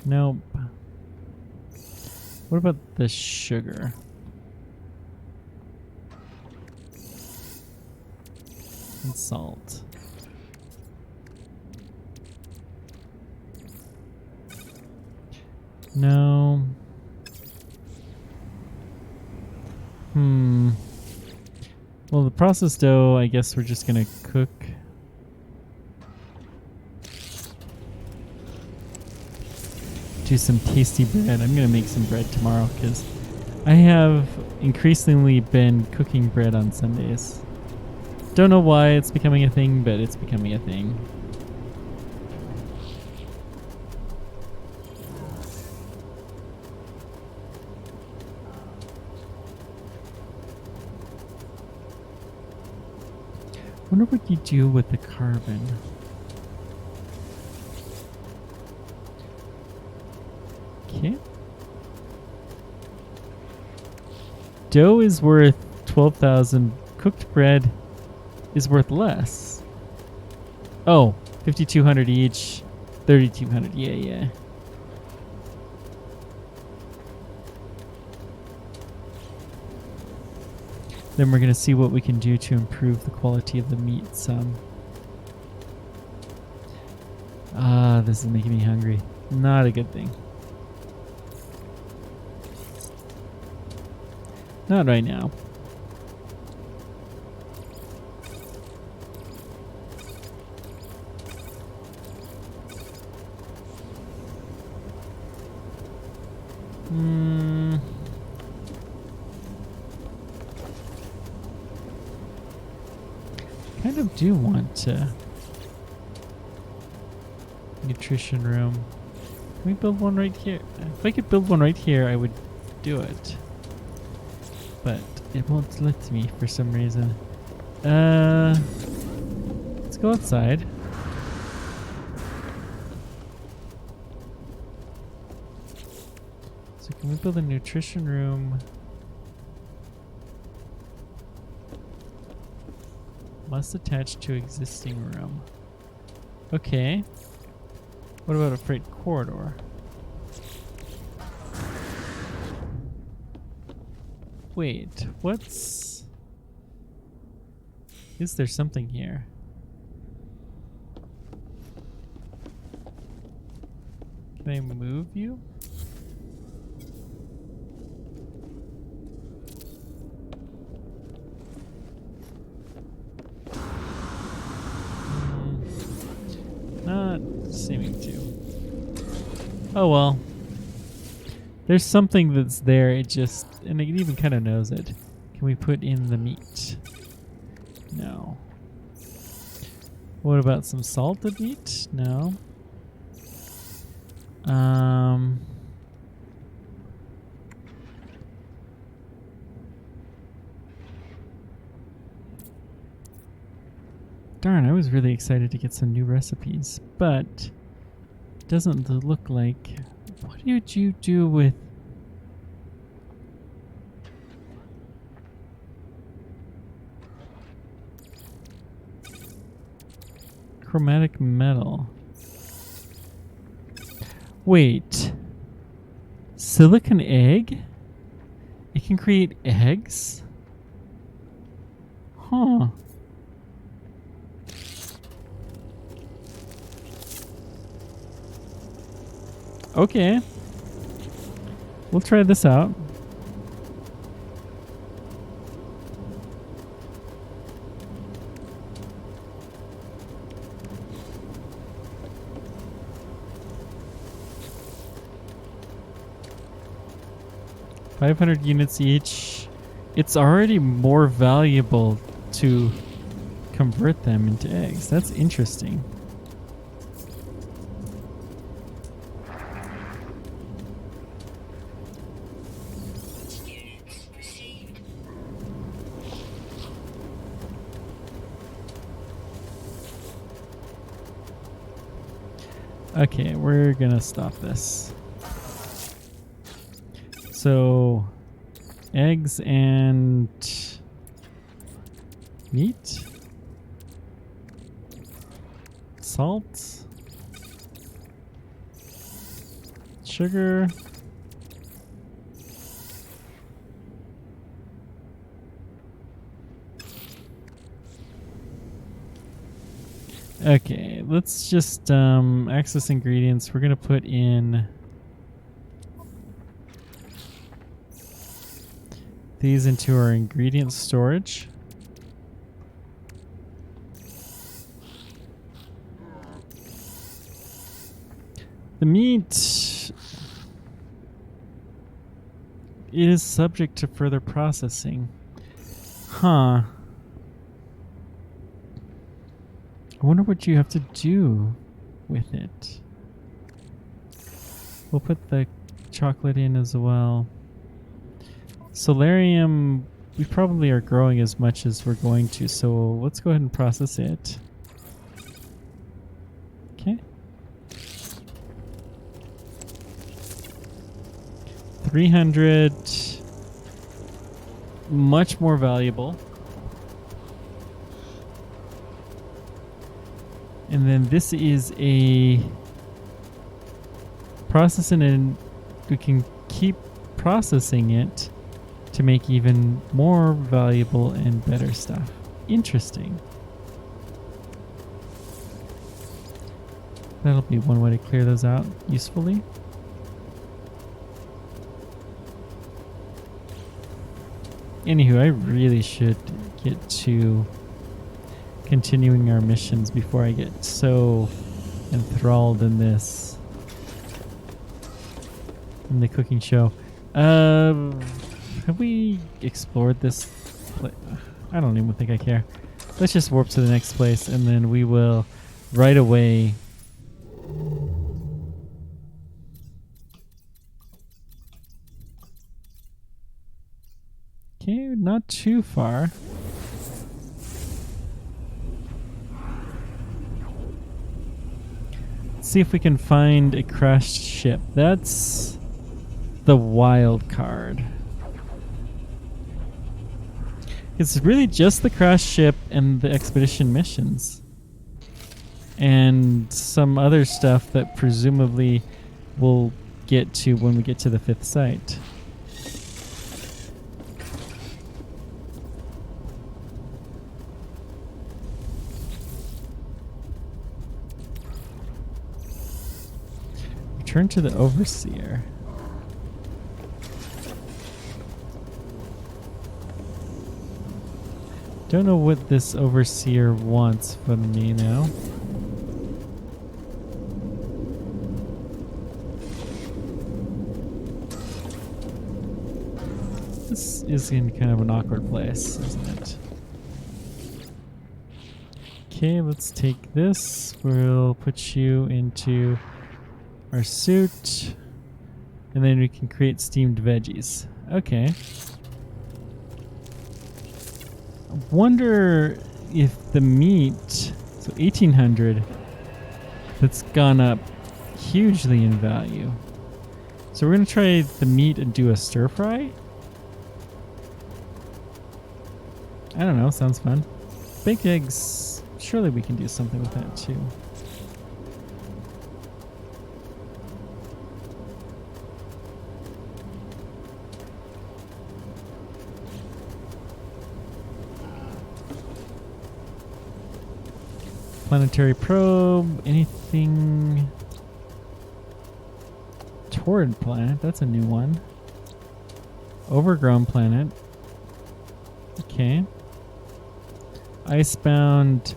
[SPEAKER 1] Nope. What about the sugar? And salt. No. Well, the processed dough, I guess we're just gonna cook. Do some tasty bread. I'm gonna make some bread tomorrow because I have increasingly been cooking bread on Sundays. Don't know why it's becoming a thing, but it's becoming a thing. Wonder what you do with the carbon. Okay. Dough is worth 12,000. Cooked bread is worth less. Oh, 5,200 each. 3,200. Yeah. Then we're going to see what we can do to improve the quality of the meat some. This is making me hungry. Not a good thing. Not right now. Kind of do want nutrition room. Can we build one right here? If I could build one right here, I would do it. But it won't let me for some reason. Let's go outside. So can we build a nutrition room? Must attach to existing room. Okay. What about a freight corridor? Wait, what's... Is there something here? Can I move you? Not seeming to. Oh well. There's something that's there, it just... And it even kind of knows it. Can we put in the meat? No. What about some salted meat? No. Darn, I was really excited to get some new recipes, but it doesn't look like... What did you do with... Chromatic metal? Wait. Silicon egg? It can create eggs? Huh. Okay. We'll try this out. 500 units each. It's already more valuable to convert them into eggs. That's interesting.
[SPEAKER 2] Units received.
[SPEAKER 1] Okay, we're gonna stop this. So, eggs and meat, salt, sugar, okay, let's just access ingredients. We're gonna put in these into our ingredient storage. The meat is subject to further processing. Huh. I wonder what you have to do with it. We'll put the chocolate in as well. Solarium, we probably are growing as much as we're going to, so let's go ahead and process it. Okay. 300, much more valuable. And then this is a processing, and we can keep processing it to make even more valuable and better stuff. Interesting. That'll be one way to clear those out usefully. Anywho, I really should get to continuing our missions before I get so enthralled in this, in the cooking show. Have we explored this place? I don't even think I care. Let's just warp to the next place, and then we will right away okay, not too far. Let's see if we can find a crashed ship. That's the wild card. It's really just the crashed ship and the expedition missions. And some other stuff that presumably we'll get to when we get to the 5th site. Return to the Overseer. Don't know what this Overseer wants from me now. This is in kind of an awkward place, isn't it? Okay, let's take this. We'll put you into our suit, and then we can create steamed veggies. Okay. I wonder if the meat, so 1800, that's gone up hugely in value. So we're gonna try the meat and do a stir fry. I don't know, sounds fun. Baked eggs, surely we can do something with that too. Planetary probe, anything? Torrid planet, that's a new one. Overgrown planet. Okay. Icebound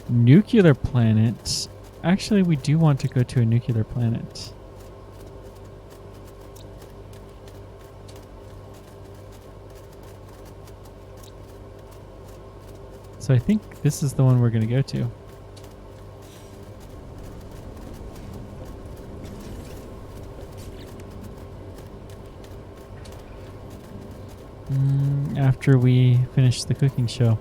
[SPEAKER 1] nuclear planet. Actually, we do want to go to a nuclear planet. So I think this is the one we're going to go to. After we finish the cooking show.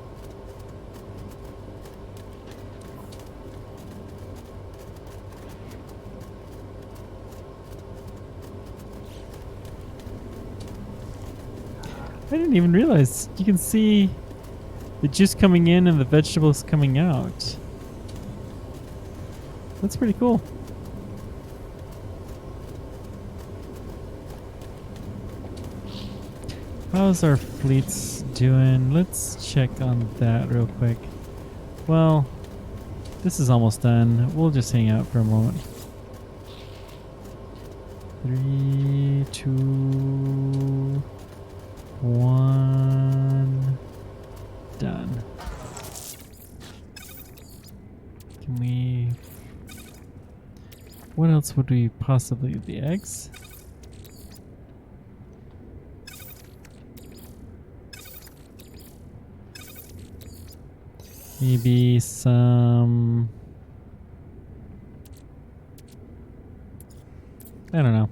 [SPEAKER 1] I didn't even realize you can see the juice coming in and the vegetables coming out. That's pretty cool. How's our fleets doing? Let's check on that real quick. Well, this is almost done. We'll just hang out for a moment. 3, 2, 1. Done. Can we... What else would we possibly... The eggs? Maybe some... I don't know.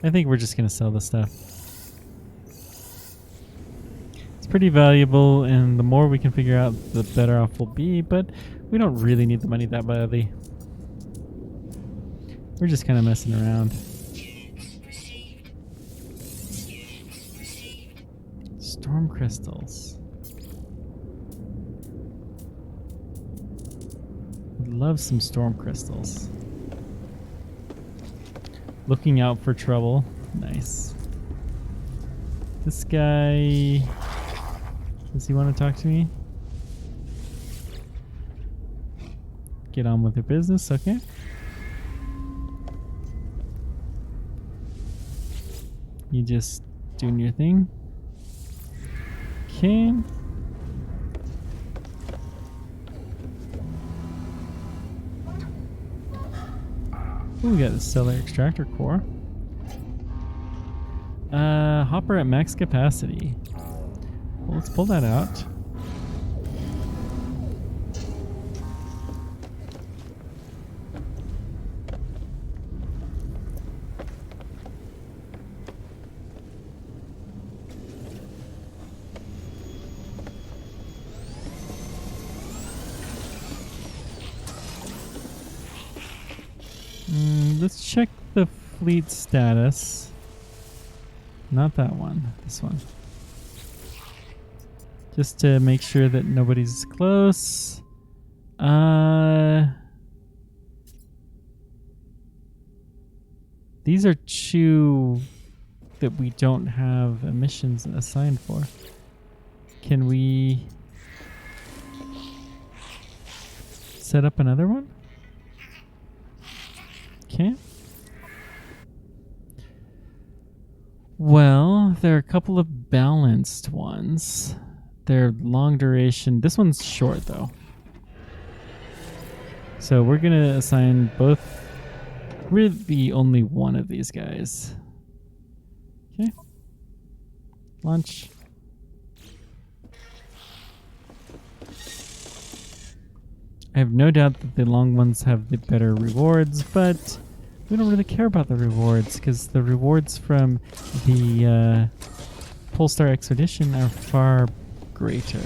[SPEAKER 1] I think we're just going to sell this stuff. It's pretty valuable, and the more we can figure out, the better off we'll be, but we don't really need the money that badly. We're just kind of messing around. Storm crystals. Would love some storm crystals. Looking out for trouble. Nice. This guy... Does he want to talk to me? Get on with your business, okay. You just doing your thing. Okay. Ooh, we got the stellar extractor core. Hopper at max capacity. Well, let's pull that out. Let's check the fleet status. Not that one. This one. Just to make sure that nobody's close. These are two that we don't have emissions assigned for. Can we set up another one? Okay. Well, there are a couple of balanced ones. They're long duration. This one's short, though. So we're going to assign both. Really only one of these guys. Okay. Launch. I have no doubt that the long ones have the better rewards, but we don't really care about the rewards because the rewards from the Polestar Expedition are far greater.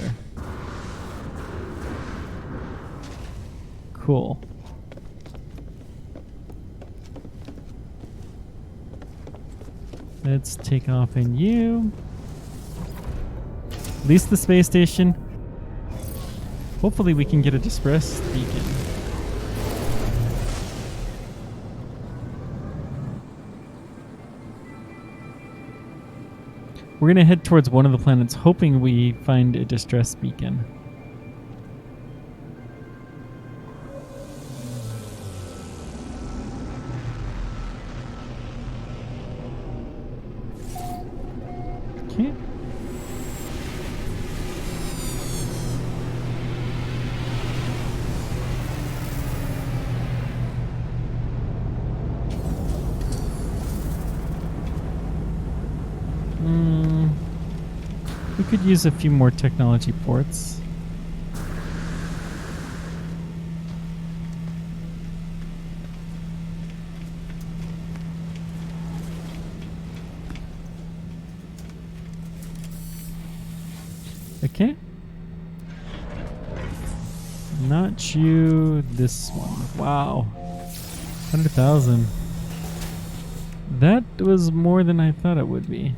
[SPEAKER 1] Cool. Let's take off in you. Lease the space station. Hopefully we can get a distress beacon. We're gonna head towards one of the planets hoping we find a distress beacon. Okay. We could use a few more technology ports. Okay. Not you, this one. Wow. 100,000. That was more than I thought it would be.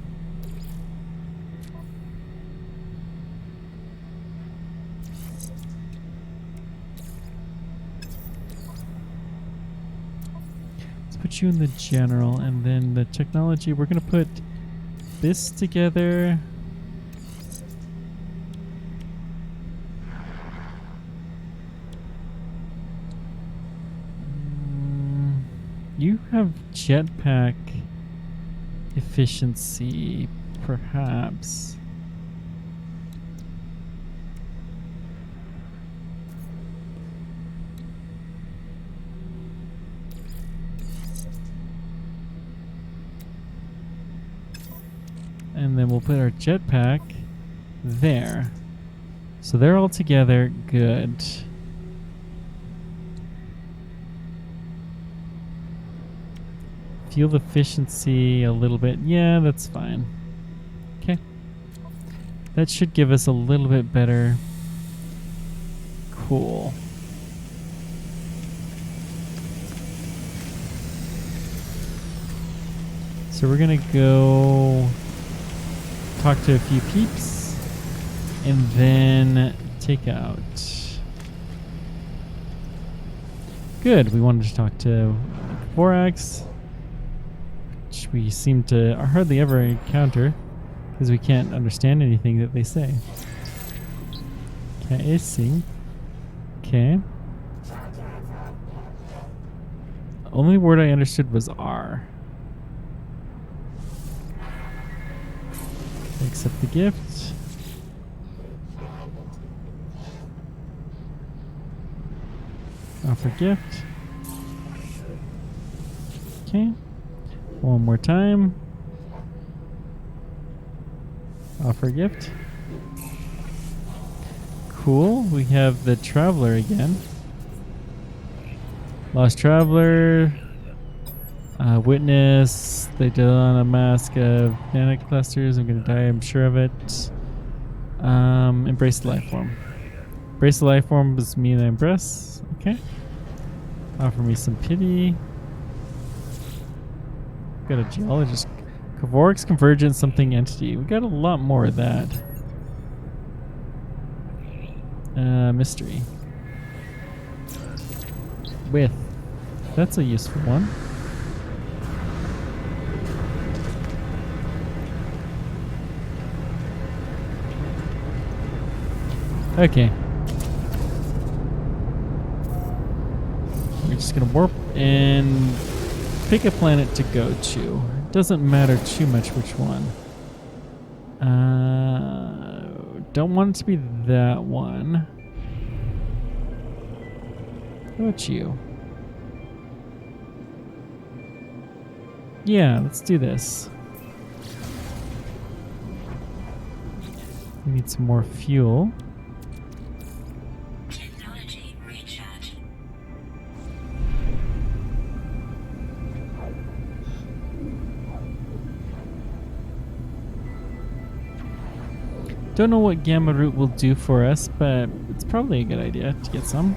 [SPEAKER 1] Let's put you in the general, and then the technology, we're going to put this together. You have jetpack efficiency, perhaps. And then we'll put our jetpack there. So they're all together. Good. Fuel efficiency a little bit. Yeah, that's fine. Okay. That should give us a little bit better. Cool. So we're gonna go talk to a few peeps and then take out. Good. We wanted to talk to Vorax, which we seem to hardly ever encounter because we can't understand anything that they say. Okay, see. Okay. Only word I understood was R. Accept the gift. Offer gift. Okay. One more time. Offer gift. Cool. We have the traveler again. Lost traveler. Witness. They did on a mask of panic clusters. I'm gonna die, I'm sure of it. Embrace the life form. Embrace the life form was me and I embrace. Okay. Offer me some pity. Got a geologist. Kavorix Convergence something entity. We got a lot more of that. Mystery. With. That's a useful one. Okay. We're just gonna warp and pick a planet to go to. Doesn't matter too much which one. Don't want it to be that one. How about you? Yeah, let's do this. We need some more fuel.
[SPEAKER 2] Technology recharge.
[SPEAKER 1] Don't know what Gamma Root will do for us, but it's probably a good idea to get some.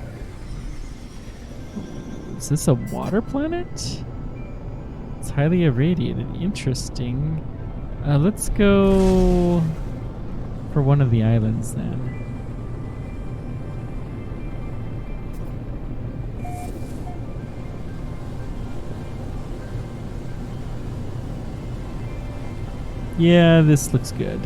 [SPEAKER 1] Is this a water planet? It's highly irradiated. Interesting. Let's go for one of the islands then. Yeah, this looks good.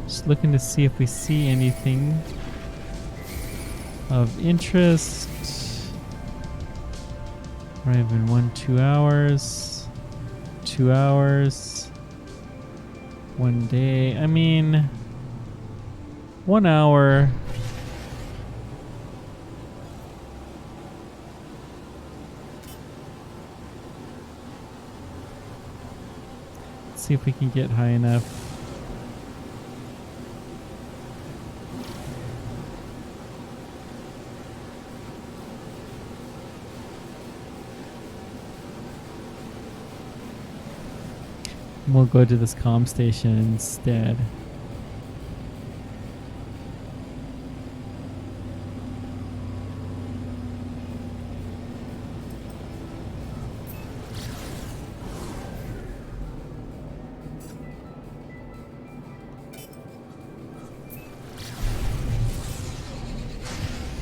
[SPEAKER 1] Just looking to see if we see anything of interest. Arrive in 2 hours. 2 hours. 1 day. I mean, 1 hour. Let's see if we can get high enough. We'll go to this comm station instead.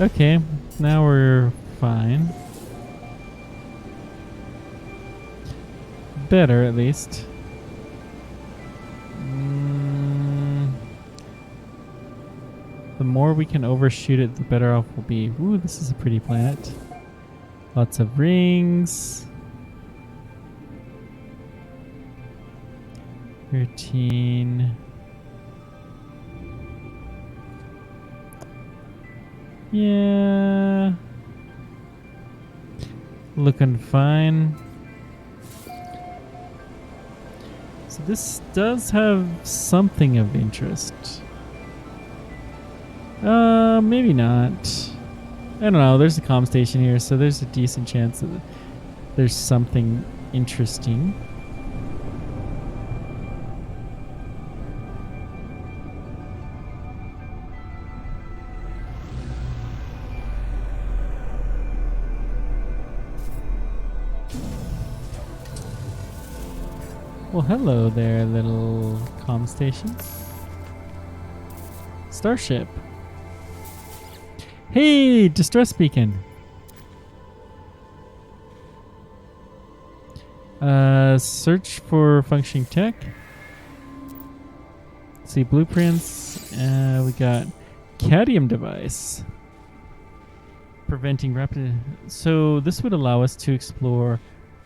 [SPEAKER 1] Okay, now we're fine. Better, at least. The more we can overshoot it, the better off we'll be. Ooh, this is a pretty planet. Lots of rings. 13. Yeah. Looking fine. So this does have something of interest. Maybe not. I don't know. There's a comm station here, so there's a decent chance that there's something interesting. Well, hello there, little comm station. Starship. Hey, distress beacon. Search for functioning tech. Let's see, blueprints. We got cadmium device. Preventing rapid... So this would allow us to explore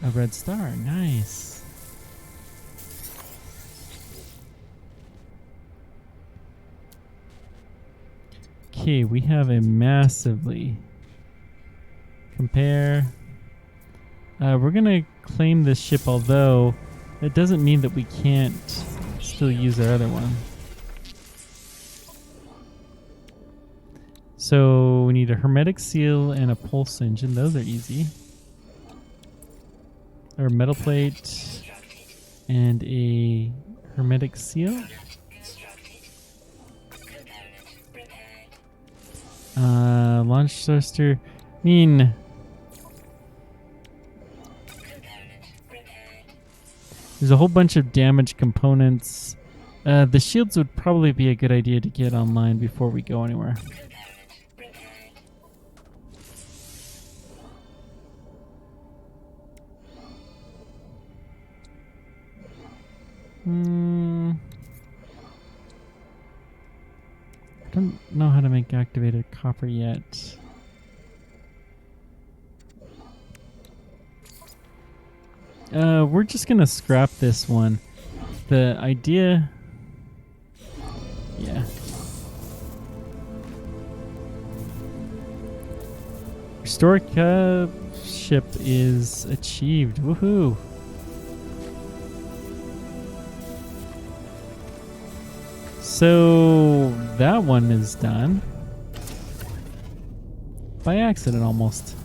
[SPEAKER 1] a red star. Nice. Okay, we have a massively... Compare... we're gonna claim this ship, although that doesn't mean that we can't still use our other one. So we need a hermetic seal and a pulse engine. Those are easy. Or metal plate and a hermetic seal. Launch thruster. I mean, there's a whole bunch of damaged components. The shields would probably be a good idea to get online before we go anywhere. I don't know how to make activated copper yet. We're just gonna scrap this one. The idea... Yeah. Restore ship is achieved. Woohoo! So that one is done. By accident almost.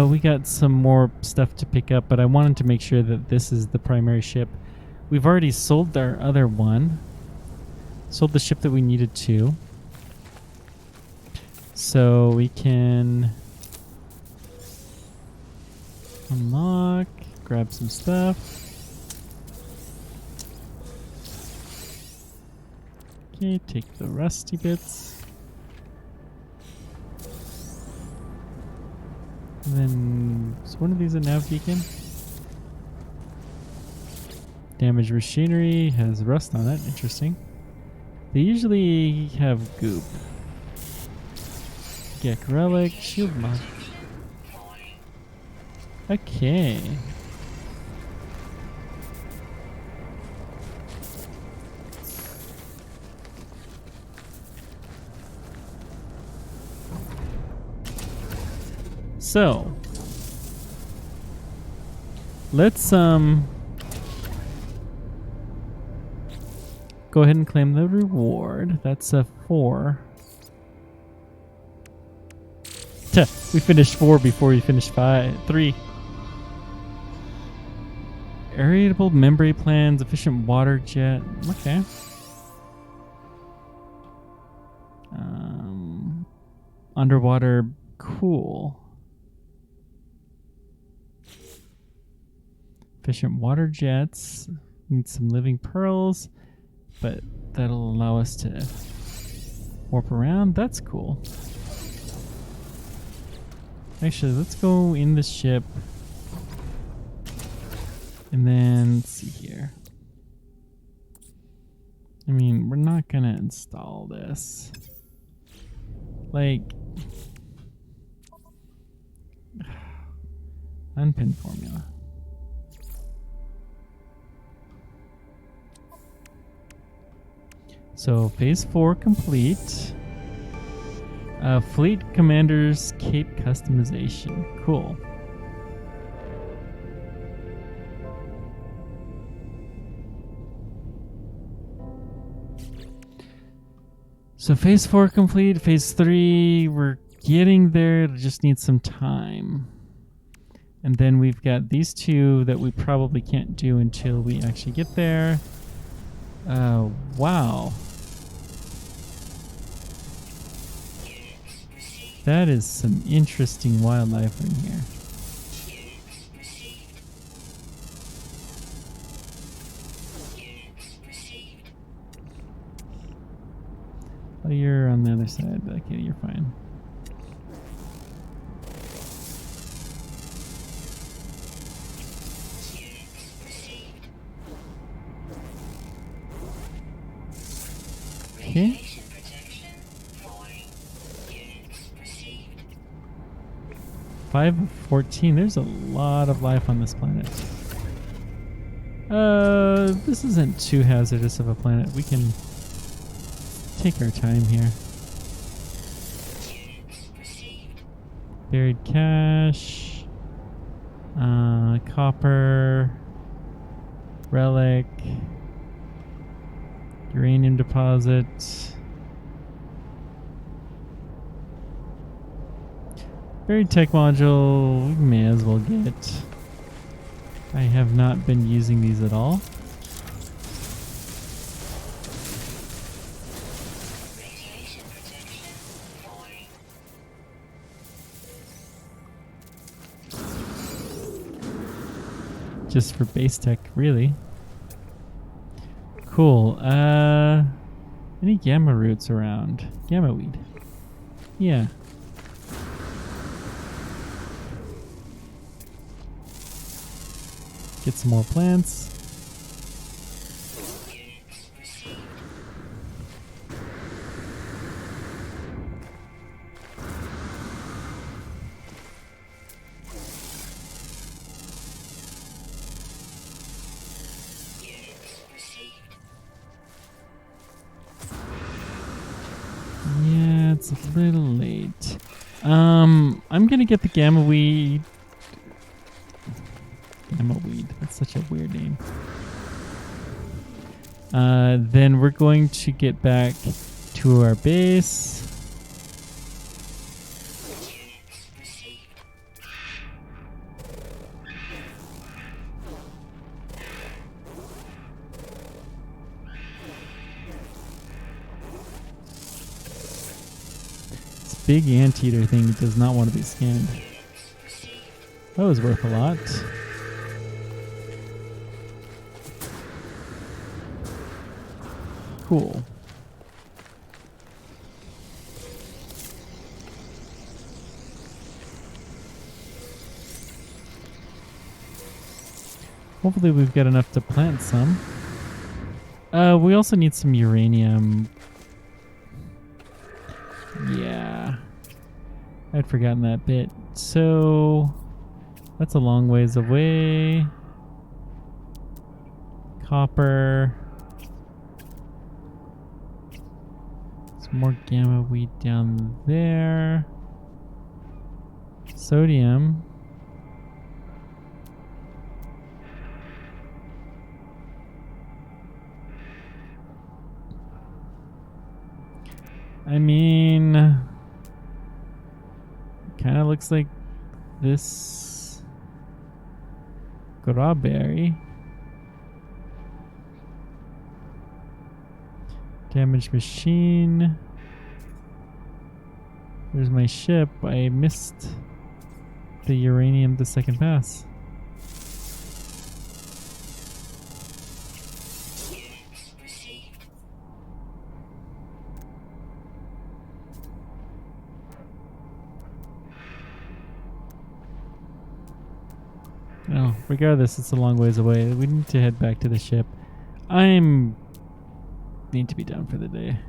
[SPEAKER 1] We got some more stuff to pick up, but I wanted to make sure that this is the primary ship. We've already sold our other one. Sold the ship that we needed to. So we can unlock, grab some stuff. Okay, take the rusty bits. And then, is one of these a nav beacon? Damaged machinery has rust on it. Interesting. They usually have goop. Gek relic, shield mod. Okay. So, let's go ahead and claim the reward. That's a 4. Tuh, we finished 4 before we finished 3. Aeratable membrane plans, efficient water jet. Okay. Underwater, cool. Efficient water jets. Need some living pearls, but that'll allow us to warp around. That's cool. Actually, let's go in the ship. And then, let's see here. I mean, we're not gonna install this. Like, unpin formula. So, phase 4 complete. Fleet Commander's Cape customization. Cool. So phase 4 complete, phase 3, we're getting there, just need some time. And then we've got these 2 that we probably can't do until we actually get there. Wow. That is some interesting wildlife in here. Oh, you're on the other side. Okay, you're fine. Okay. 5 of 14. There's a lot of life on this planet. This isn't too hazardous of a planet. We can take our time here. Buried cache. Copper. Relic. Uranium deposit. Buried tech module, we may as well get. I have not been using these at all. Just for base tech, really. Cool. Any gamma roots around? Gamma weed. Yeah. Get some more plants. Yeah, it's a little late. I'm gonna get the gamma weed. Gamma weed. That's such a weird name. Then we're going to get back to our base. This big anteater thing does not want to be scanned. That was worth a lot. Cool. Hopefully we've got enough to plant some. We also need some uranium. Yeah. I'd forgotten that bit. So that's a long ways away. Copper. Some more gamma weed down there. Sodium. I mean, kind of looks like this strawberry. Damaged machine. There's my ship. I missed the uranium the second pass.
[SPEAKER 2] Units received.
[SPEAKER 1] Oh, regardless, it's a long ways away. We need to head back to the ship. Need to be down for the day.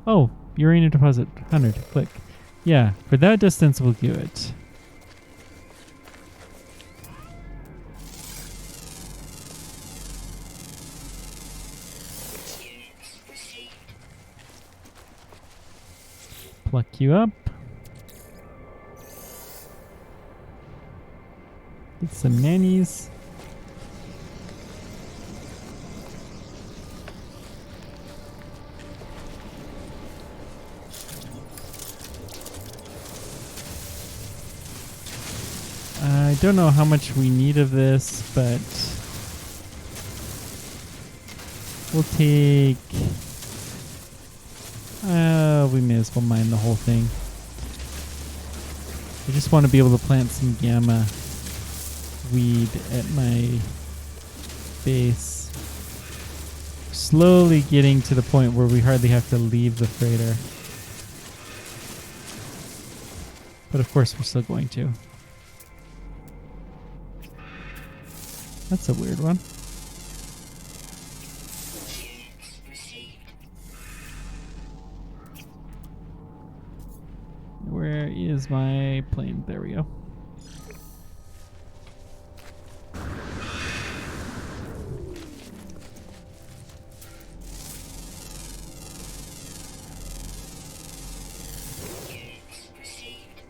[SPEAKER 1] Oh, uranium deposit 100. Click. Yeah, for that distance we'll do it.
[SPEAKER 2] Units received.
[SPEAKER 1] Pluck you up. Get some nannies. I don't know how much we need of this, but we'll take... we may as well mine the whole thing. I just want to be able to plant some gamma weed at my base. Slowly getting to the point where we hardly have to leave the freighter. But of course we're still going to. That's a weird one.
[SPEAKER 2] Units received.
[SPEAKER 1] Where is my plane? There we go.
[SPEAKER 2] Units received.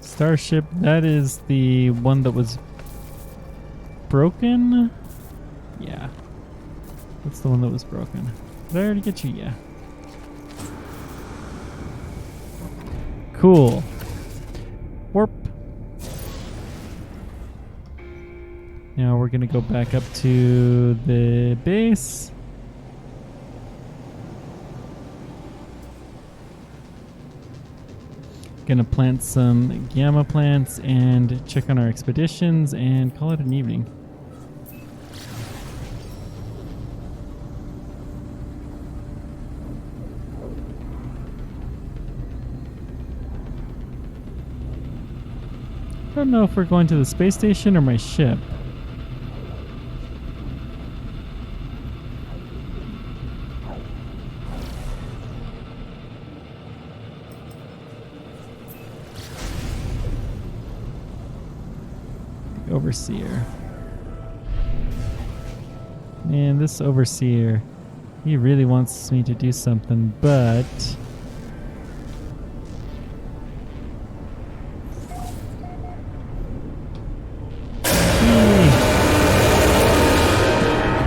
[SPEAKER 1] Starship, that is the one that was broken? Yeah. That's the one that was broken. Did I already get you? Yeah. Cool. Warp. Now we're gonna go back up to the base. Gonna plant some gamma plants and check on our expeditions and call it an evening. I don't know if we're going to the space station or my ship. Overseer. Man, this overseer, he really wants me to do something, but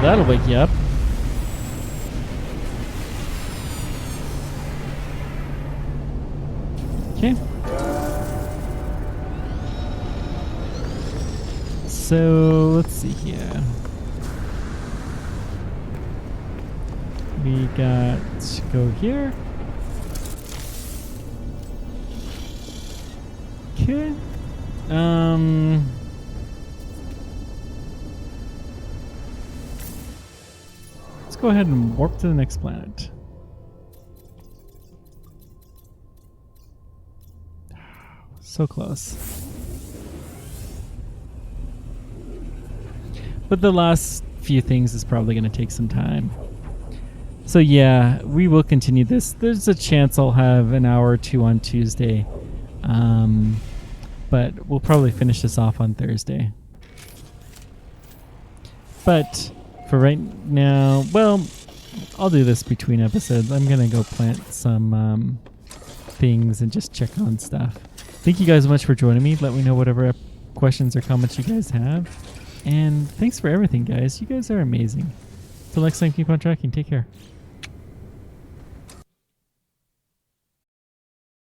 [SPEAKER 1] that'll wake you up. Okay. So let's see here. We got to go here. Okay. Let's go ahead and warp to the next planet. So close. But the last few things is probably going to take some time. So yeah, we will continue this. There's a chance I'll have an hour or two on Tuesday. but we'll probably finish this off on Thursday. But for right now, well, I'll do this between episodes. I'm gonna go plant some things and just check on stuff. Thank you guys so much for joining me. Let me know whatever questions or comments you guys have. And thanks for everything, guys. You guys are amazing. Till next time, keep on tracking. Take care.